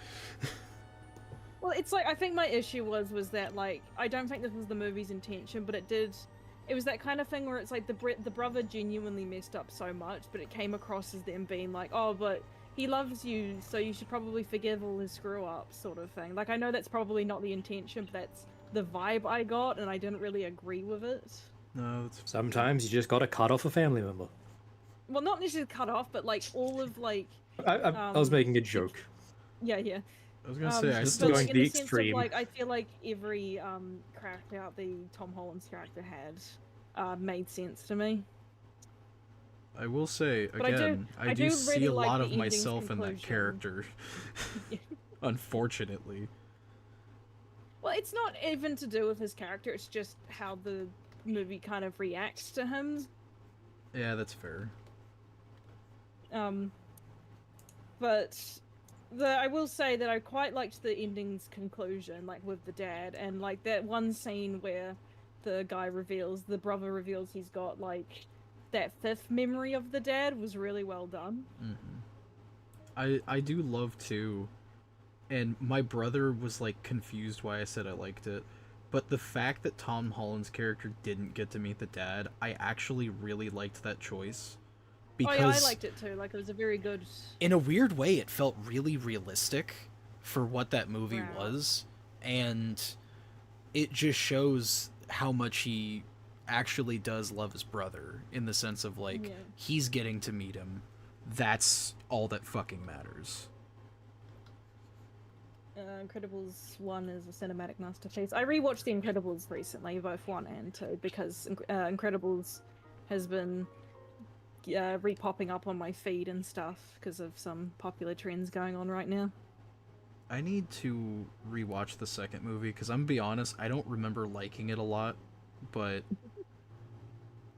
Well, it's like I think my issue was that like I don't think this was the movie's intention, but it did. It was that kind of thing where it's like the brother genuinely messed up so much, but it came across as them being like, oh, but he loves you, so you should probably forgive all his screw ups, sort of thing. Like I know that's probably not the intention, but that's the vibe I got, and I didn't really agree with it. No, that's Sometimes you just gotta cut off a family member. Well, not necessarily cut off, but like all of like I was making a joke. yeah. I was gonna say I just still going in the the sense extreme. of, like, I feel like every character out the Tom Holland's character had made sense to me. I will say But I do- again, I I do do see really a like lot the of ending's myself in that conclusion. character. Unfortunately. Well, it's not even to do with his character, it's just how the movie kind of reacts to him. Yeah, that's fair. But I will say that I quite liked the ending's conclusion, like with the dad, and like that one scene where the brother reveals he's got like that fifth memory of the dad was really well done. I do love too, and my brother was like confused why I said I liked it, but the fact that Tom Holland's character didn't get to meet the dad, I actually really liked that choice. Because Oh yeah, I liked it too. Like it was a very good. in a weird way, it felt really realistic for what that movie Wow. was, and it just shows how much he actually does love his brother, in the sense of like Yeah. he's getting to meet him. That's all that fucking matters. Incredibles 1 is a cinematic masterpiece. I rewatched The Incredibles recently, both 1 and 2, because Incredibles has been re-popping up on my feed and stuff because of some popular trends going on right now. I need to rewatch the second movie because I'm gonna be honest, I don't remember liking it a lot, but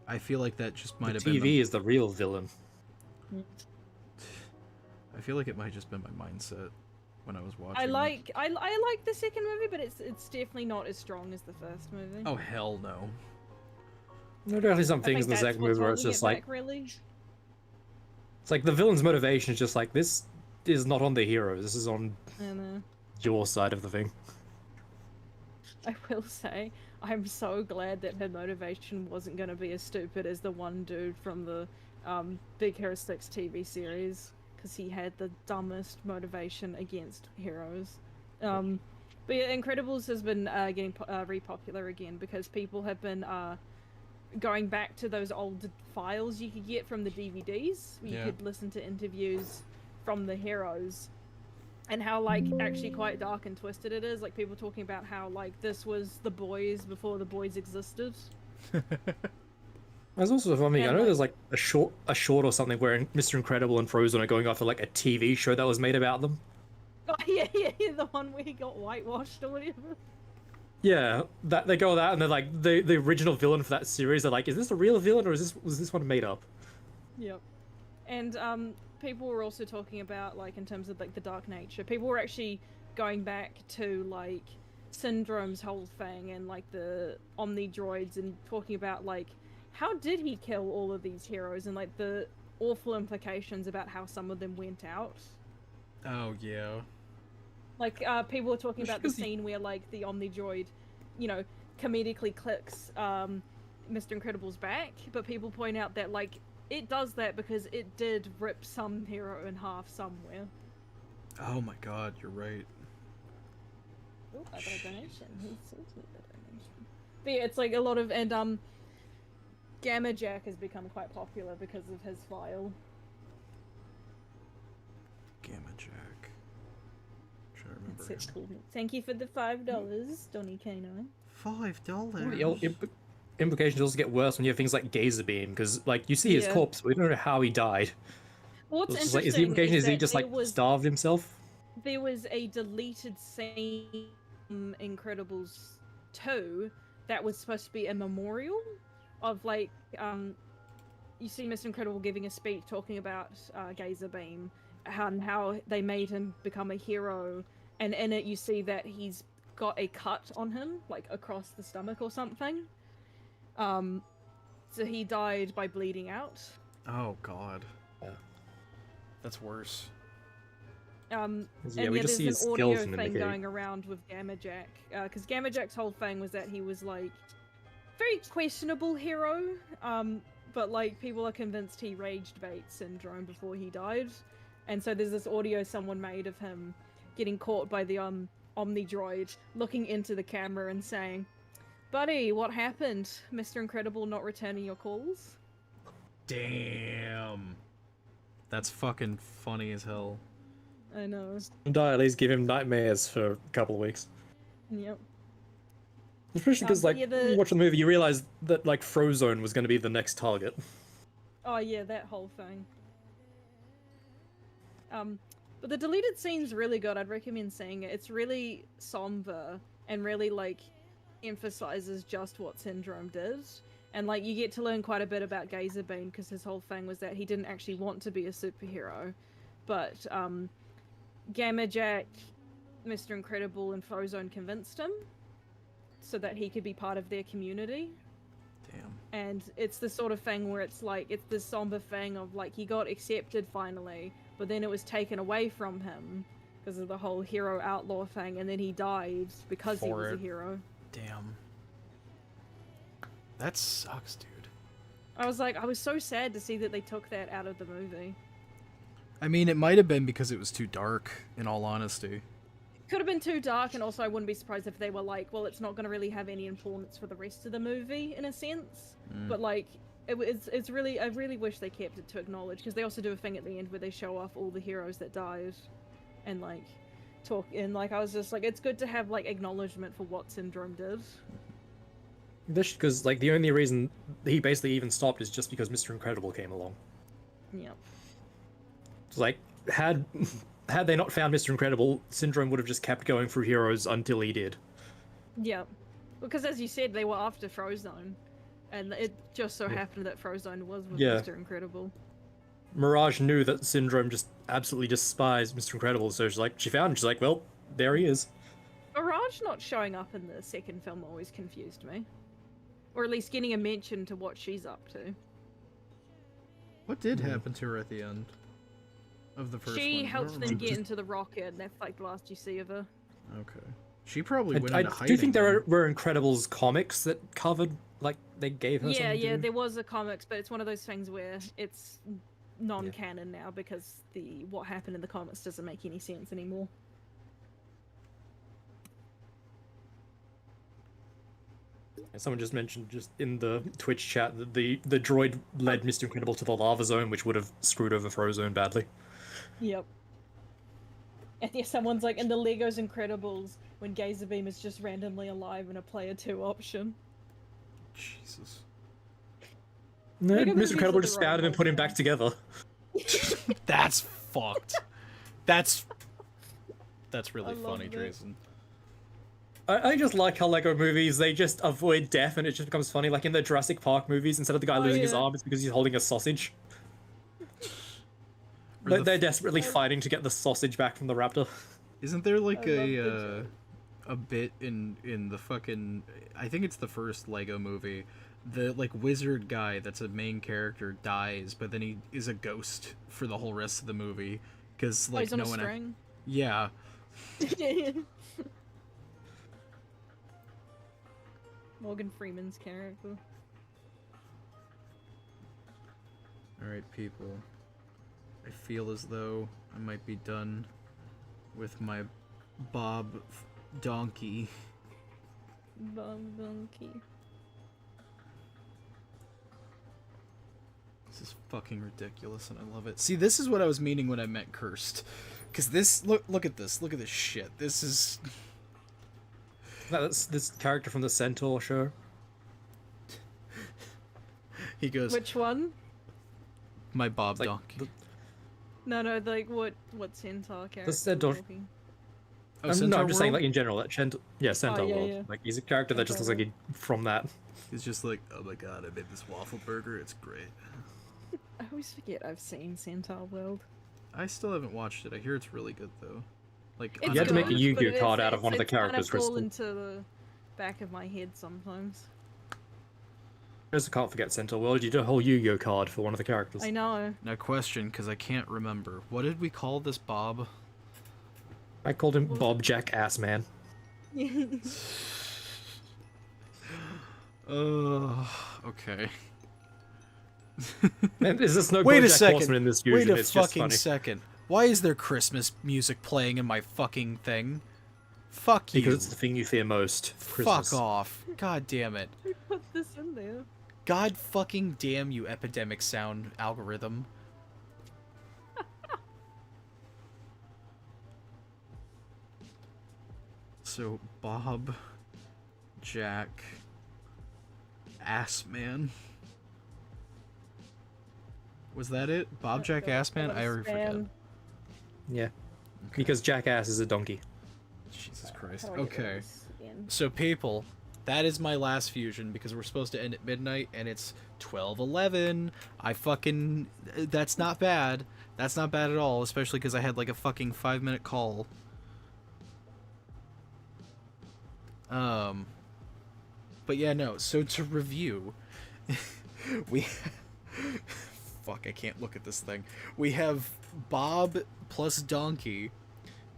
I feel like that just might The have been. TV is the real villain. I feel like it might have just been my mindset when I was watching. I like the second movie, but it's definitely not as strong as the first movie. Oh hell no! There are definitely some I things think in the that's second what's movie where it's holding just it like back, really. it's like the villain's motivation is just like this is not on the hero. This is on I know. your side of the thing. I will say, I'm so glad that her motivation wasn't going to be as stupid as the one dude from the Big Hero 6 TV series, because he had the dumbest motivation against heroes. But yeah, Incredibles has been getting re-popular again because people have been going back to those old files you could get from the DVDs, where you Yeah. could listen to interviews from the heroes. And how, like, actually quite dark and twisted it is. Like, people talking about how, like, this was the boys before the boys existed. There's also something, I And, know like- there's like a short or something where Mr. Incredible and Frozen are going after like a TV show that was made about them. Oh, yeah, the one where he got whitewashed or whatever. Yeah, that they go with that and they're like the original villain for that series. They're like, is this a real villain or was this one made up? Yep. And, people were also talking about, like, in terms of, like, the dark nature, people were actually going back to, like, Syndrome's whole thing and, like, the Omni droids and talking about, like, how did he kill all of these heroes and, like, the awful implications about how some of them went out. Oh yeah. Like, people were talking about the Because he- scene where, like, the Omni droid, you know, comedically clicks Mr. Incredible's back, but people point out that, like, it does that because it did rip some hero in half somewhere. Oh my god, you're right. Oh, I got a donation. Who sent me the donation? But yeah, it's like a lot of, and Gamma Jack has become quite popular because of his file. Gamma Jack. Trying to remember. That's it, cool. Thank you for the $5, Donny K9. $5. Implications also get worse when you have things like Gazer Beam, because like you see his Yeah. corpse, but we don't know how he died. What's It's just interesting like, is the implication is he that just there like was, starved himself? there was a deleted scene in Incredibles 2 that was supposed to be a memorial of, like, you see Mr. Incredible giving a speech talking about Gazer Beam and how they made him become a hero, and in it you see that he's got a cut on him, like across the stomach or something. So he died by bleeding out. Oh god. Yeah. That's worse. Yeah, And we yeah, just see there's his an audio skeleton thing indicating. going around with Gamma Jack, because Gamma Jack's whole thing was that he was, like, very questionable hero, but, like, people are convinced he raged bait syndrome before he died, and so there's this audio someone made of him getting caught by the Omni droid, looking into the camera and saying, "Buddy, what happened? Mr. Incredible not returning your calls?" Damn. That's fucking funny as hell. I know. Die at least give him nightmares for a couple of weeks. Yep. Especially because but like yeah, when you watch the movie, you realize that like Frozone was going to be the next target. Oh yeah, that whole thing. But the deleted scene's really good. I'd recommend seeing it. It's really somber and really, like, emphasizes just what Syndrome did. And, like, you get to learn quite a bit about Gazer Beam because his whole thing was that he didn't actually want to be a superhero. But, Gamma Jack, Mr. Incredible, and Frozone convinced him so that he could be part of their community. Damn. And it's the sort of thing where it's like, it's this somber thing of, like, he got accepted finally, but then it was taken away from him because of the whole hero outlaw thing, and then he died because he For was a it. hero. Damn. That sucks, dude. I was so sad to see that they took that out of the movie. I mean, it might have been because it was too dark, in all honesty. could have been too dark, and also I wouldn't be surprised if they were like, well, it's not going to really have any importance for the rest of the movie in a sense. But like, it's really, I really wish they kept it to acknowledge, because they also do a thing at the end where they show off all the heroes that died, and like talk. And like, I was just like, it's good to have like acknowledgement for what Syndrome did. Because like the only reason he basically even stopped is just because Mr. Incredible came along. Yeah. It's like had they not found Mr. Incredible, Syndrome would have just kept going through heroes until he did. Yeah, because as you said, they were after Frozone, and it just so happened that Frozone was with Mr. Incredible. Mirage knew that Syndrome just absolutely despised Mr. Incredible, so she found him. She's like, well, there he is. Mirage not showing up in the second film always confused me, or at least getting a mention to what she's up to. What did happen to her at the end of the first one? She I helps don't them remember. get into the rocket, and that's like the last you see of her. Okay. She probably went I into hiding. do think then. were Incredibles comics that covered, like, they gave her Yeah, something to yeah, do? there was a comics, but it's one of those things where it's non-canon now because what happened in the comics doesn't make any sense anymore. Someone just mentioned just in the Twitch chat that the droid led Mr. Incredible to the lava zone, which would have screwed over Frozone badly. Yep. And yeah, someone's like, in the Legos Incredibles, when Gazer Beam is just randomly alive in a player 2 option. Jesus. No, Lego movies Mr. Incredible are just the found him and wrong put him one. back together. That's fucked. That's really I love funny, it. Jason. I just like how Lego movies, they just avoid death and it just becomes funny. Like in the Jurassic Park movies, instead of the guy losing his yeah. arm, it's because he's holding a sausage. Or Like, the they're desperately fighting to get the sausage back from the raptor. Isn't there like I love a bit in the fucking, I think it's the first Lego movie, the like wizard guy that's a main character dies, but then he is a ghost for the whole rest of the movie because like He's on no a one. string. Yeah. Morgan Freeman's character. All right, people. I feel as though I might be done with my Bob donkey. Bob Donkey. This is fucking ridiculous, and I love it. See, this is what I was meaning when I meant cursed, because this look at this shit. This is That's this character from the Centaur show. he goes Which one? my Bob Like, donkey. No, like what centaur character? Centaur- we're talking? Oh, No, Centaur I'm just saying, World? like in general, that Centaur yeah, World. yeah. Like he's a character that just looks like he from that. He's just like, oh my god, I made this waffle burger. It's great. I always forget I've seen Centaur World. I still haven't watched it. I hear it's really good though. Like It's You had to make a good, Yu-Gi-Oh but it's- card out of one of the it's kind characters, fall Crystal. into the back of my head sometimes. I just can't forget Centaur World. You did a whole Yu-Gi-Oh card for one of the characters. I know. Now question, because I can't remember. What did we call this Bob? I called him Bob Jack Ass Man. Okay. Man, is this no Wait a BoJack second. Horseman in this Wait fusion? a It's just fucking funny. second. Why is there Christmas music playing in my fucking thing? Fuck you. Because it's the thing you fear most. Christmas. Fuck off. God damn it. Who put this in there? God fucking damn you, epidemic sound algorithm. So, Bob, Jack, Assman. Was that it? Bob, Jack, Assman? I already forget. Yeah. Because Jackass is a donkey. Jesus Christ. How do I get rid of Okay. this again? So, people, that is my last fusion because we're supposed to end at midnight and it's 12:11. I fucking. That's not bad. That's not bad at all, especially because I had like a fucking 5-minute call. But yeah, no. So to review, we. Fuck, I can't look at this thing. We have Bob plus Donkey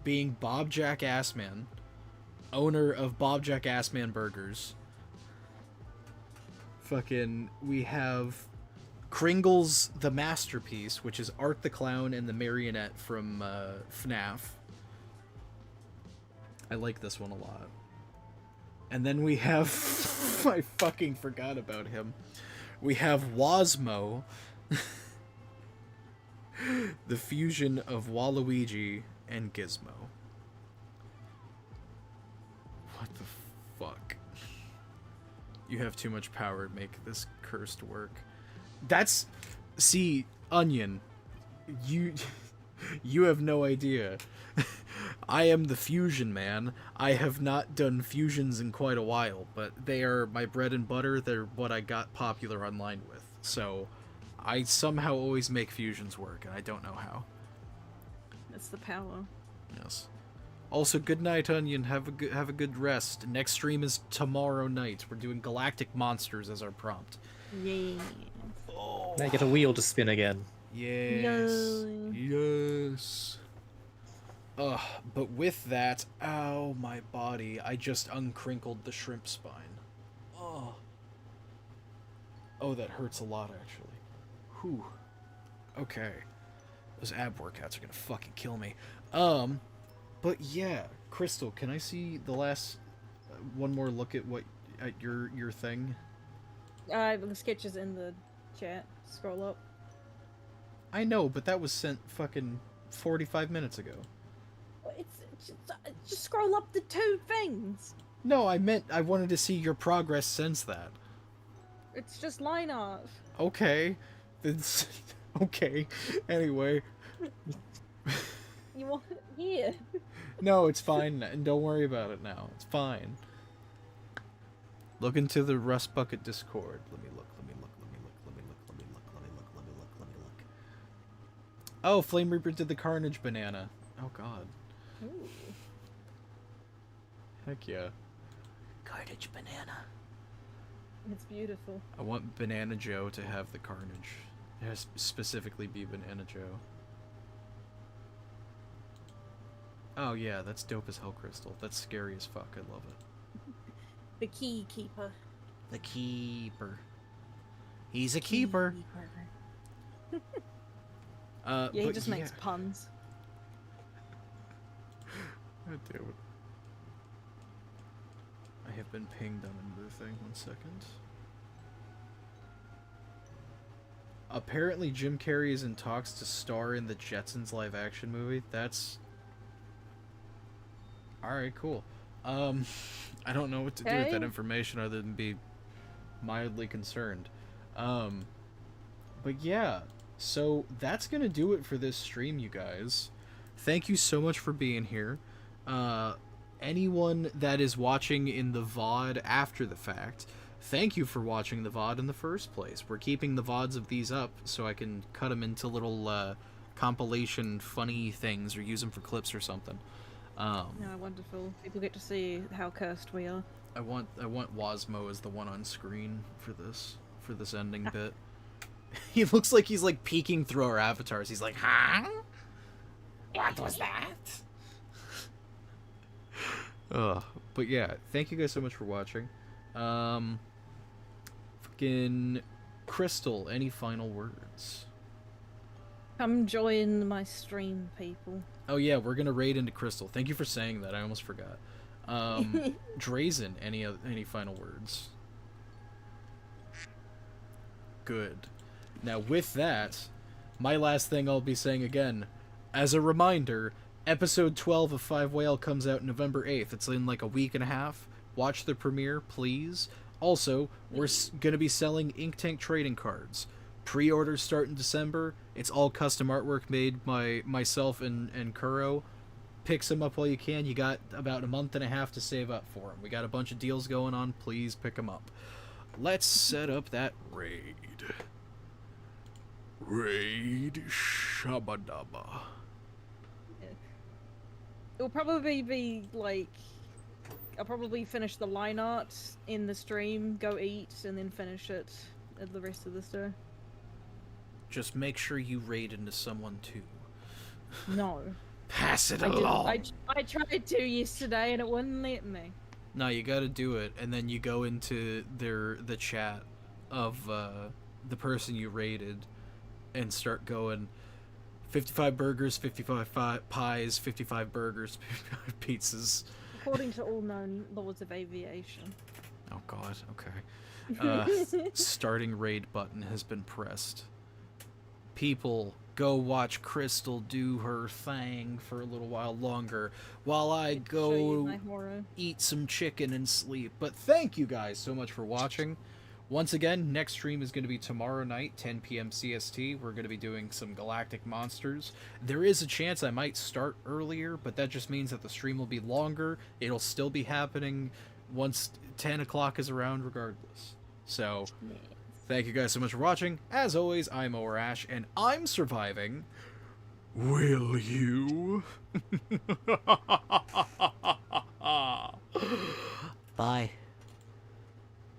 being Bob Jack Assman, owner of Bob Jack Assman Burgers. Fucking, we have Kringle's The Masterpiece, which is Art the Clown and the Marionette from FNAF. I like this one a lot. And then we have... I fucking forgot about him. We have Wasmo. The fusion of Waluigi and Gizmo. What the fuck? You have too much power to make this cursed work. That's... See, Onion, you have no idea. I am the fusion man. I have not done fusions in quite a while, but they are my bread and butter. They're what I got popular online with. So I somehow always make fusions work, and I don't know how. That's the power. Yes. Also, good night, Onion. Have a good rest. Next stream is tomorrow night. We're doing Galactic Monsters as our prompt. Yeah. Oh. Now you get a wheel to spin again. Yes. Yes. Ugh, but with that, ow, my body. I just uncrinkled the shrimp spine. Oh. Oh, that hurts a lot, actually. Whew. Okay. Those ab workouts are gonna fucking kill me. But yeah, Crystal, can I see the last one more look at your thing? The sketch is in the chat. Scroll up. I know, but that was sent fucking 45 minutes ago. It's just scroll up the two things. No, I meant I wanted to see your progress since that. It's just line art. Okay. It's okay. Anyway. You want it here? No, it's fine, and don't worry about it now. It's fine. Look into the Rust Bucket Discord. Let me look. Oh, Flame Reaper did the Carnage banana. Oh god. Ooh. Heck yeah. Carnage banana. It's beautiful. I want Banana Joe to have the Carnage. It has to specifically be Banana Joe. Oh yeah, that's dope as hell, Crystal. That's scary as fuck. I love it. The key keeper. The keeper. He's a keeper. Yeah, he but just makes puns. God damn it. I have been pinged on another thing. 1 second. Apparently Jim Carrey is in talks to star in the Jetsons live action movie. That's... Alright, cool. I don't know what to do with that information other than be mildly concerned. But yeah, so that's gonna do it for this stream, you guys. Thank you so much for being here. Anyone that is watching in the VOD after the fact, thank you for watching the VOD in the first place. We're keeping the VODs of these up so I can cut them into little compilation funny things or use them for clips or something. No, wonderful. People get to see how cursed we are. I want Wasmo as the one on screen for this ending bit. He looks like he's like peeking through our avatars. He's like, huh? What was that? But yeah, thank you guys so much for watching. Fucking Crystal, any final words? Come join my stream, people. Oh yeah, we're gonna raid into Crystal. Thank you for saying that. I almost forgot. Drazen, any final words? Good. Now with that, my last thing I'll be saying again, as a reminder, episode 12 of 5 Whale comes out November 8th. It's in like a week and a half. Watch the premiere, please. Also, we're gonna be selling Ink Tank trading cards. Pre-orders start in December. It's all custom artwork made by myself and Kuro. Pick some up while you can. You got about a month and a half to save up for them. We got a bunch of deals going on. Please pick them up. Let's set up that raid. Raid Shabadaba. It'll probably be like... I'll probably finish the line art in the stream, go eat, and then finish it at the rest of the day. Just make sure you raid into someone too. No. Pass it I along. I tried to yesterday and it wouldn't let me. No, you gotta do it, and then you go into the chat of the person you raided and start going 55 burgers, 55 pies, 55 burgers, 55 pizzas. according to all known laws of aviation. Oh god, okay. Starting raid button has been pressed. People, go watch Crystal do her thing for a little while longer while I Show you go my horror. eat some chicken and sleep. But thank you guys so much for watching. Once again, next stream is going to be tomorrow night, 10 p.m. CST. We're going to be doing some Galactic Monsters. There is a chance I might start earlier, but that just means that the stream will be longer. It'll still be happening once 10 o'clock is around regardless. So, thank you guys so much for watching. As always, I'm O.R.Ash, and I'm surviving. Will you?